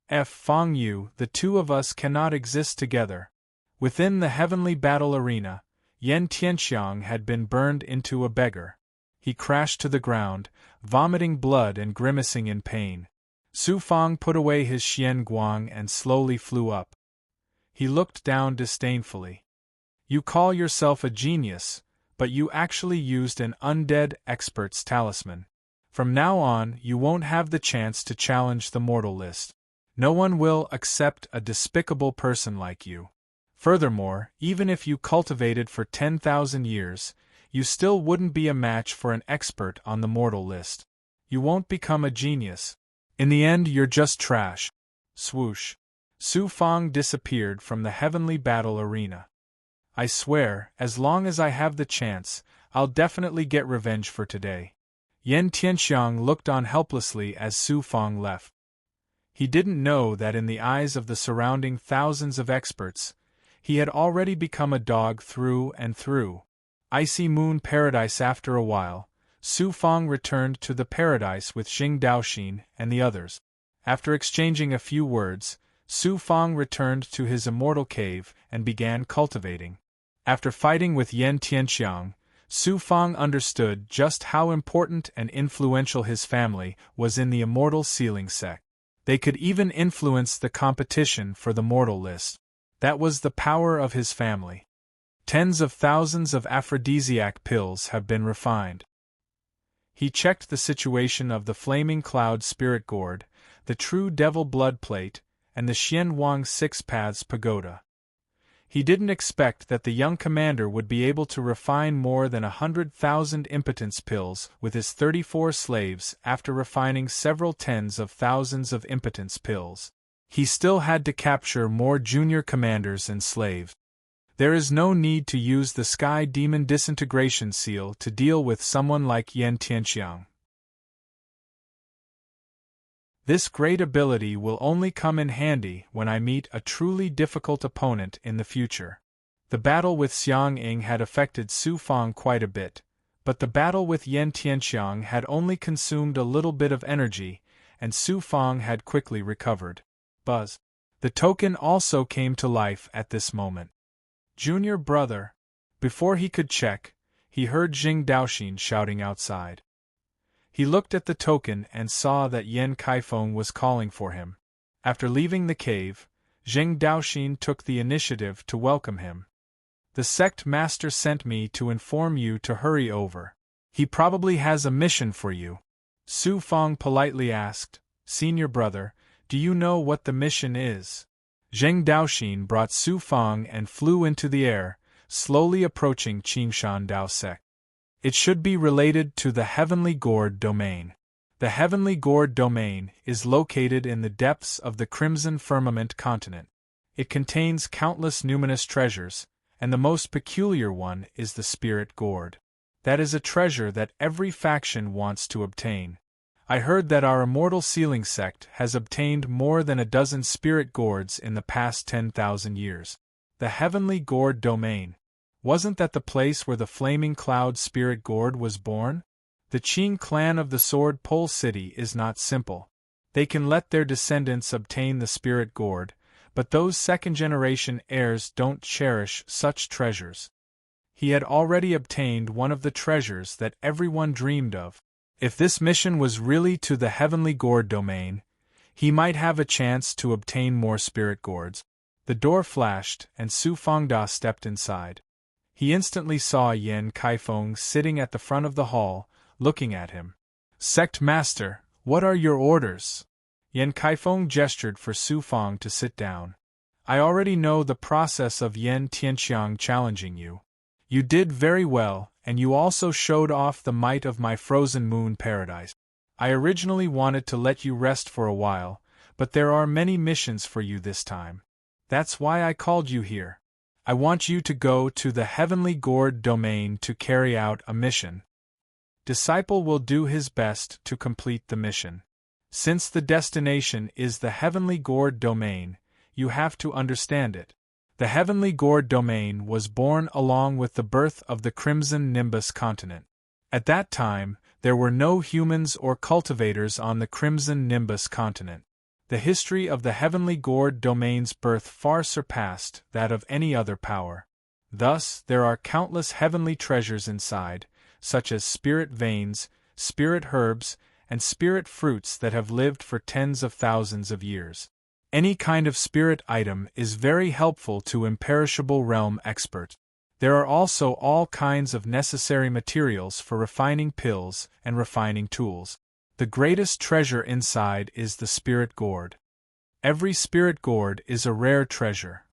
Speaker 1: Fang Yu, the two of us cannot exist together. Within the heavenly battle arena, Yan Tianxiang had been burned into a beggar. He crashed to the ground, vomiting blood and grimacing in pain. Su Fang put away his Xian Guang and slowly flew up. He looked down disdainfully. "You call yourself a genius, but you actually used an undead expert's talisman. From now on, you won't have the chance to challenge the mortal list. No one will accept a despicable person like you. Furthermore, even if you cultivated for 10,000 years, you still wouldn't be a match for an expert on the mortal list. You won't become a genius. In the end, you're just trash." Swoosh. Su Fang disappeared from the heavenly battle arena. "I swear, as long as I have the chance, I'll definitely get revenge for today." Yan Tianxiang looked on helplessly as Su Fang left. He didn't know that in the eyes of the surrounding thousands of experts, he had already become a dog through and through. Icy Moon Paradise. After a while, Su Fang returned to the paradise with Xing Daoxin and the others. After exchanging a few words, Su Fang returned to his immortal cave and began cultivating. After fighting with Yan Tianxiang, Su Fang understood just how important and influential his family was in the immortal sealing sect. They could even influence the competition for the mortal list. That was the power of his family. Tens of thousands of aphrodisiac pills have been refined. He checked the situation of the Flaming Cloud Spirit Gourd, the True Devil Blood Plate, and the Xian Wang Six Paths Pagoda. He didn't expect that the young commander would be able to refine more than 100,000 impotence pills with his 34 slaves after refining several tens of thousands of impotence pills. He still had to capture more junior commanders and slaves. There is no need to use the Sky Demon disintegration seal to deal with someone like Yen Tianxiang. This great ability will only come in handy when I meet a truly difficult opponent in the future. The battle with Xiang Ying had affected Su Fang quite a bit, but the battle with Yen Tianxiang had only consumed a little bit of energy, and Su Fang had quickly recovered. Buzz. The token also came to life at this moment. Junior brother. Before he could check, he heard Jing Daoxin shouting outside. He looked at the token and saw that Yan Kaifeng was calling for him. After leaving the cave, Jing Daoxin took the initiative to welcome him. The sect master sent me to inform you to hurry over. He probably has a mission for you. Su Fang politely asked, Senior brother, do you know what the mission is? Zheng Daoxin brought Su Fang and flew into the air, slowly approaching Qingshan Dao sect. It should be related to the Heavenly Gourd Domain. The Heavenly Gourd Domain is located in the depths of the Crimson Firmament continent. It contains countless numinous treasures, and the most peculiar one is the Spirit Gourd. That is a treasure that every faction wants to obtain. I heard that our immortal Sealing sect has obtained more than a dozen Spirit Gourds in the past 10,000 years. The Heavenly Gourd Domain. Wasn't that the place where the Flaming Cloud Spirit Gourd was born? The Qing clan of the Sword Pole City is not simple. They can let their descendants obtain the Spirit Gourd, but those second-generation heirs don't cherish such treasures. He had already obtained one of the treasures that everyone dreamed of. If this mission was really to the Heavenly Gourd Domain, he might have a chance to obtain more Spirit Gourds. The door flashed, and Su Fangda stepped inside. He instantly saw Yan Kaifeng sitting at the front of the hall, looking at him. Sect Master, what are your orders? Yan Kaifeng gestured for Su Fang to sit down. I already know the process of Yen Tianxiang challenging you. You did very well, and you also showed off the might of my frozen moon paradise. I originally wanted to let you rest for a while, but there are many missions for you this time. That's why I called you here. I want you to go to the Heavenly Gourd Domain to carry out a mission. Disciple will do his best to complete the mission. Since the destination is the Heavenly Gourd Domain, you have to understand it. The Heavenly Gourd Domain was born along with the birth of the Crimson Nimbus continent. At that time, there were no humans or cultivators on the Crimson Nimbus continent. The history of the Heavenly Gourd Domain's birth far surpassed that of any other power. Thus, there are countless heavenly treasures inside, such as spirit veins, spirit herbs, and spirit fruits that have lived for tens of thousands of years. Any kind of spirit item is very helpful to imperishable realm experts. There are also all kinds of necessary materials for refining pills and refining tools. The greatest treasure inside is the Spirit Gourd. Every Spirit Gourd is a rare treasure.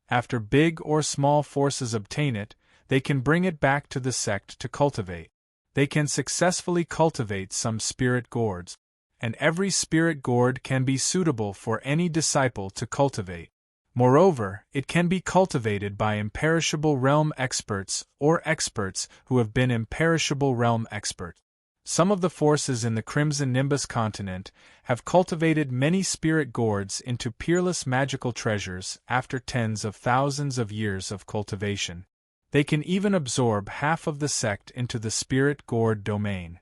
Speaker 1: After big or small forces obtain it, they can bring it back to the sect to cultivate. They can successfully cultivate some Spirit Gourds, and every Spirit Gourd can be suitable for any disciple to cultivate. Moreover, it can be cultivated by imperishable realm experts or experts who have been imperishable realm experts. Some of the forces in the Crimson Nimbus continent have cultivated many Spirit Gourds into peerless magical treasures after tens of thousands of years of cultivation. They can even absorb half of the sect into the Spirit Gourd Domain.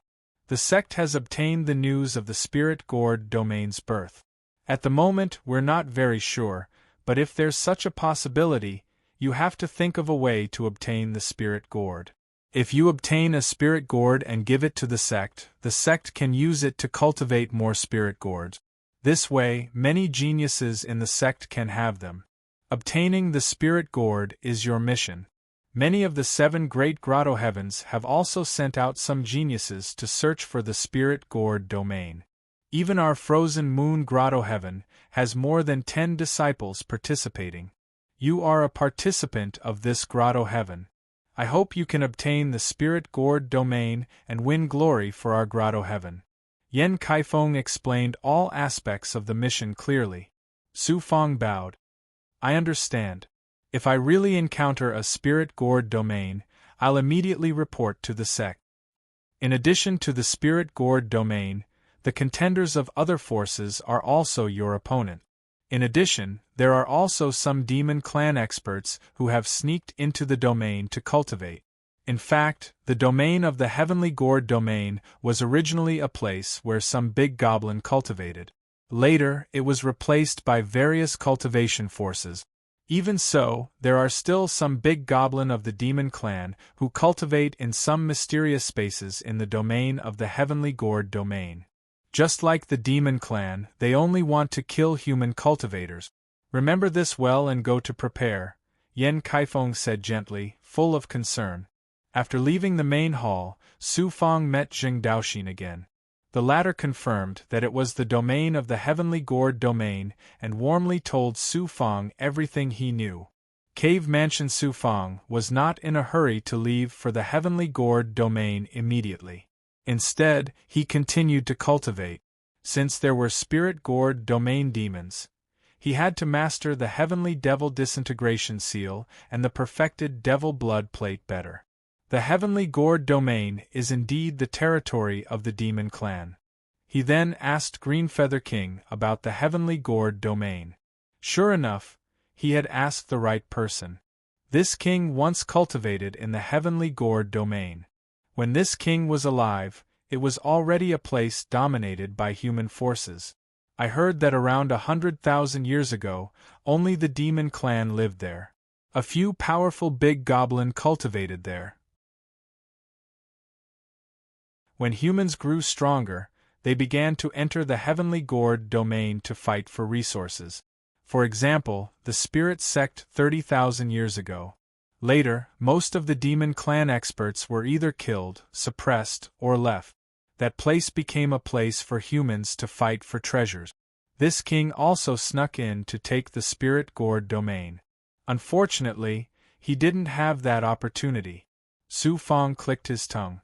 Speaker 1: The sect has obtained the news of the Spirit Gourd Domain's birth. At the moment, we're not very sure, but if there's such a possibility, you have to think of a way to obtain the Spirit Gourd. If you obtain a Spirit Gourd and give it to the sect can use it to cultivate more Spirit Gourds. This way, many geniuses in the sect can have them. Obtaining the Spirit Gourd is your mission. Many of the 7 great grotto heavens have also sent out some geniuses to search for the Spirit Gourd Domain. Even our frozen moon grotto heaven has more than 10 disciples participating. You are a participant of this grotto heaven. I hope you can obtain the spirit gourd domain and win glory for our grotto heaven. Yen Kaifeng explained all aspects of the mission clearly. Su Fang bowed. I understand. If I really encounter a spirit gourd domain, I'll immediately report to the sect. In addition to the spirit gourd domain, the contenders of other forces are also your opponent. In addition, there are also some demon clan experts who have sneaked into the domain to cultivate. In fact, the domain of the Heavenly Gourd domain was originally a place where some big goblin cultivated. Later, it was replaced by various cultivation forces. Even so, there are still some big goblin of the demon clan who cultivate in some mysterious spaces in the domain of the Heavenly Gourd domain. Just like the demon clan, they only want to kill human cultivators. Remember this well and go to prepare, Yen Kaifeng said gently, full of concern. After leaving the main hall, Su Fang met Jing Daoxin again. The latter confirmed that it was the domain of the Heavenly Gourd domain and warmly told Su Fang everything he knew. Cave Mansion Su Fang was not in a hurry to leave for the Heavenly Gourd domain immediately. Instead, he continued to cultivate. Since there were spirit gourd domain demons, he had to master the Heavenly Devil Disintegration Seal and the perfected Devil Blood Plate better. The Heavenly Gourd domain is indeed the territory of the demon clan. He then asked Greenfeather King about the Heavenly Gourd domain. Sure enough, he had asked the right person. This king once cultivated in the Heavenly Gourd domain. When this king was alive, it was already a place dominated by human forces. I heard that around 100,000 years ago, only the demon clan lived there. A few powerful big goblin cultivated there. When humans grew stronger, they began to enter the Heavenly Gourd domain to fight for resources. For example, the spirit sect 30,000 years ago. Later, most of the demon clan experts were either killed, suppressed, or left. That place became a place for humans to fight for treasures. This king also snuck in to take the spirit gourd domain. Unfortunately, he didn't have that opportunity. Su Fang clicked his tongue.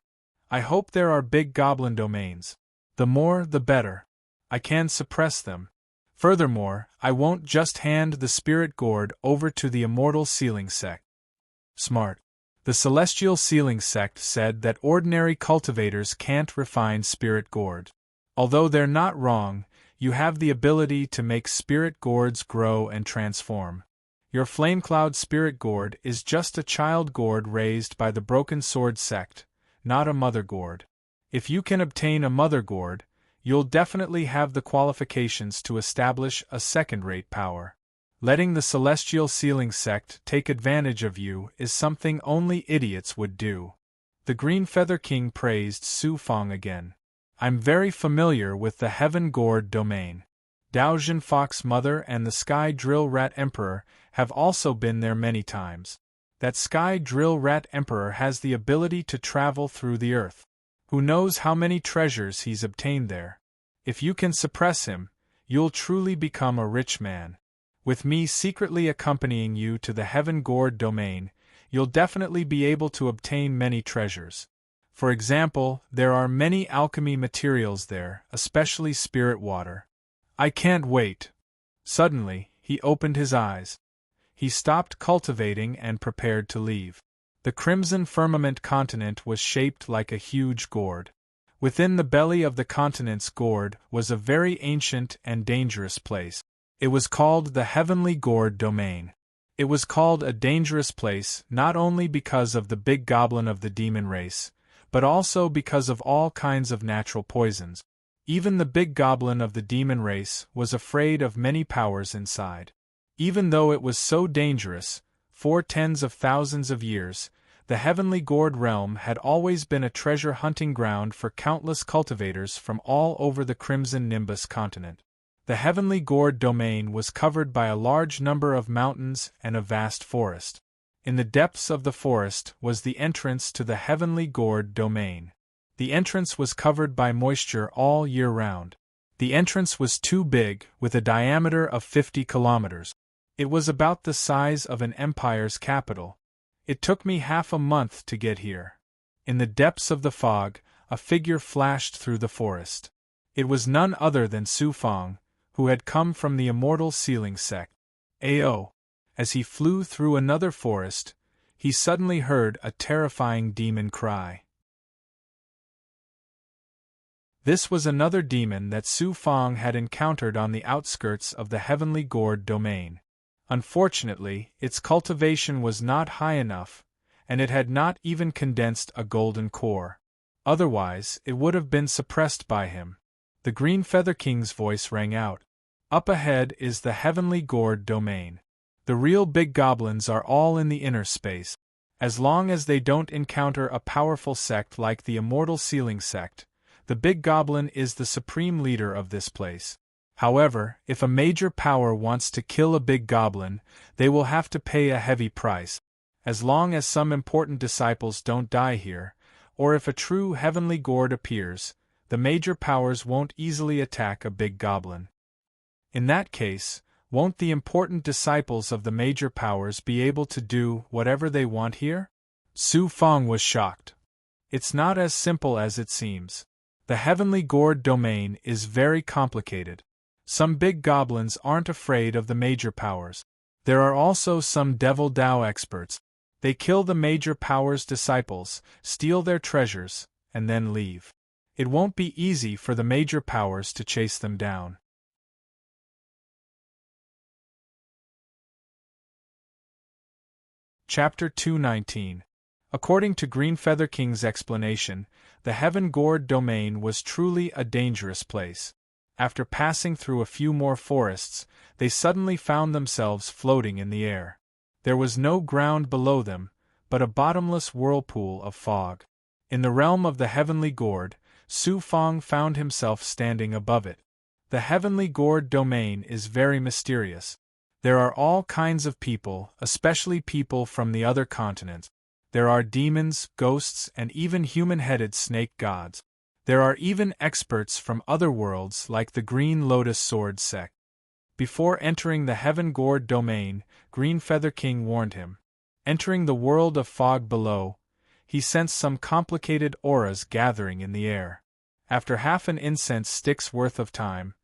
Speaker 1: I hope there are big goblin domains. The more, the better. I can suppress them. Furthermore, I won't just hand the spirit gourd over to the immortal sealing sect. Smart. The celestial sealing sect said that ordinary cultivators can't refine spirit gourd. Although they're not wrong, you have the ability to make spirit gourds grow and transform. Your Flamecloud spirit gourd is just a child gourd raised by the Broken Sword sect, not a mother gourd. If you can obtain a mother gourd, you'll definitely have the qualifications to establish a second-rate power. Letting the celestial sealing sect take advantage of you is something only idiots would do. The Green Feather King praised Su Fang again. I'm very familiar with the Heaven Gourd domain. Daojin Fox Mother and the Sky Drill Rat Emperor have also been there many times. That Sky Drill Rat Emperor has the ability to travel through the earth. Who knows how many treasures he's obtained there? If you can suppress him, you'll truly become a rich man. With me secretly accompanying you to the Heaven Gourd domain, you'll definitely be able to obtain many treasures. For example, there are many alchemy materials there, especially spirit water. I can't wait. Suddenly, he opened his eyes. He stopped cultivating and prepared to leave. The Crimson Firmament continent was shaped like a huge gourd. Within the belly of the continent's gourd was a very ancient and dangerous place. It was called the Heavenly Gourd domain. It was called a dangerous place not only because of the big goblin of the demon race, but also because of all kinds of natural poisons. Even the big goblin of the demon race was afraid of many powers inside. Even though it was so dangerous, for tens of thousands of years, the Heavenly Gourd realm had always been a treasure hunting ground for countless cultivators from all over the Crimson Nimbus continent. The Heavenly Gourd domain was covered by a large number of mountains and a vast forest. In the depths of the forest was the entrance to the Heavenly Gourd domain. The entrance was covered by moisture all year round. The entrance was too big, with a diameter of 50 kilometers. It was about the size of an empire's capital. It took me half a month to get here. In the depths of the fog, a figure flashed through the forest. It was none other than Su Fang, who had come from the immortal sealing sect. Ao. As he flew through another forest, he suddenly heard a terrifying demon cry. This was another demon that Su Fang had encountered on the outskirts of the heavenly gourd domain. Unfortunately, its cultivation was not high enough, and it had not even condensed a golden core. Otherwise, it would have been suppressed by him. The Green Feather King's voice rang out. Up ahead is the heavenly gourd domain. The real big goblins are all in the inner space. As long as they don't encounter a powerful sect like the immortal sealing sect, the big goblin is the supreme leader of this place. However, if a major power wants to kill a big goblin, they will have to pay a heavy price. As long as some important disciples don't die here, or if a true heavenly gourd appears, the major powers won't easily attack a big goblin. In that case, won't the important disciples of the major powers be able to do whatever they want here? Su Fang was shocked. It's not as simple as it seems. The heavenly gourd domain is very complicated. Some big goblins aren't afraid of the major powers. There are also some Devil Dao experts. They kill the major powers' disciples, steal their treasures, and then leave. It won't be easy for the major powers to chase them down. Chapter 219. According to Green Feather King's explanation, the Heaven Gourd domain was truly a dangerous place. After passing through a few more forests, they suddenly found themselves floating in the air. There was no ground below them, but a bottomless whirlpool of fog. In the realm of the Heavenly Gourd, Su Fang found himself standing above it. The Heavenly Gourd domain is very mysterious. There are all kinds of people, especially people from the other continents. There are demons, ghosts, and even human-headed snake gods. There are even experts from other worlds like the Green Lotus Sword sect. Before entering the Heaven Gourd domain, Green Feather King warned him. Entering the world of fog below, he sensed some complicated auras gathering in the air. After half an incense stick's worth of time,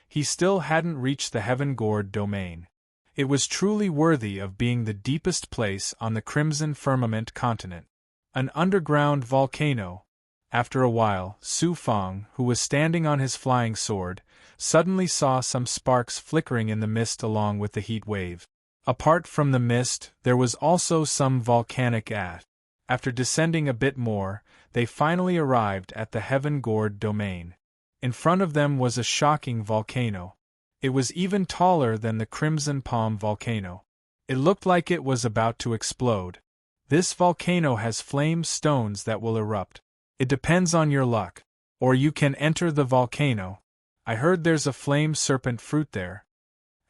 Speaker 1: he still hadn't reached the Heaven Gourd domain. It was truly worthy of being the deepest place on the Crimson Firmament continent. An underground volcano. After a while, Su Fang, who was standing on his flying sword, suddenly saw some sparks flickering in the mist along with the heat wave. Apart from the mist, there was also some volcanic ash. After descending a bit more, they finally arrived at the Heaven Gourd domain. In front of them was a shocking volcano. It was even taller than the Crimson Palm volcano. It looked like it was about to explode. This volcano has flame stones that will erupt. It depends on your luck. Or you can enter the volcano. I heard there's a flame serpent fruit there.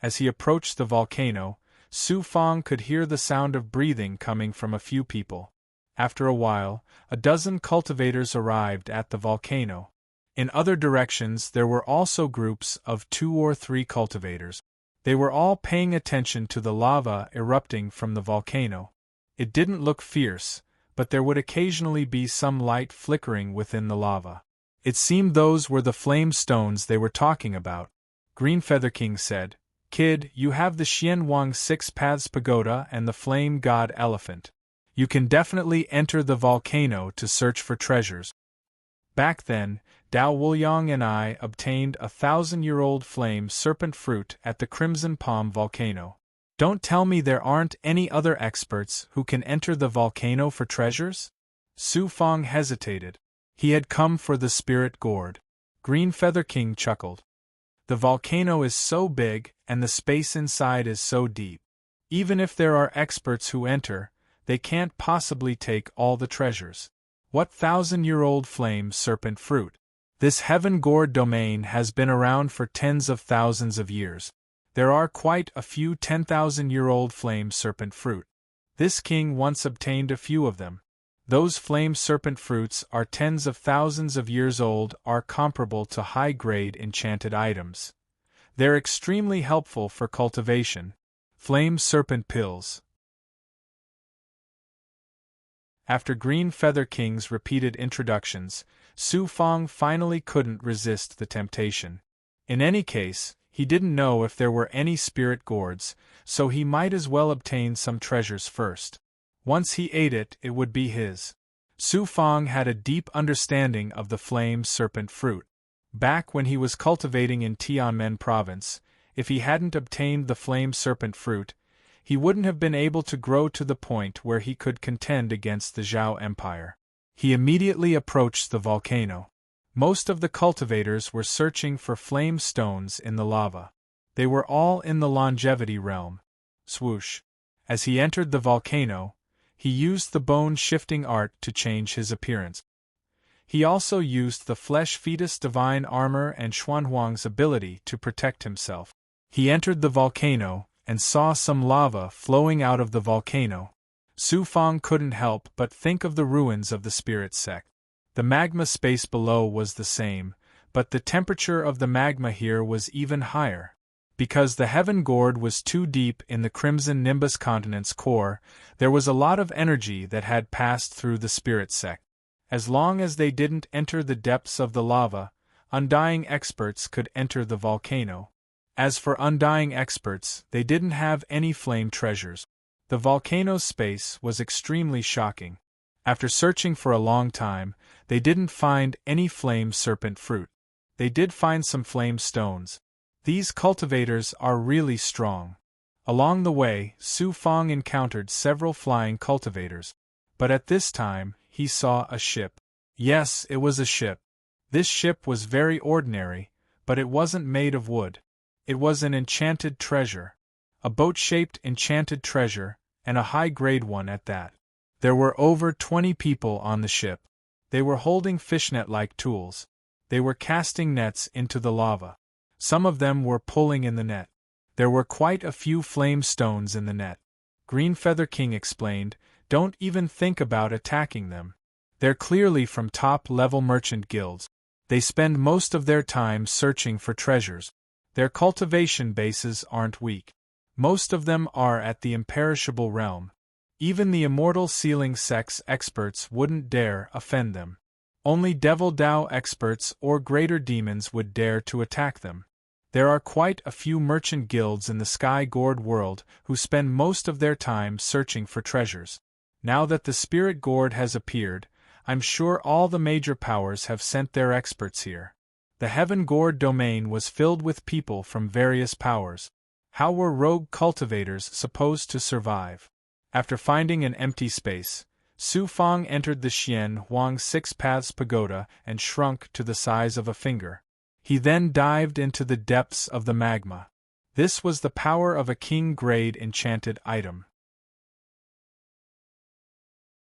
Speaker 1: As he approached the volcano, Su Fang could hear the sound of breathing coming from a few people. After a while, a dozen cultivators arrived at the volcano. In other directions there were also groups of 2 or 3 cultivators. They were all paying attention to the lava erupting from the volcano. It didn't look fierce, but there would occasionally be some light flickering within the lava. It seemed those were the flame stones they were talking about. Green Feather King said, "Kid, you have the Xian Wang 6 Paths Pagoda and the Flame God Elephant. You can definitely enter the volcano to search for treasures." Back then, Dao Wuliang and I obtained a 1,000-year-old flame serpent fruit at the Crimson Palm volcano. Don't tell me there aren't any other experts who can enter the volcano for treasures? Su Fang hesitated. He had come for the Spirit Gourd. Green Feather King chuckled. The volcano is so big, and the space inside is so deep. Even if there are experts who enter, they can't possibly take all the treasures. What 1,000-year-old flame serpent fruit? This Heaven Gourd domain has been around for tens of thousands of years. There are quite a few 10,000-year-old flame serpent fruit. This king once obtained a few of them. Those flame serpent fruits are tens of thousands of years old, are comparable to high-grade enchanted items. They're extremely helpful for cultivation. Flame serpent pills. After Green Feather King's repeated introductions, Su Fong finally couldn't resist the temptation. In any case, he didn't know if there were any spirit gourds, so he might as well obtain some treasures first. Once he ate it, it would be his. Su Fong had a deep understanding of the flame serpent fruit. Back when he was cultivating in Tianmen province, if he hadn't obtained the flame serpent fruit, he wouldn't have been able to grow to the point where he could contend against the Zhao Empire. He immediately approached the volcano. Most of the cultivators were searching for flame stones in the lava. They were all in the longevity realm. Swoosh! As he entered the volcano, he used the bone-shifting art to change his appearance. He also used the flesh fetus divine armor and Xuanhuang's ability to protect himself. He entered the volcano and saw some lava flowing out of the volcano. Su Fong couldn't help but think of the ruins of the spirit sect. The magma space below was the same, but the temperature of the magma here was even higher. Because the heaven gourd was too deep in the crimson nimbus continent's core, there was a lot of energy that had passed through the spirit sect. As long as they didn't enter the depths of the lava, undying experts could enter the volcano. As for undying experts, they didn't have any flame treasures. The volcano's space was extremely shocking. After searching for a long time, they didn't find any flame serpent fruit. They did find some flame stones. These cultivators are really strong. Along the way, Su Fong encountered several flying cultivators. But at this time, he saw a ship. Yes, it was a ship. This ship was very ordinary, but it wasn't made of wood. It was an enchanted treasure. A boat-shaped enchanted treasure, and a high-grade one at that. There were over 20 people on the ship. They were holding fishnet-like tools. They were casting nets into the lava. Some of them were pulling in the net. There were quite a few flame stones in the net. Green Feather King explained, "Don't even think about attacking them. They're clearly from top-level merchant guilds. They spend most of their time searching for treasures. Their cultivation bases aren't weak. Most of them are at the imperishable realm. Even the immortal sealing sect's experts wouldn't dare offend them. Only Devil Dao experts or greater demons would dare to attack them. There are quite a few merchant guilds in the Sky Gourd world who spend most of their time searching for treasures. Now that the Spirit Gourd has appeared, I'm sure all the major powers have sent their experts here." The Heaven Gourd domain was filled with people from various powers. How were rogue cultivators supposed to survive? After finding an empty space, Su Fong entered the Xian Huang Six Paths Pagoda and shrunk to the size of a finger. He then dived into the depths of the magma. This was the power of a king-grade enchanted item.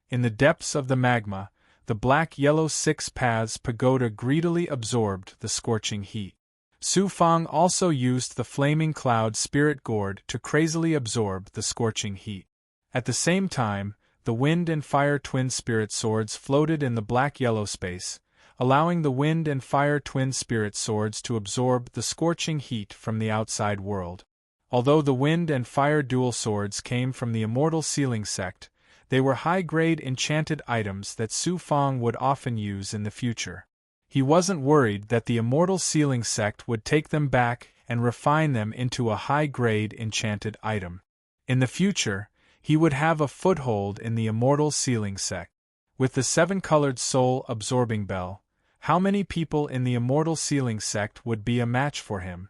Speaker 1: In the depths of the magma, the black-yellow Six Paths Pagoda greedily absorbed the scorching heat. Su Fong also used the Flaming Cloud Spirit Gourd to crazily absorb the scorching heat. At the same time, the Wind and Fire Twin Spirit Swords floated in the black-yellow space, allowing the Wind and Fire Twin Spirit Swords to absorb the scorching heat from the outside world. Although the Wind and Fire Dual Swords came from the Immortal Sealing Sect, they were high-grade enchanted items that Su Fong would often use in the future. He wasn't worried that the Immortal Sealing Sect would take them back and refine them into a high-grade enchanted item. In the future, he would have a foothold in the Immortal Sealing Sect. With the seven-colored soul-absorbing bell, how many people in the Immortal Sealing Sect would be a match for him?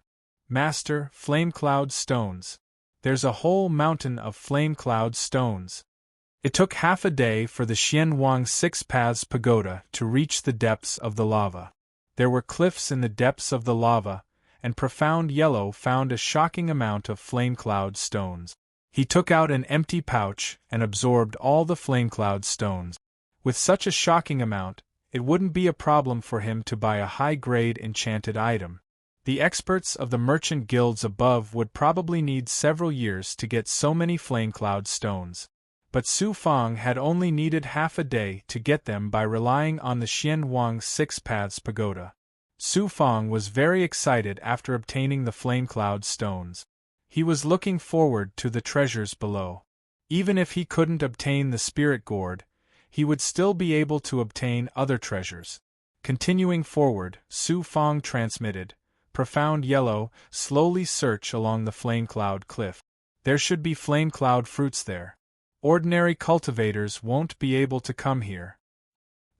Speaker 1: Master, Flame Cloud Stones. There's a whole mountain of Flame Cloud Stones. It took half a day for the Xianhuang Six Paths Pagoda to reach the depths of the lava. There were cliffs in the depths of the lava, and Profound Yellow found a shocking amount of Flame Cloud Stones. He took out an empty pouch and absorbed all the Flame Cloud Stones. With such a shocking amount, it wouldn't be a problem for him to buy a high-grade enchanted item. The experts of the merchant guilds above would probably need several years to get so many Flame Cloud Stones. But Su Fang had only needed half a day to get them by relying on the Xianhuang Six Paths Pagoda. Su Fang was very excited after obtaining the Flame Cloud stones. He was looking forward to the treasures below. Even if he couldn't obtain the Spirit Gourd, he would still be able to obtain other treasures. Continuing forward, Su Fang transmitted, "Profound Yellow, slowly search along the Flame Cloud cliff. There should be Flame Cloud fruits there. Ordinary cultivators won't be able to come here.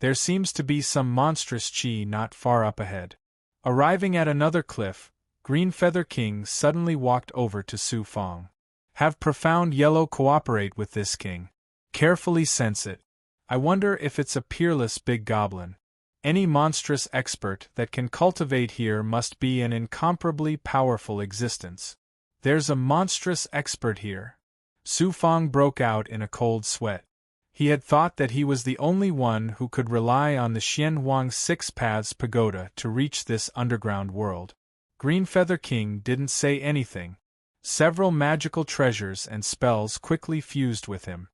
Speaker 1: There seems to be some monstrous chi not far up ahead." Arriving at another cliff, Green Feather King suddenly walked over to Su Fang. "Have Profound Yellow cooperate with this king. Carefully sense it. I wonder if it's a peerless big goblin. Any monstrous expert that can cultivate here must be an incomparably powerful existence. There's a monstrous expert here." Su Fang broke out in a cold sweat. He had thought that he was the only one who could rely on the Xianhuang Six Paths Pagoda to reach this underground world. Green Feather King didn't say anything. Several magical treasures and spells quickly fused with him.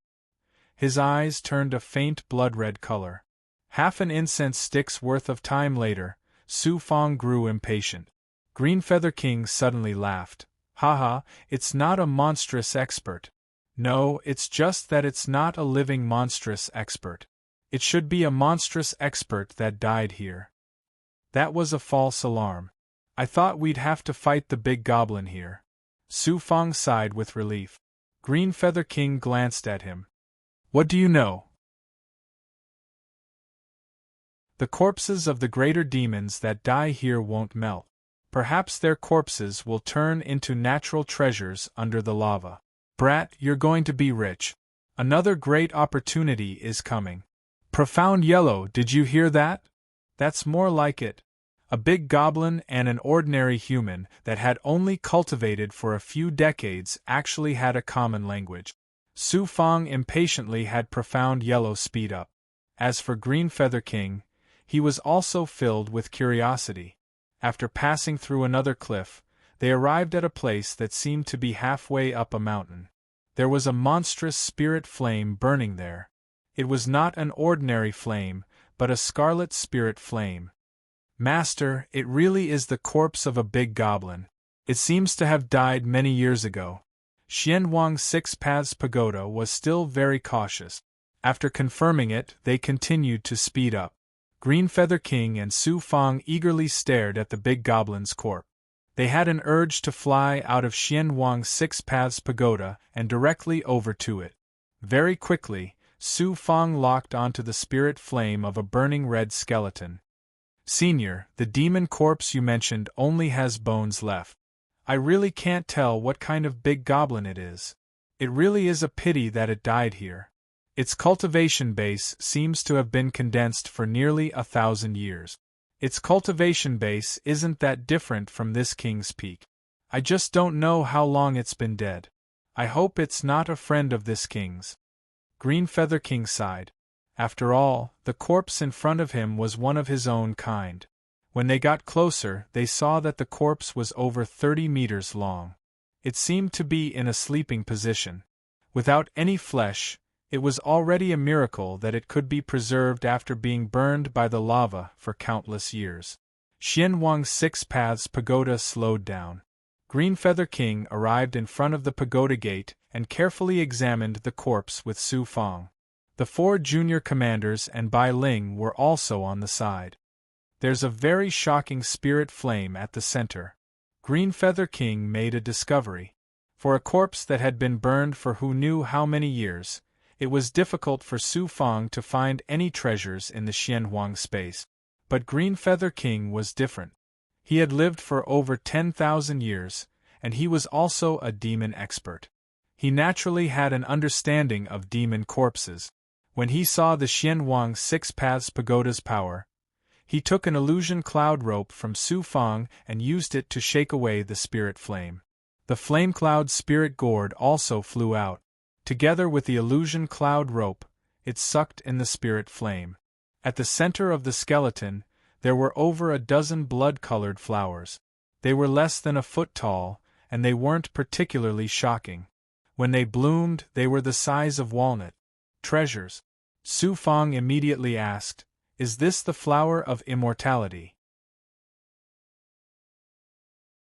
Speaker 1: His eyes turned a faint blood-red color. Half an incense stick's worth of time later, Su Fang grew impatient. Green Feather King suddenly laughed. "Haha, it's not a monstrous expert. No, it's just that it's not a living monstrous expert. It should be a monstrous expert that died here." That was a false alarm. "I thought we'd have to fight the big goblin here." Su Fang sighed with relief. Green Feather King glanced at him. "What do you know? The corpses of the greater demons that die here won't melt. Perhaps their corpses will turn into natural treasures under the lava. Brat, you're going to be rich. Another great opportunity is coming." "Profound Yellow, did you hear that? That's more like it. A big goblin and an ordinary human that had only cultivated for a few decades actually had a common language." Su Fang impatiently had Profound Yellow speed up. As for Green Feather King, he was also filled with curiosity. After passing through another cliff, they arrived at a place that seemed to be halfway up a mountain. There was a monstrous spirit flame burning there. It was not an ordinary flame, but a scarlet spirit flame. "Master, it really is the corpse of a big goblin. It seems to have died many years ago." Xianhuang Six Paths Pagoda was still very cautious. After confirming it, they continued to speed up. Green Feather King and Su Fang eagerly stared at the big goblin's corpse. They had an urge to fly out of Xianhuang Six Paths Pagoda and directly over to it. Very quickly, Su Fang locked onto the spirit flame of a burning red skeleton. "Senior, the demon corpse you mentioned only has bones left. I really can't tell what kind of big goblin it is. It really is a pity that it died here. Its cultivation base seems to have been condensed for nearly 1,000 years. Its cultivation base isn't that different from this king's peak. I just don't know how long it's been dead. I hope it's not a friend of this king's." Green Feather King sighed. After all, the corpse in front of him was one of his own kind. When they got closer, they saw that the corpse was over 30 meters long. It seemed to be in a sleeping position. Without any flesh, it was already a miracle that it could be preserved after being burned by the lava for countless years. Xianhuang Six Paths Pagoda slowed down. Green Feather King arrived in front of the pagoda gate and carefully examined the corpse with Su Fang. The 4 junior commanders and Bai Ling were also on the side. "There's a very shocking spirit flame at the center." Green Feather King made a discovery. For a corpse that had been burned for who knew how many years, it was difficult for Su Fang to find any treasures in the Xianhuang space. But Green Feather King was different. He had lived for over 10,000 years, and he was also a demon expert. He naturally had an understanding of demon corpses. When he saw the Xianhuang Six Paths Pagoda's power, he took an illusion cloud rope from Su Fang and used it to shake away the spirit flame. The flame cloud spirit gourd also flew out. Together with the illusion cloud rope, it sucked in the spirit flame. At the center of the skeleton, there were over a dozen blood-colored flowers. They were less than a foot tall, and they weren't particularly shocking. When they bloomed, they were the size of walnut. Treasures. Su Fang immediately asked, "Is this the flower of immortality?"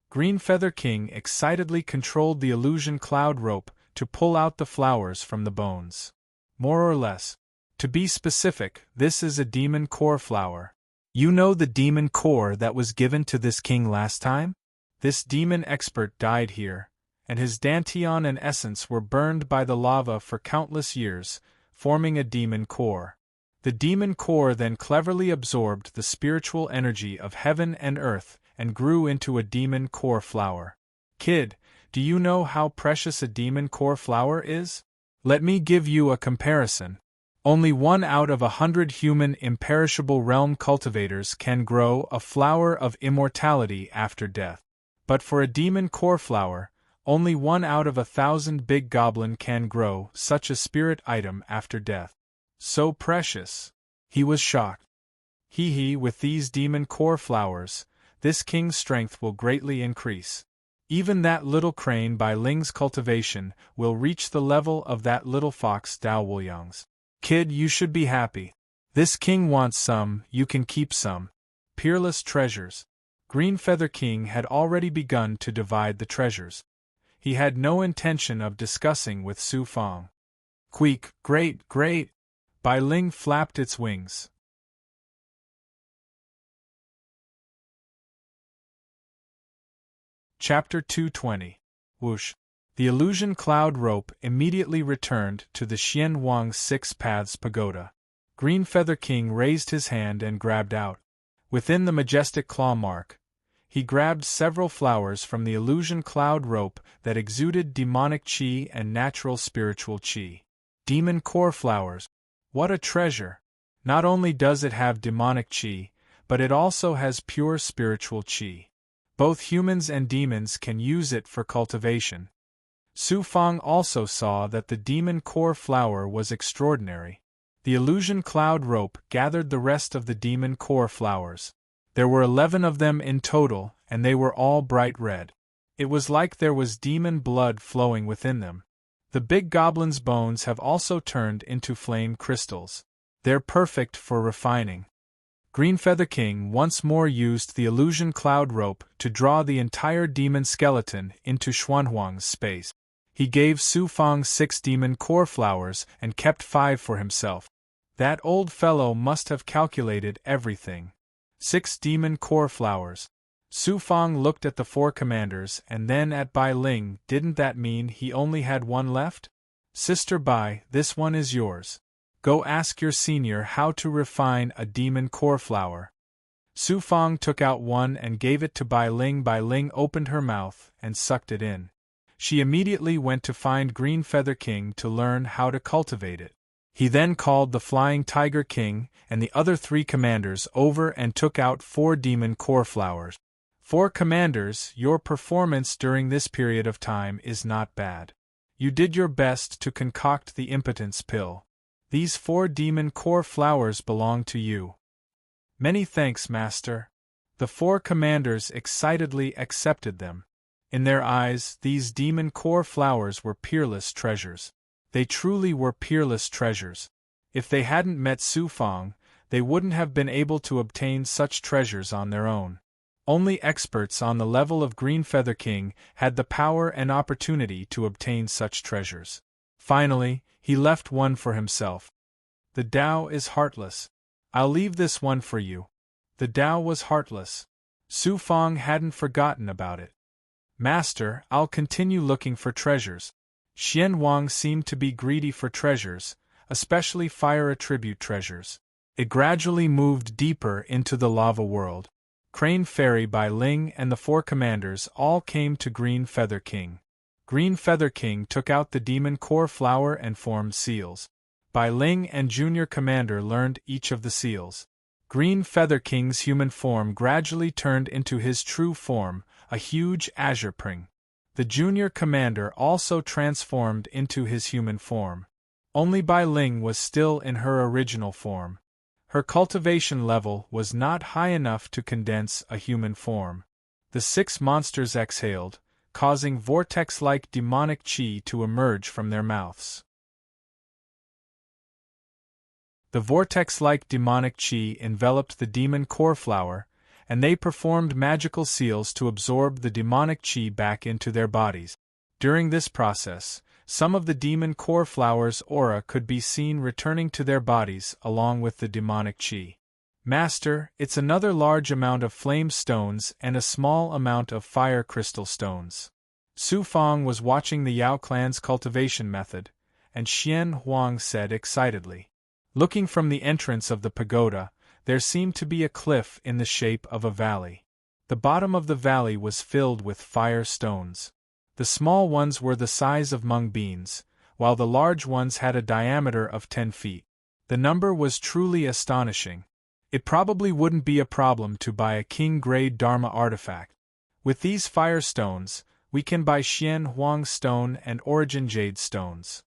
Speaker 1: Green Feather King excitedly controlled the illusion cloud rope to pull out the flowers from the bones. More or less. To be specific, this is a demon core flower. You know the demon core that was given to this king last time? This demon expert died here, and his dantian and essence were burned by the lava for countless years, forming a demon core. The demon core then cleverly absorbed the spiritual energy of heaven and earth and grew into a demon core flower. Kid, do you know how precious a demon core flower is? Let me give you a comparison. Only 1 out of 100 human imperishable realm cultivators can grow a flower of immortality after death. But for a demon core flower, only 1 out of 1,000 big goblin can grow such a spirit item after death. So precious. He was shocked. With these demon core flowers, this king's strength will greatly increase. Even that little crane by Ling's cultivation will reach the level of that little fox Dao Wuliang's. Kid, you should be happy. This king wants some, you can keep some. Peerless treasures. Green Feather King had already begun to divide the treasures. He had no intention of discussing with Su Fang. Queek, great, great! Bai Ling flapped its wings. Chapter 220. Whoosh. The illusion cloud rope immediately returned to the Xian Wang Six Paths Pagoda. Green Feather King raised his hand and grabbed out. Within the majestic claw mark, he grabbed several flowers from the illusion cloud rope that exuded demonic qi and natural spiritual qi. Demon core flowers. What a treasure! Not only does it have demonic qi, but it also has pure spiritual qi. Both humans and demons can use it for cultivation. Su Fang also saw that the demon core flower was extraordinary. The illusion cloud rope gathered the rest of the demon core flowers. There were 11 of them in total, and they were all bright red. It was like there was demon blood flowing within them. The big goblin's bones have also turned into flame crystals. They're perfect for refining. Green Feather King once more used the illusion cloud rope to draw the entire demon skeleton into Xuanhuang's space. He gave Su Fang 6 demon core flowers and kept 5 for himself. That old fellow must have calculated everything. 6 demon core flowers. Su Fang looked at the 4 commanders and then at Bai Ling. Didn't that mean he only had 1 left? Sister Bai, this one is yours. Go ask your senior how to refine a demon core flower. Su Fang took out one and gave it to Bai Ling. Bai Ling opened her mouth and sucked it in. She immediately went to find Green Feather King to learn how to cultivate it. He then called the Flying Tiger King and the other 3 commanders over and took out 4 demon core flowers. 4 commanders, your performance during this period of time is not bad. You did your best to concoct the impotence pill. These 4 demon core flowers belong to you. Many thanks, Master. The 4 commanders excitedly accepted them. In their eyes, these demon core flowers were peerless treasures. They truly were peerless treasures. If they hadn't met Su Fang, they wouldn't have been able to obtain such treasures on their own. Only experts on the level of Green Feather King had the power and opportunity to obtain such treasures. Finally, he left one for himself. The Tao is heartless. I'll leave this one for you. The Tao was heartless. Su Fang hadn't forgotten about it. Master, I'll continue looking for treasures. Xian Wang seemed to be greedy for treasures, especially fire attribute treasures. It gradually moved deeper into the lava world. Crane Fairy Bai Ling and the 4 commanders all came to Green Feather King. Green Feather King took out the demon core flower and formed seals. Bai Ling and Junior Commander learned each of the seals. Green Feather King's human form gradually turned into his true form, a huge azure pring. The Junior Commander also transformed into his human form. Only Bai Ling was still in her original form. Her cultivation level was not high enough to condense a human form. The 6 monsters exhaled, causing vortex-like demonic chi to emerge from their mouths. The vortex-like demonic chi enveloped the demon core flower, and they performed magical seals to absorb the demonic chi back into their bodies. During this process, some of the demon core flower's aura could be seen returning to their bodies along with the demonic chi. Master, it's another large amount of flame stones and a small amount of fire crystal stones. Su Fang was watching the Yao clan's cultivation method, and Xian Huang said excitedly. Looking from the entrance of the pagoda, there seemed to be a cliff in the shape of a valley. The bottom of the valley was filled with fire stones. The small ones were the size of mung beans, while the large ones had a diameter of 10 feet. The number was truly astonishing. It probably wouldn't be a problem to buy a king-grade Dharma artifact. With these fire stones, we can buy Xian Huang stone and origin jade stones.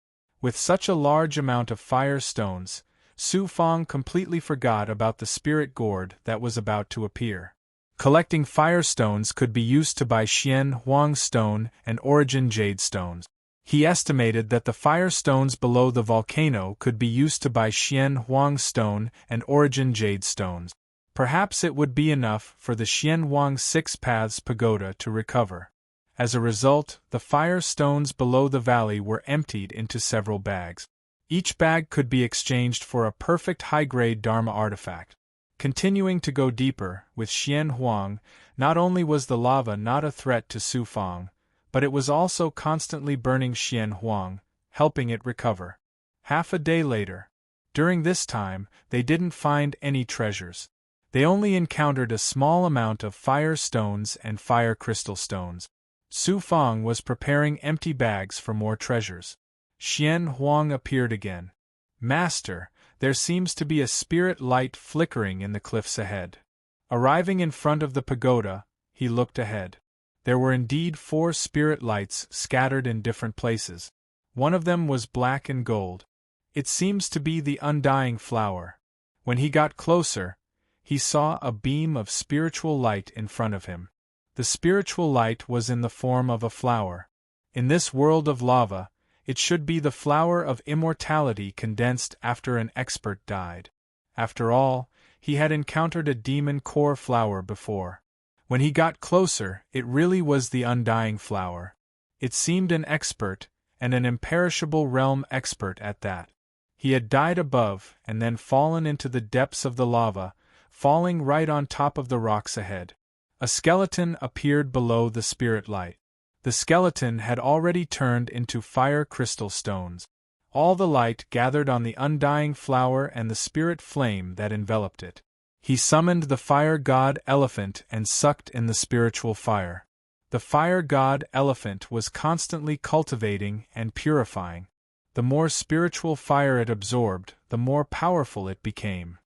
Speaker 1: With such a large amount of fire stones, Su Fang completely forgot about the spirit gourd that was about to appear. Collecting fire stones could be used to buy Xian Huang stone and origin jade stones. He estimated that the fire stones below the volcano could be used to buy Xian Huang stone and origin jade stones. Perhaps it would be enough for the Xian Huang Six Paths Pagoda to recover. As a result, the fire stones below the valley were emptied into several bags. Each bag could be exchanged for a perfect high-grade Dharma artifact. Continuing to go deeper, with Xian Huang, not only was the lava not a threat to Su Fang, but it was also constantly burning Xian Huang, helping it recover. Half a day later. During this time, they didn't find any treasures. They only encountered a small amount of fire stones and fire crystal stones. Su Fang was preparing empty bags for more treasures. Xian Huang appeared again. Master, there seems to be a spirit light flickering in the cliffs ahead. Arriving in front of the pagoda, he looked ahead. There were indeed 4 spirit lights scattered in different places. One of them was black and gold. It seems to be the undying flower. When he got closer, he saw a beam of spiritual light in front of him. The spiritual light was in the form of a flower. In this world of lava, it should be the flower of immortality condensed after an expert died. After all, he had encountered a demon core flower before. When he got closer, it really was the undying flower. It seemed an expert, and an imperishable realm expert at that. He had died above and then fallen into the depths of the lava, falling right on top of the rocks ahead. A skeleton appeared below the spirit light. The skeleton had already turned into fire crystal stones. All the light gathered on the undying flower and the spirit flame that enveloped it. He summoned the fire god elephant and sucked in the spiritual fire. The fire god elephant was constantly cultivating and purifying. The more spiritual fire it absorbed, the more powerful it became.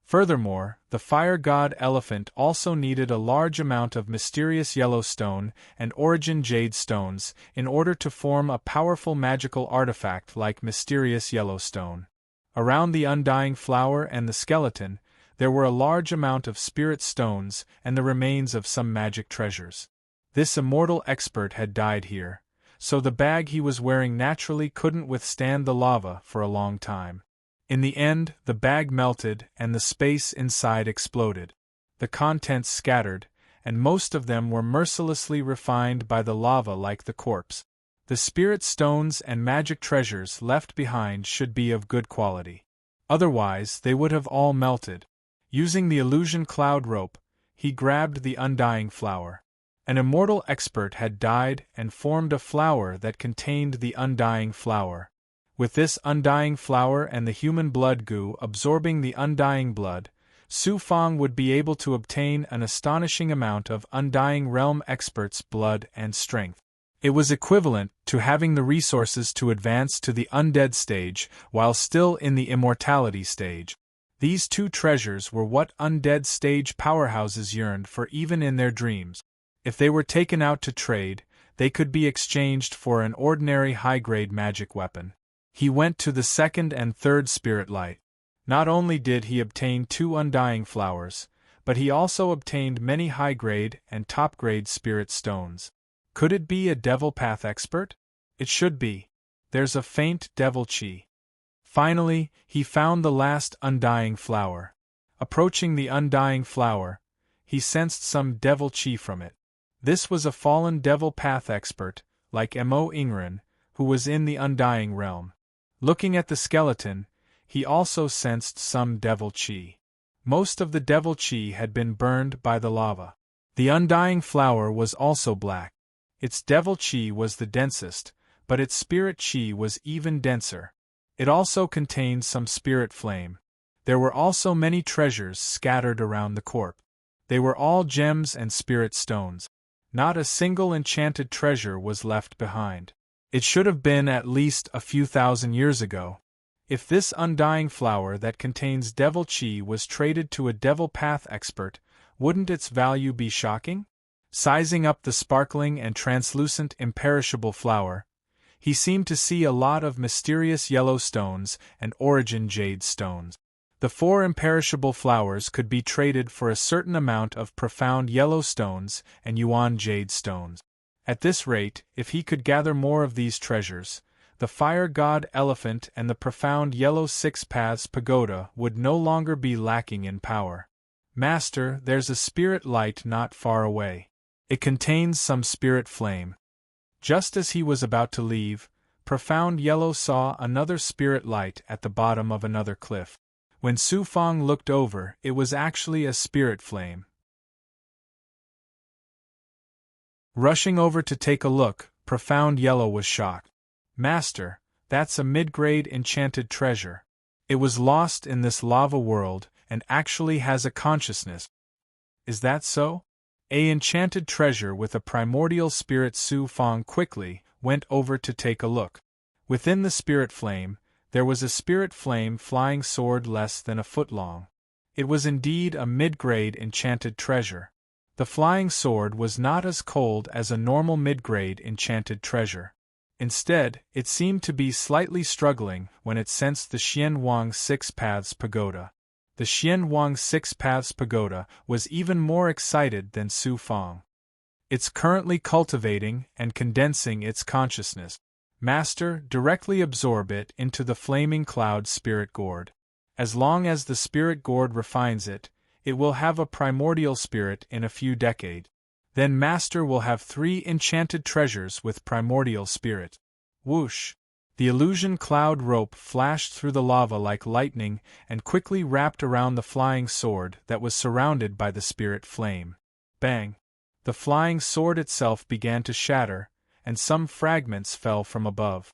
Speaker 1: Furthermore, the fire god elephant also needed a large amount of mysterious yellow stone and origin jade stones in order to form a powerful magical artifact like mysterious yellow stone. Around the undying flower and the skeleton, there were a large amount of spirit stones and the remains of some magic treasures. This immortal expert had died here, so the bag he was wearing naturally couldn't withstand the lava for a long time. In the end, the bag melted and the space inside exploded. The contents scattered, and most of them were mercilessly refined by the lava like the corpse. The spirit stones and magic treasures left behind should be of good quality. Otherwise, they would have all melted. Using the illusion cloud rope, he grabbed the undying flower. An immortal expert had died and formed a flower that contained the undying flower. With this undying flower and the human blood goo absorbing the undying blood, Su Fang would be able to obtain an astonishing amount of undying realm expert's blood and strength. It was equivalent to having the resources to advance to the undead stage while still in the immortality stage. These 2 treasures were what undead stage powerhouses yearned for even in their dreams. If they were taken out to trade, they could be exchanged for an ordinary high-grade magic weapon. He went to the 2nd and 3rd spirit light. Not only did he obtain 2 undying flowers, but he also obtained many high-grade and top-grade spirit stones. Could it be a devil path expert? It should be. There's a faint devil chi. Finally, he found the last undying flower. Approaching the undying flower, he sensed some devil chi from it. This was a fallen devil path expert, like Mo Ingren, who was in the undying realm. Looking at the skeleton, he also sensed some devil chi. Most of the devil chi had been burned by the lava. The undying flower was also black. Its devil chi was the densest, but its spirit chi was even denser. It also contained some spirit flame. There were also many treasures scattered around the corpse. They were all gems and spirit stones. Not a single enchanted treasure was left behind. It should have been at least a few thousand years ago. If this undying flower that contains devil chi was traded to a devil path expert, wouldn't its value be shocking? Sizing up the sparkling and translucent imperishable flower, he seemed to see a lot of mysterious yellow stones and origin jade stones. The 4 imperishable flowers could be traded for a certain amount of profound yellow stones and yuan jade stones. At this rate, if he could gather more of these treasures, the fire god elephant and the profound yellow 6 paths pagoda would no longer be lacking in power. Master, there's a spirit light not far away. It contains some spirit flame. Just as he was about to leave, profound yellow saw another spirit light at the bottom of another cliff. When Su Fang looked over, it was actually a spirit flame. Rushing over to take a look, profound yellow was shocked. Master, that's a mid-grade enchanted treasure. It was lost in this lava world and actually has a consciousness. Is that so? A enchanted treasure with a primordial spirit. Su Fang quickly went over to take a look. Within the spirit flame, there was a spirit flame flying sword less than a foot long. It was indeed a mid-grade enchanted treasure. The flying sword was not as cold as a normal mid-grade enchanted treasure. Instead, it seemed to be slightly struggling when it sensed the Xian Wang 6 Paths Pagoda. The Xian Wang 6 Paths Pagoda was even more excited than Su Fang. It's currently cultivating and condensing its consciousness. Master, directly absorb it into the flaming cloud spirit gourd. As long as the spirit gourd refines it, it will have a primordial spirit in a few decades. Then Master will have 3 enchanted treasures with primordial spirit. Whoosh! The illusion cloud rope flashed through the lava like lightning and quickly wrapped around the flying sword that was surrounded by the spirit flame. Bang! The flying sword itself began to shatter, and some fragments fell from above.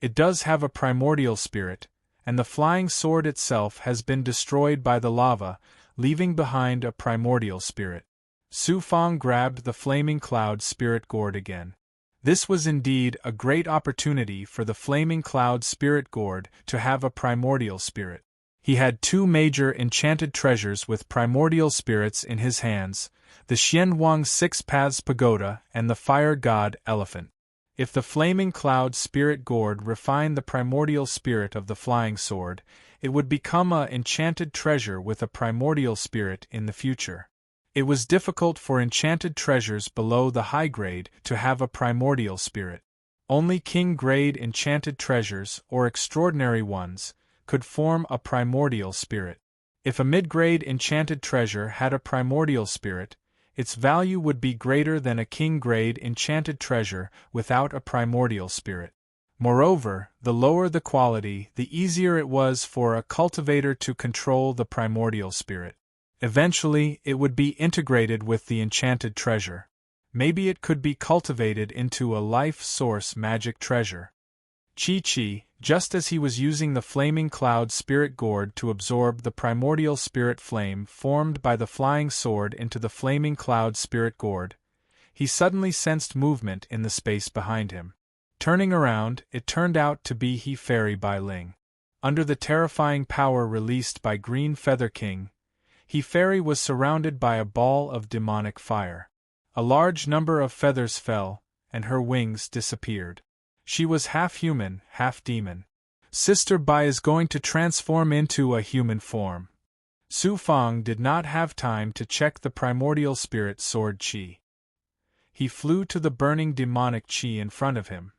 Speaker 1: It does have a primordial spirit, and the flying sword itself has been destroyed by the lava, leaving behind a primordial spirit. Su Fang grabbed the flaming cloud spirit gourd again. This was indeed a great opportunity for the flaming cloud spirit gourd to have a primordial spirit. He had 2 major enchanted treasures with primordial spirits in his hands, the Xian Wang 6 Paths Pagoda and the fire god elephant. If the flaming cloud spirit gourd refined the primordial spirit of the flying sword, it would become an enchanted treasure with a primordial spirit in the future. It was difficult for enchanted treasures below the high grade to have a primordial spirit. Only king grade enchanted treasures, or extraordinary ones, could form a primordial spirit. If a mid-grade enchanted treasure had a primordial spirit, its value would be greater than a king-grade enchanted treasure without a primordial spirit. Moreover, the lower the quality, the easier it was for a cultivator to control the primordial spirit. Eventually, it would be integrated with the enchanted treasure. Maybe it could be cultivated into a life source magic treasure. Chi-Chi, just as he was using the flaming cloud spirit gourd to absorb the primordial spirit flame formed by the flying sword into the flaming cloud spirit gourd, he suddenly sensed movement in the space behind him. Turning around, it turned out to be He Fairy Bai Ling. Under the terrifying power released by Green Feather King, He Fairy was surrounded by a ball of demonic fire. A large number of feathers fell, and her wings disappeared. She was half human, half demon. Sister Bai is going to transform into a human form. Su Fang did not have time to check the primordial spirit sword qi. He flew to the burning demonic qi in front of him.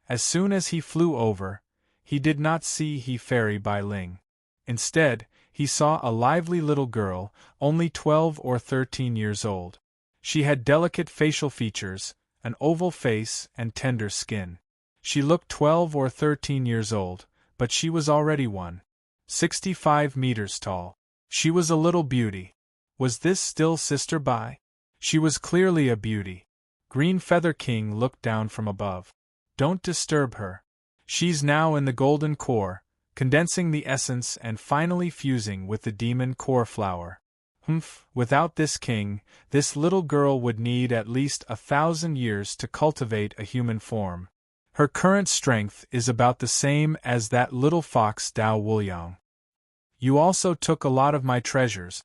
Speaker 1: As soon as he flew over, he did not see He Fairy Bai Ling. Instead, he saw a lively little girl, only 12 or 13 years old. She had delicate facial features, an oval face, and tender skin. She looked 12 or 13 years old, but she was already 1.65 meters tall. She was a little beauty. Was this still Sister Bai? She was clearly a beauty. Green Feather King looked down from above. Don't disturb her. She's now in the golden core, condensing the essence and finally fusing with the demon core flower. Without this king, this little girl would need at least 1,000 years to cultivate a human form. Her current strength is about the same as that little fox Dao Wuliang. You also took a lot of my treasures.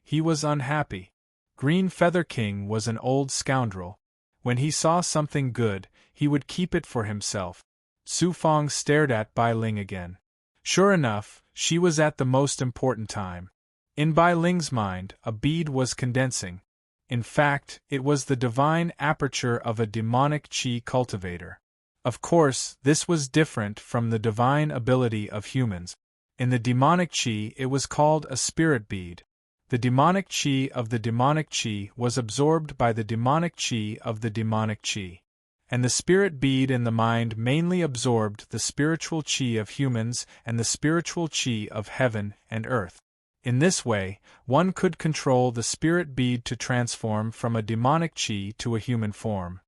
Speaker 1: He was unhappy. Green Feather King was an old scoundrel. When he saw something good, he would keep it for himself. Su Fang stared at Bai Ling again. Sure enough, she was at the most important time. In Bai Ling's mind, a bead was condensing. In fact, it was the divine aperture of a demonic qi cultivator. Of course, this was different from the divine ability of humans. In the demonic qi, it was called a spirit bead. The demonic qi of the demonic qi was absorbed by the demonic qi of the demonic qi. And the spirit bead in the mind mainly absorbed the spiritual qi of humans and the spiritual qi of heaven and earth. In this way, one could control the spirit bead to transform from a demonic qi to a human form.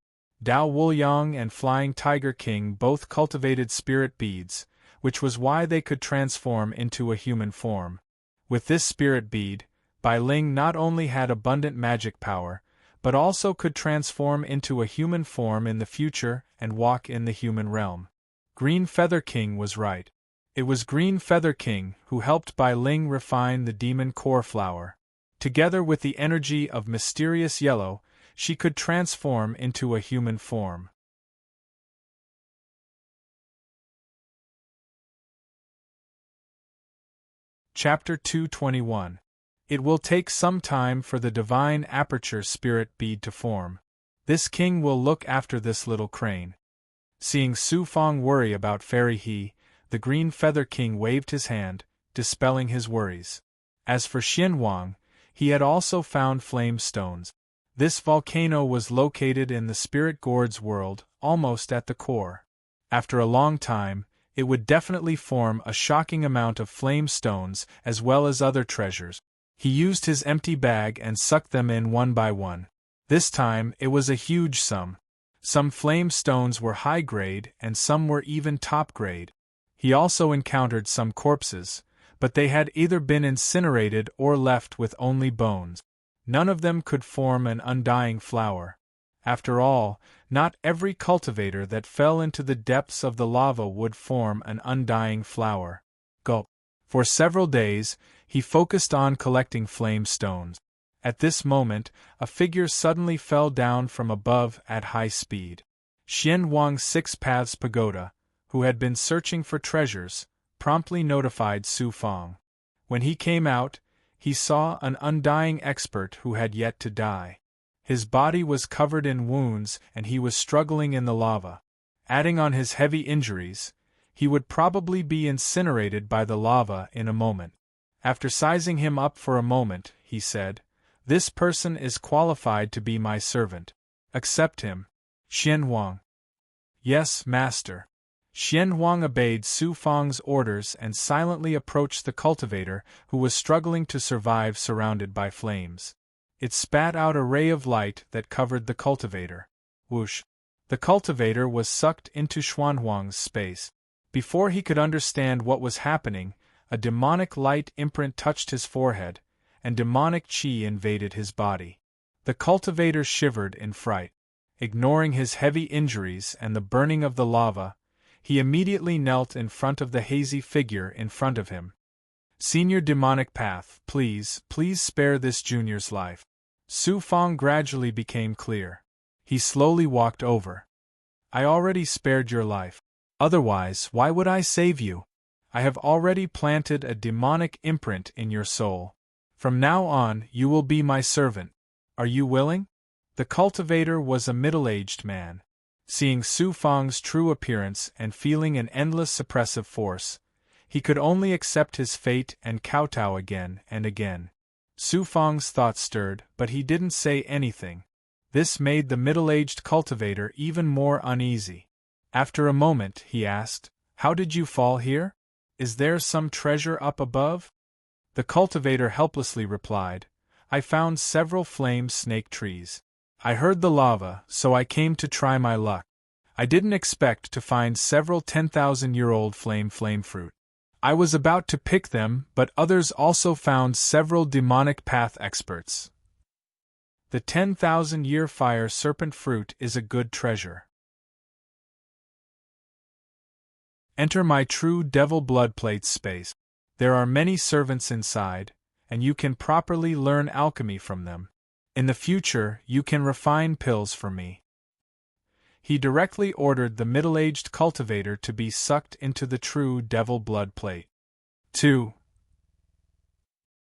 Speaker 1: Dao Wuliang and Flying Tiger King both cultivated spirit beads, which was why they could transform into a human form. With this spirit bead, Bai Ling not only had abundant magic power, but also could transform into a human form in the future and walk in the human realm. Green Feather King was right. It was Green Feather King who helped Bai Ling refine the demon core flower. Together with the energy of mysterious yellow, she could transform into a human form. Chapter 221. It will take some time for the divine aperture spirit bead to form. This king will look after this little crane. Seeing Su Fang worry about Fairy He, the Green Feather King waved his hand, dispelling his worries. As for Xian Wang, he had also found flame stones. This volcano was located in the Spirit Gourds world, almost at the core. After a long time, it would definitely form a shocking amount of flame stones as well as other treasures. He used his empty bag and sucked them in one by one. This time, it was a huge sum. Some flame stones were high grade and some were even top grade. He also encountered some corpses, but they had either been incinerated or left with only bones. None of them could form an undying flower. After all, not every cultivator that fell into the depths of the lava would form an undying flower. Gulp. For several days, he focused on collecting flame stones. At this moment, a figure suddenly fell down from above at high speed. Xian Wang's Six Paths Pagoda, who had been searching for treasures, promptly notified Su Fang. When he came out, he saw an undying expert who had yet to die. His body was covered in wounds and he was struggling in the lava. Adding on his heavy injuries, he would probably be incinerated by the lava in a moment. After sizing him up for a moment, he said, "This person is qualified to be my servant. Accept him." Xian Wang. "Yes, master." Xian Wang obeyed Su Fang's orders and silently approached the cultivator who was struggling to survive surrounded by flames. It spat out a ray of light that covered the cultivator. Whoosh! The cultivator was sucked into Xuanhuang's space. Before he could understand what was happening, a demonic light imprint touched his forehead, and demonic qi invaded his body. The cultivator shivered in fright. Ignoring his heavy injuries and the burning of the lava, he immediately knelt in front of the hazy figure in front of him. "Senior Demonic Path, please spare this junior's life." Su Fang gradually became clear. He slowly walked over. "I already spared your life. Otherwise, why would I save you? I have already planted a demonic imprint in your soul. From now on, you will be my servant. Are you willing? The cultivator was a middle-aged man. Seeing Su Fang's true appearance and feeling an endless suppressive force, he could only accept his fate and kowtow again and again. Su Fang's thoughts stirred, but he didn't say anything. This made the middle-aged cultivator even more uneasy. After a moment, he asked, "How did you fall here? Is there some treasure up above?" The cultivator helplessly replied, "I found several flame snake trees. I heard the lava, so I came to try my luck. I didn't expect to find several 10,000-year-old flame fruit. I was about to pick them, but others also found several demonic path experts. The 10,000-year fire serpent fruit is a good treasure. Enter my true devil blood plates space. There are many servants inside, and you can properly learn alchemy from them. In the future, you can refine pills for me." He directly ordered the middle-aged cultivator to be sucked into the true devil blood plate. 2.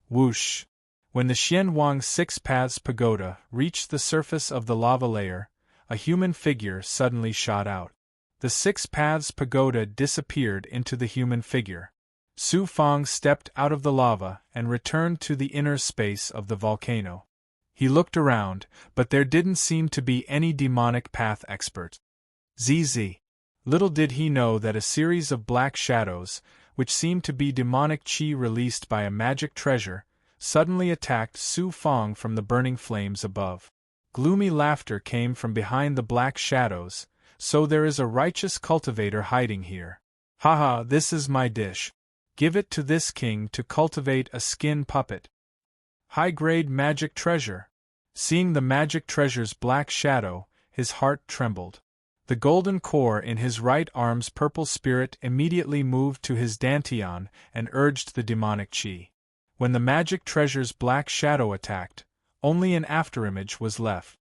Speaker 1: Whoosh! When the Xianwang Six Paths Pagoda reached the surface of the lava layer, a human figure suddenly shot out. The Six Paths Pagoda disappeared into the human figure. Su Fang stepped out of the lava and returned to the inner space of the volcano. He looked around, but there didn't seem to be any demonic path expert. ZZ. Little did he know that a series of black shadows, which seemed to be demonic qi released by a magic treasure, suddenly attacked Su Fang from the burning flames above. Gloomy laughter came from behind the black shadows. "So there is a righteous cultivator hiding here. Haha, this is my dish. Give it to this king to cultivate a skin puppet. High-grade magic treasure." Seeing the magic treasure's black shadow, his heart trembled. The golden core in his right arm's purple spirit immediately moved to his dantian and urged the demonic qi. When the magic treasure's black shadow attacked, only an afterimage was left.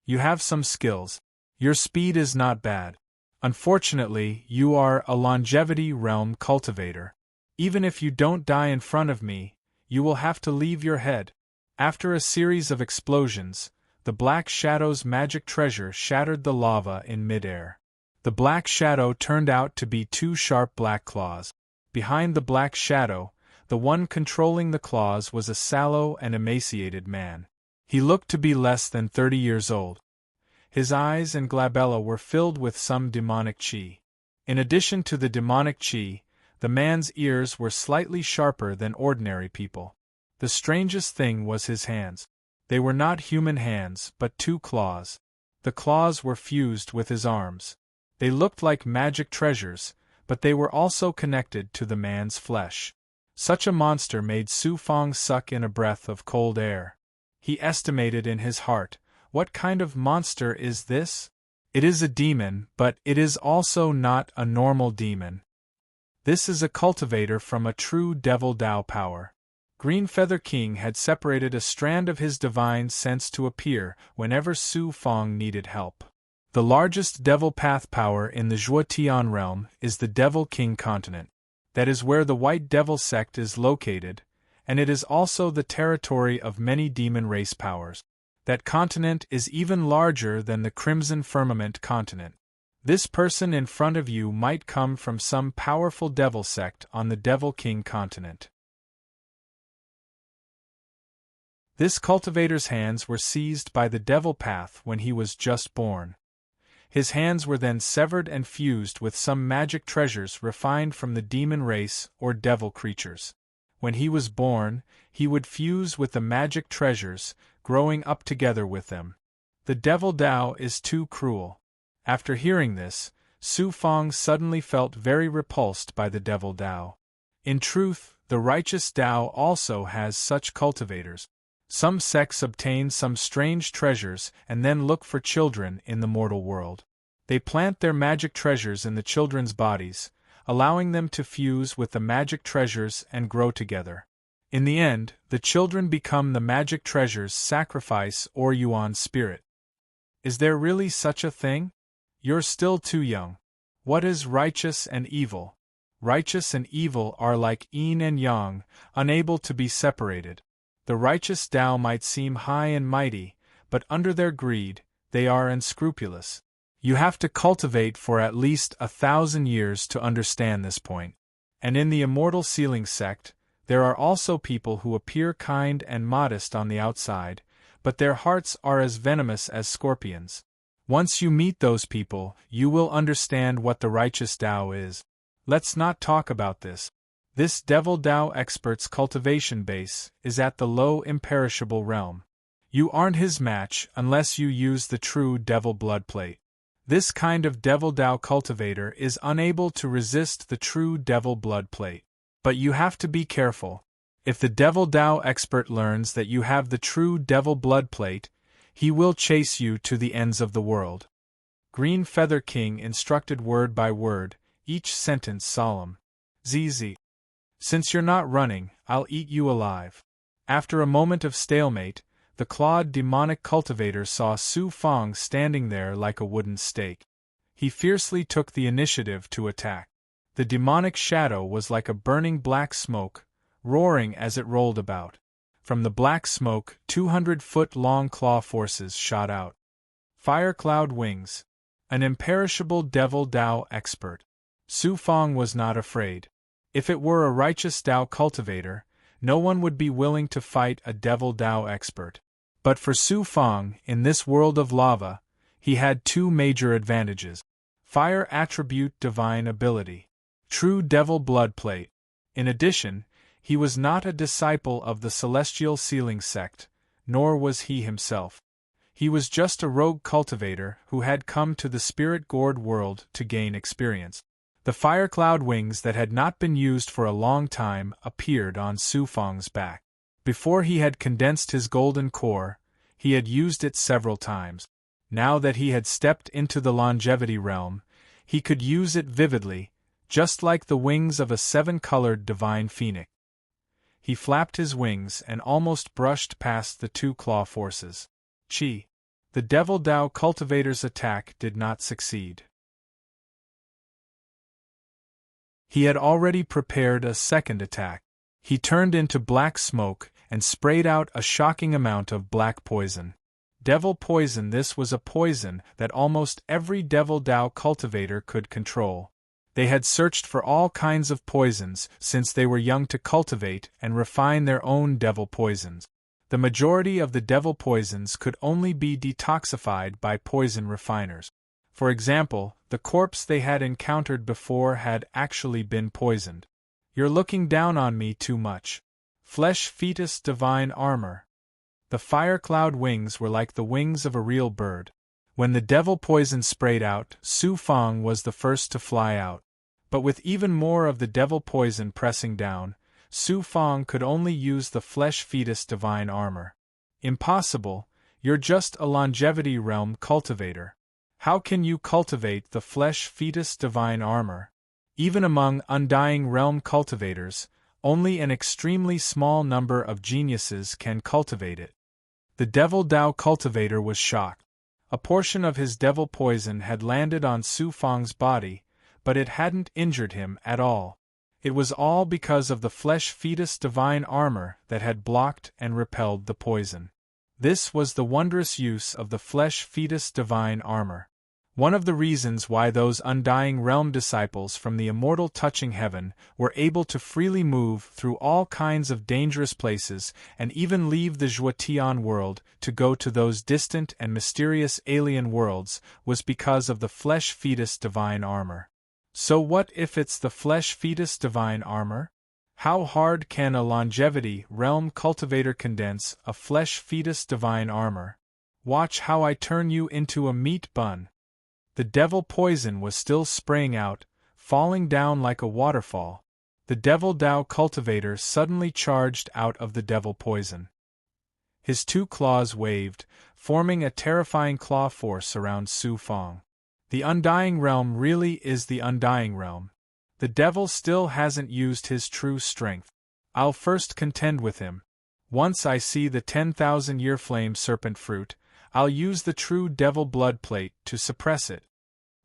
Speaker 1: "You have some skills. Your speed is not bad. Unfortunately, you are a longevity realm cultivator. Even if you don't die in front of me, you will have to leave your head." After a series of explosions, the black shadow's magic treasure shattered the lava in midair. The black shadow turned out to be two sharp black claws. Behind the black shadow, the one controlling the claws was a sallow and emaciated man. He looked to be less than 30 years old. His eyes and glabella were filled with some demonic qi. In addition to the demonic qi, the man's ears were slightly sharper than ordinary people. The strangest thing was his hands. They were not human hands, but two claws. The claws were fused with his arms. They looked like magic treasures, but they were also connected to the man's flesh. Such a monster made Su Fang suck in a breath of cold air. He estimated in his heart, "What kind of monster is this? It is a demon, but it is also not a normal demon. This is a cultivator from a true devil Dao power." Green Feather King had separated a strand of his divine sense to appear whenever Su Fang needed help. The largest devil path power in the Zhuotian realm is the Devil King continent. That is where the White Devil sect is located, and it is also the territory of many demon race powers. That continent is even larger than the Crimson Firmament continent. This person in front of you might come from some powerful devil sect on the Devil King continent. This cultivator's hands were seized by the devil path when he was just born. His hands were then severed and fused with some magic treasures refined from the demon race or devil creatures. When he was born, he would fuse with the magic treasures, growing up together with them. The devil Dao is too cruel. After hearing this, Su Fang suddenly felt very repulsed by the devil Dao. In truth, the righteous Dao also has such cultivators. Some sects obtain some strange treasures and then look for children in the mortal world. They plant their magic treasures in the children's bodies, allowing them to fuse with the magic treasures and grow together. In the end, the children become the magic treasure's sacrifice or yuan spirit. Is there really such a thing? You're still too young. What is righteous and evil? Righteous and evil are like yin and yang, unable to be separated. The righteous Tao might seem high and mighty, but under their greed, they are unscrupulous. You have to cultivate for at least 1,000 years to understand this point. And in the immortal sealing sect, there are also people who appear kind and modest on the outside, but their hearts are as venomous as scorpions. Once you meet those people, you will understand what the righteous Tao is. Let's not talk about this. This Devil Tao expert's cultivation base is at the low imperishable realm. You aren't his match unless you use the true Devil Blood Plate. This kind of Devil Tao cultivator is unable to resist the true Devil Blood Plate. But you have to be careful. If the Devil Tao expert learns that you have the true Devil Blood Plate, he will chase you to the ends of the world. Green Feather King instructed word by word, each sentence solemn. ZZ. Since you're not running, I'll eat you alive. After a moment of stalemate, the clawed demonic cultivator saw Su Fong standing there like a wooden stake. He fiercely took the initiative to attack. The demonic shadow was like a burning black smoke, roaring as it rolled about. From the black smoke, 200-foot-long claw forces shot out. Fire Cloud Wings. An imperishable Devil Tao expert. Su Fong was not afraid. If it were a righteous Tao cultivator, no one would be willing to fight a Devil Tao expert. But for Su Fong, in this world of lava, he had two major advantages. Fire attribute divine ability. True Devil Blood Plate. In addition, he was not a disciple of the Celestial Sealing sect, nor was he himself. He was just a rogue cultivator who had come to the Spirit Gourd world to gain experience. The fire cloud wings that had not been used for a long time appeared on Su Fong's back. Before he had condensed his golden core, he had used it several times. Now that he had stepped into the longevity realm, he could use it vividly, just like the wings of a 7-colored divine phoenix. He flapped his wings and almost brushed past the two claw forces. Chi. The Devil Tao cultivator's attack did not succeed. He had already prepared a second attack. He turned into black smoke and sprayed out a shocking amount of black poison. Devil poison. This was a poison that almost every Devil Tao cultivator could control. They had searched for all kinds of poisons since they were young to cultivate and refine their own devil poisons. The majority of the devil poisons could only be detoxified by poison refiners. For example, the corpse they had encountered before had actually been poisoned. You're looking down on me too much. Flesh Fetus Divine Armor. The fire cloud wings were like the wings of a real bird. When the devil poison sprayed out, Su Fong was the first to fly out. But with even more of the devil poison pressing down, Su Fong could only use the Flesh Fetus Divine Armor. Impossible, you're just a longevity realm cultivator. How can you cultivate the Flesh Fetus Divine Armor? Even among Undying Realm cultivators, only an extremely small number of geniuses can cultivate it. The Devil Tao cultivator was shocked. A portion of his devil poison had landed on Su Fong's body, but it hadn't injured him at all. It was all because of the Flesh Fetus Divine Armor that had blocked and repelled the poison. This was the wondrous use of the Flesh Fetus Divine Armor. One of the reasons why those Undying Realm disciples from the immortal touching heaven were able to freely move through all kinds of dangerous places and even leave the Zhuotian world to go to those distant and mysterious alien worlds was because of the Flesh Fetus Divine Armor. So what if it's the Flesh Fetus Divine Armor? How hard can a longevity realm cultivator condense a Flesh Fetus Divine Armor? Watch how I turn you into a meat bun. The devil poison was still spraying out, falling down like a waterfall. The Devil Tao cultivator suddenly charged out of the devil poison. His two claws waved, forming a terrifying claw force around Su Fong. The Undying Realm really is the Undying Realm. The devil still hasn't used his true strength. I'll first contend with him. Once I see the 10,000-year flame serpent fruit, I'll use the true devil blood plate to suppress it.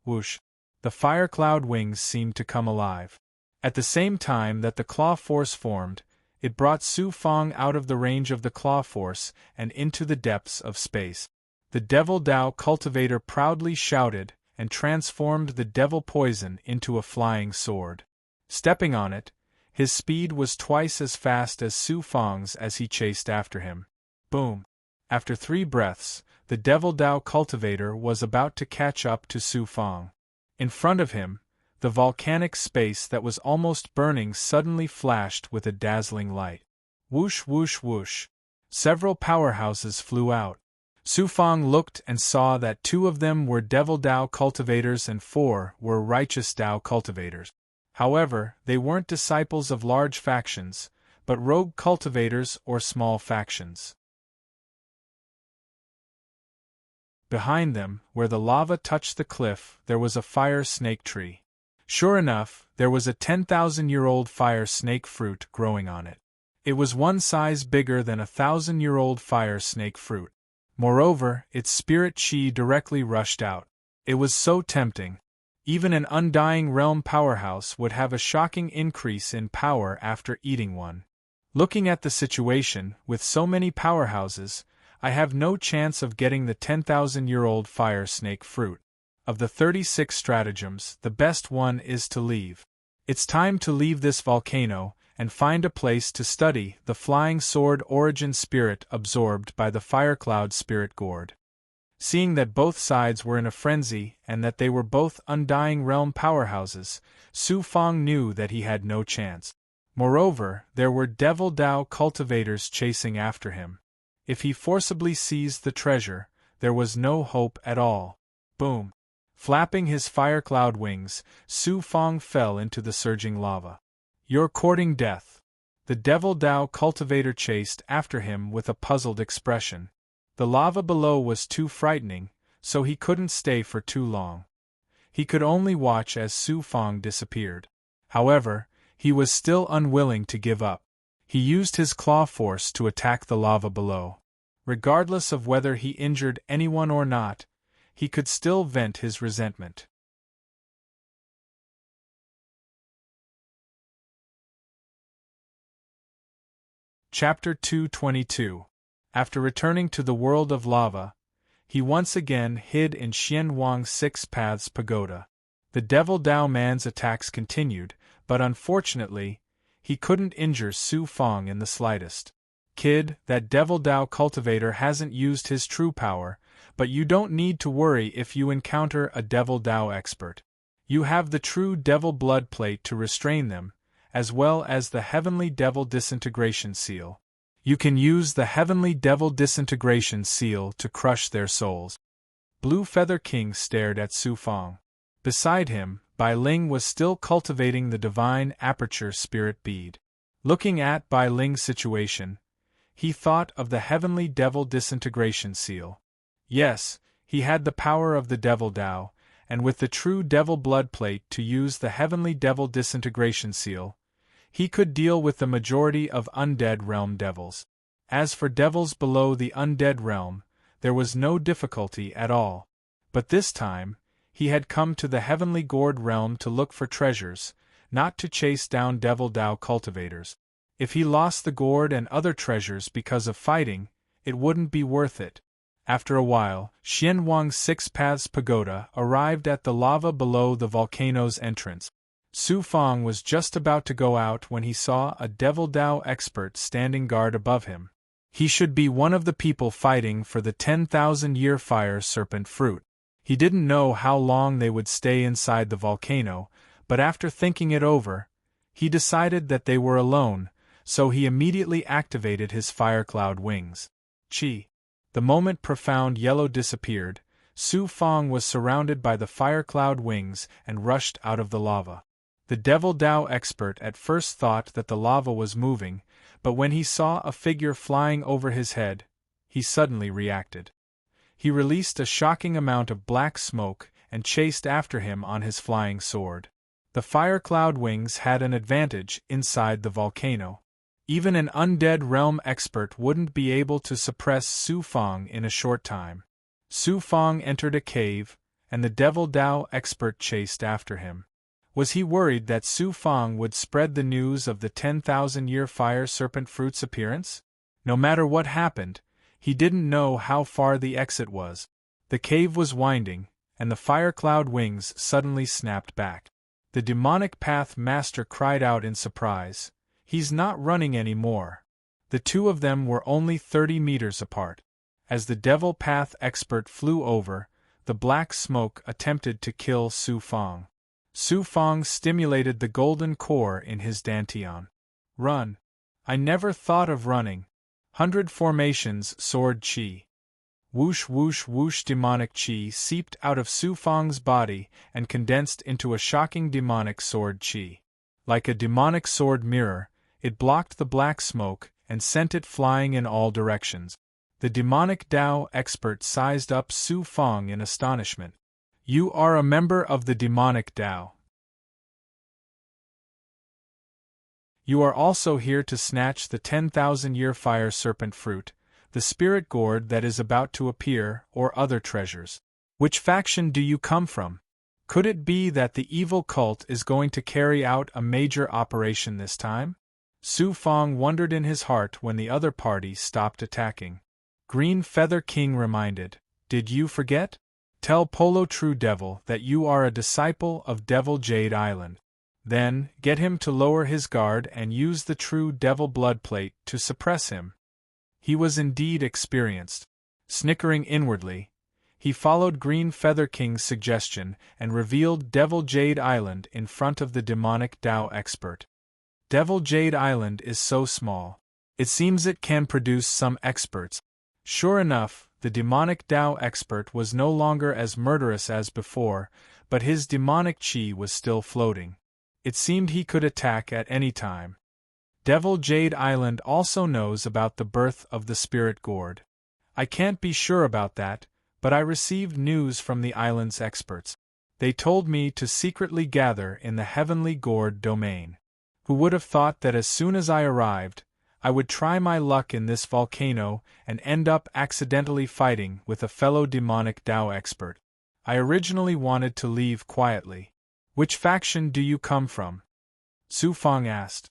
Speaker 1: Whoosh! The fire cloud wings seemed to come alive. At the same time that the claw force formed, it brought Su Fong out of the range of the claw force and into the depths of space. The Devil Dao cultivator proudly shouted and transformed the devil poison into a flying sword. Stepping on it, his speed was twice as fast as Su Fong's as he chased after him. Boom! After 3 breaths, the Devil Dao cultivator was about to catch up to Su Fong. In front of him, the volcanic space that was almost burning suddenly flashed with a dazzling light. Whoosh whoosh whoosh. Several powerhouses flew out. Su Fong looked and saw that 2 of them were Devil Dao cultivators and 4 were Righteous Dao cultivators. However, they weren't disciples of large factions, but rogue cultivators or small factions. Behind them, where the lava touched the cliff, there was a fire snake tree. Sure enough, there was a 10,000-year-old fire snake fruit growing on it. It was 1 size bigger than a 1,000-year-old fire snake fruit. Moreover, its spirit chi directly rushed out. It was so tempting. Even an undying realm powerhouse would have a shocking increase in power after eating one. Looking at the situation, with so many powerhouses, I have no chance of getting the 10,000-year-old fire snake fruit. Of the 36 stratagems, the best one is to leave. It's time to leave this volcano and find a place to study the flying sword origin spirit absorbed by the firecloud spirit gourd. Seeing that both sides were in a frenzy and that they were both undying realm powerhouses, Su Fong knew that he had no chance. Moreover, there were Devil Dao cultivators chasing after him. If he forcibly seized the treasure, there was no hope at all. Boom! Flapping his firecloud wings, Su Fong fell into the surging lava. "You're courting death." The Devil Dao cultivator chased after him with a puzzled expression. The lava below was too frightening, so he couldn't stay for too long. He could only watch as Su Fong disappeared. However, he was still unwilling to give up. He used his claw force to attack the lava below. Regardless of whether he injured anyone or not, he could still vent his resentment. Chapter 222. After returning to the world of lava, he once again hid in Xianwang's 6 Paths Pagoda. The Devil Dao man's attacks continued, but unfortunately, he couldn't injure Su Fong in the slightest. "Kid, that Devil Dao cultivator hasn't used his true power, but you don't need to worry if you encounter a Devil Dao expert. You have the true Devil Blood Plate to restrain them, as well as the Heavenly Devil Disintegration Seal. You can use the Heavenly Devil Disintegration Seal to crush their souls." Blue Feather King stared at Su Fong. Beside him, Bai Ling was still cultivating the Divine Aperture Spirit Bead. Looking at Bai Ling's situation, he thought of the Heavenly Devil Disintegration Seal. Yes, he had the power of the Devil Dao, and with the true Devil Blood Plate to use the Heavenly Devil Disintegration Seal, he could deal with the majority of undead realm devils. As for devils below the undead realm, there was no difficulty at all. But this time, he had come to the Heavenly Gourd realm to look for treasures, not to chase down Devil Dao cultivators. If he lost the gourd and other treasures because of fighting, it wouldn't be worth it. After a while, Xianwang's 6 Paths Pagoda arrived at the lava below the volcano's entrance. Su Fong was just about to go out when he saw a Devil Dao expert standing guard above him. He should be one of the people fighting for the 10,000-year fire serpent fruit. He didn't know how long they would stay inside the volcano, but after thinking it over, he decided that they were alone, so he immediately activated his firecloud wings. Chi. The moment Profound Yellow disappeared, Su Fong was surrounded by the firecloud wings and rushed out of the lava. The Devil Dao expert at first thought that the lava was moving, but when he saw a figure flying over his head, he suddenly reacted. He released a shocking amount of black smoke and chased after him on his flying sword. The firecloud wings had an advantage inside the volcano. Even an undead realm expert wouldn't be able to suppress Su Fong in a short time. Su Fong entered a cave, and the Devil Dao expert chased after him. Was he worried that Su Fang would spread the news of the 10,000-year fire serpent fruit's appearance? No matter what happened, he didn't know how far the exit was. The cave was winding, and the fire cloud wings suddenly snapped back. The demonic path master cried out in surprise. He's not running anymore. The two of them were only 30 meters apart. As the devil path expert flew over, the black smoke attempted to kill Su Fang. Su Fang stimulated the golden core in his dantian. Run. I never thought of running. 100 formations sword chi. Whoosh whoosh whoosh demonic chi seeped out of Su Fang's body and condensed into a shocking demonic sword chi. Like a demonic sword mirror, it blocked the black smoke and sent it flying in all directions. The demonic Dao expert sized up Su Fang in astonishment. You are a member of the demonic Dao. You are also here to snatch the 10,000-year fire serpent fruit, the spirit gourd that is about to appear, or other treasures. Which faction do you come from? Could it be that the evil cult is going to carry out a major operation this time? Su Fang wondered in his heart when the other party stopped attacking. Green Feather King reminded, Did you forget? Tell Polo True Devil that you are a disciple of Devil Jade Island. Then, get him to lower his guard and use the True Devil Blood Plate to suppress him. He was indeed experienced. Snickering inwardly, he followed Green Feather King's suggestion and revealed Devil Jade Island in front of the demonic Dao expert. Devil Jade Island is so small. It seems it can produce some experts. Sure enough, the demonic Dao expert was no longer as murderous as before, but his demonic chi was still floating. It seemed he could attack at any time. Devil Jade Island also knows about the birth of the spirit gourd. I can't be sure about that, but I received news from the island's experts. They told me to secretly gather in the heavenly gourd domain. Who would have thought that as soon as I arrived, I would try my luck in this volcano and end up accidentally fighting with a fellow demonic Dao expert. I originally wanted to leave quietly. Which faction do you come from? Su Fang asked.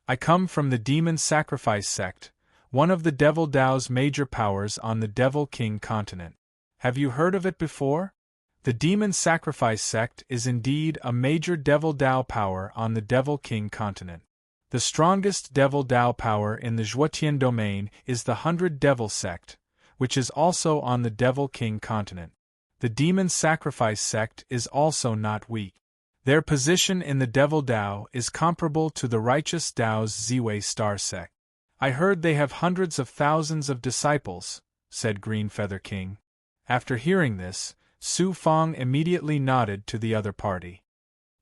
Speaker 1: I come from the Demon Sacrifice sect, one of the Devil Dao's major powers on the Devil King continent. Have you heard of it before? The Demon Sacrifice sect is indeed a major Devil Dao power on the Devil King continent. The strongest Devil Dao power in the Zhuotian domain is the 100 Devil sect, which is also on the Devil King continent. The Demon Sacrifice sect is also not weak. Their position in the Devil Dao is comparable to the Righteous Dao's Ziwei Star sect. I heard they have hundreds of thousands of disciples, said Green Feather King. After hearing this, Su Fang immediately nodded to the other party.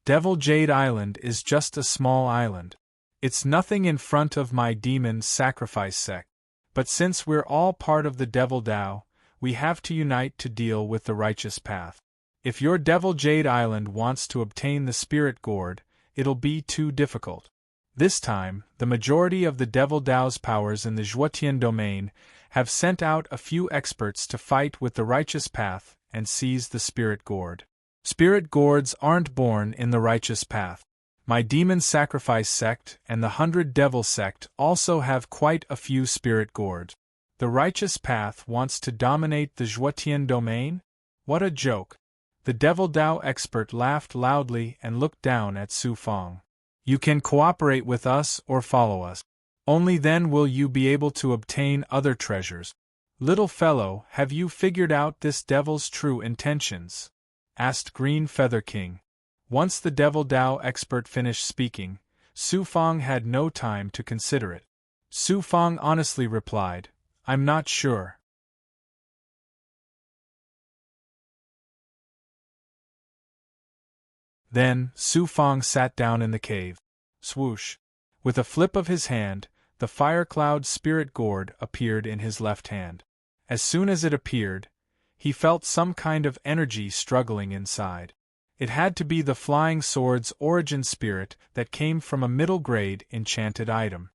Speaker 1: Devil Jade Island is just a small island. It's nothing in front of my Demon Sacrifice sect. But since we're all part of the Devil Dao, we have to unite to deal with the righteous path. If your Devil Jade Island wants to obtain the spirit gourd, it'll be too difficult. This time, the majority of the Devil Dao's powers in the Zhuotian domain have sent out a few experts to fight with the righteous path and seize the spirit gourd. Spirit gourds aren't born in the righteous path. My Demon Sacrifice sect and the 100 Devil sect also have quite a few spirit gourds. The righteous path wants to dominate the Zhuotian domain? What a joke. The Devil Dao expert laughed loudly and looked down at Su Fang. You can cooperate with us or follow us. Only then will you be able to obtain other treasures. Little fellow, have you figured out this devil's true intentions? Asked Green Feather King. Once the Devil Dao expert finished speaking, Su Fang had no time to consider it. Su Fang honestly replied, I'm not sure. Then, Su Fang sat down in the cave. Swoosh! With a flip of his hand, the fire cloud spirit gourd appeared in his left hand. As soon as it appeared, he felt some kind of energy struggling inside. It had to be the flying sword's origin spirit that came from a middle-grade enchanted item.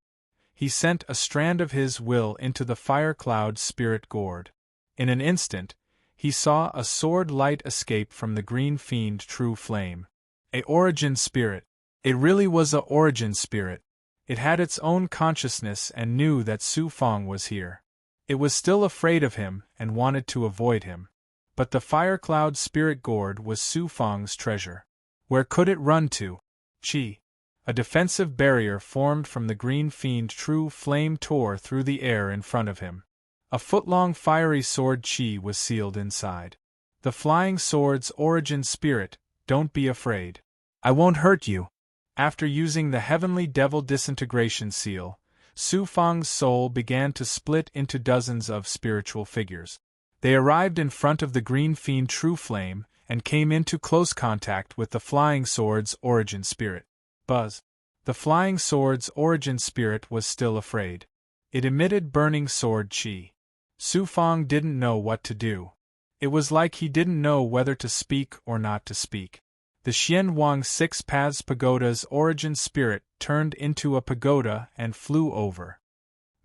Speaker 1: He sent a strand of his will into the fire cloud spirit gourd. In an instant, he saw a sword light escape from the green fiend True Flame. A origin spirit. It really was a origin spirit. It had its own consciousness and knew that Su Fang was here. It was still afraid of him and wanted to avoid him. But the fire cloud spirit gourd was Su Fang's treasure. Where could it run to? Chi. A defensive barrier formed from the green fiend true flame tore through the air in front of him. A foot-long fiery sword Chi was sealed inside. The flying sword's origin spirit, don't be afraid. I won't hurt you. After using the heavenly devil disintegration seal, Su Fang's soul began to split into dozens of spiritual figures. They arrived in front of the green fiend true flame and came into close contact with the flying sword's origin spirit. Buzz. The flying sword's origin spirit was still afraid. It emitted burning sword chi. Su Fang didn't know what to do. It was like he didn't know whether to speak or not to speak. The Xian Huang Six Paths Pagoda's origin spirit turned into a pagoda and flew over.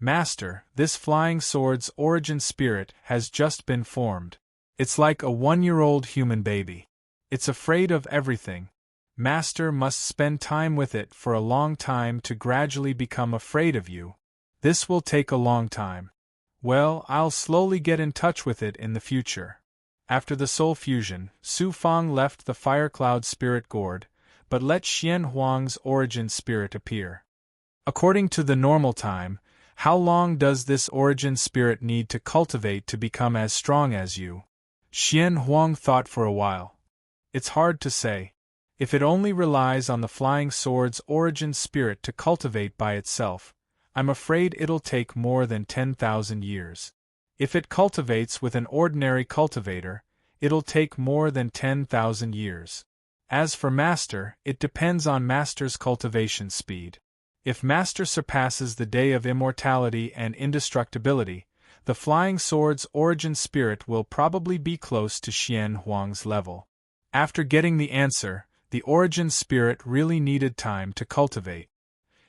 Speaker 1: Master, this flying sword's origin spirit has just been formed. It's like a 1-year-old human baby. It's afraid of everything. Master must spend time with it for a long time to gradually become afraid of you. This will take a long time. Well, I'll slowly get in touch with it in the future. After the soul fusion, Su Fang left the fire cloud spirit gourd, but let Xian Huang's origin spirit appear. According to the normal time, how long does this origin spirit need to cultivate to become as strong as you? Xian Huang thought for a while. It's hard to say. If it only relies on the flying sword's origin spirit to cultivate by itself, I'm afraid it'll take more than 10,000 years. If it cultivates with an ordinary cultivator, it'll take more than 10,000 years. As for Master, it depends on Master's cultivation speed. If Master surpasses the day of immortality and indestructibility, the flying sword's origin spirit will probably be close to Xian Huang's level. After getting the answer, the origin spirit really needed time to cultivate.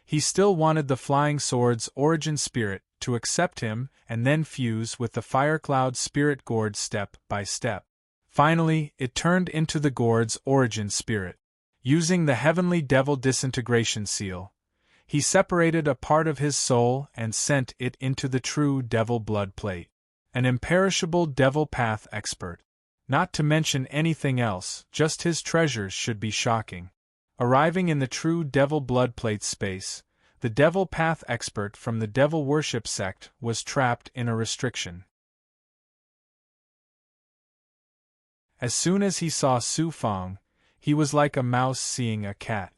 Speaker 1: He still wanted the flying sword's origin spirit to accept him and then fuse with the fire cloud spirit gourd step by step. Finally, it turned into the gourd's origin spirit. Using the heavenly devil disintegration seal, he separated a part of his soul and sent it into the true devil blood plate. An imperishable devil path expert. Not to mention anything else, just his treasures should be shocking. Arriving in the true devil blood plate space, the devil path expert from the devil worship sect was trapped in a restriction. As soon as he saw Su Fang, he was like a mouse seeing a cat.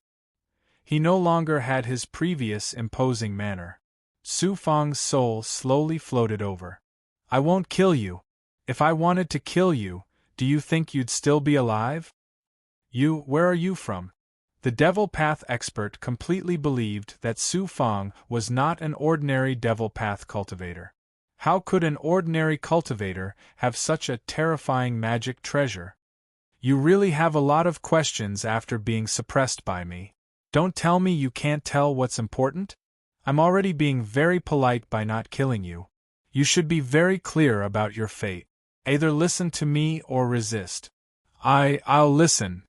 Speaker 1: He no longer had his previous imposing manner. Su Fang's soul slowly floated over. I won't kill you. If I wanted to kill you, do you think you'd still be alive? Where are you from? The devil path expert completely believed that Su Fang was not an ordinary devil path cultivator. How could an ordinary cultivator have such a terrifying magic treasure? You really have a lot of questions after being suppressed by me. Don't tell me you can't tell what's important? I'm already being very polite by not killing you. You should be very clear about your fate. Either listen to me or resist. I'll listen.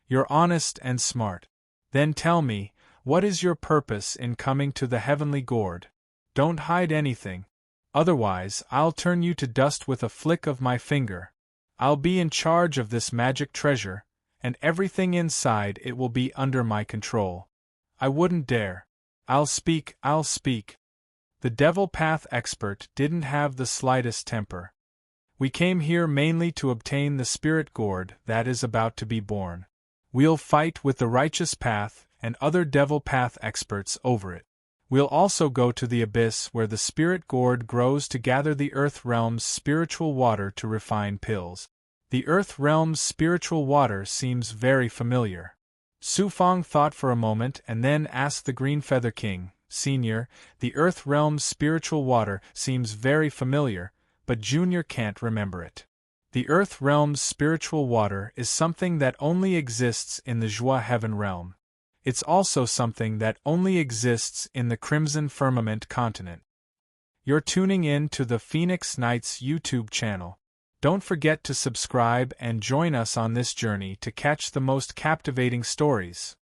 Speaker 1: You're honest and smart. Then tell me, what is your purpose in coming to the heavenly gourd? Don't hide anything. Otherwise, I'll turn you to dust with a flick of my finger. I'll be in charge of this magic treasure, and everything inside it will be under my control. I wouldn't dare. I'll speak. The devil path expert didn't have the slightest temper. We came here mainly to obtain the spirit gourd that is about to be born. We'll fight with the righteous path and other devil path experts over it. We'll also go to the abyss where the spirit gourd grows to gather the earth realm's spiritual water to refine pills. The earth realm's spiritual water seems very familiar. Su Fang thought for a moment and then asked the Green Feather King, Senior, the earth realm's spiritual water seems very familiar, but Junior can't remember it. The earth realm's spiritual water is something that only exists in the Jua Heaven realm. It's also something that only exists in the Crimson Firmament continent. You're tuning in to the Phoenix Knights YouTube channel. Don't forget to subscribe and join us on this journey to catch the most captivating stories.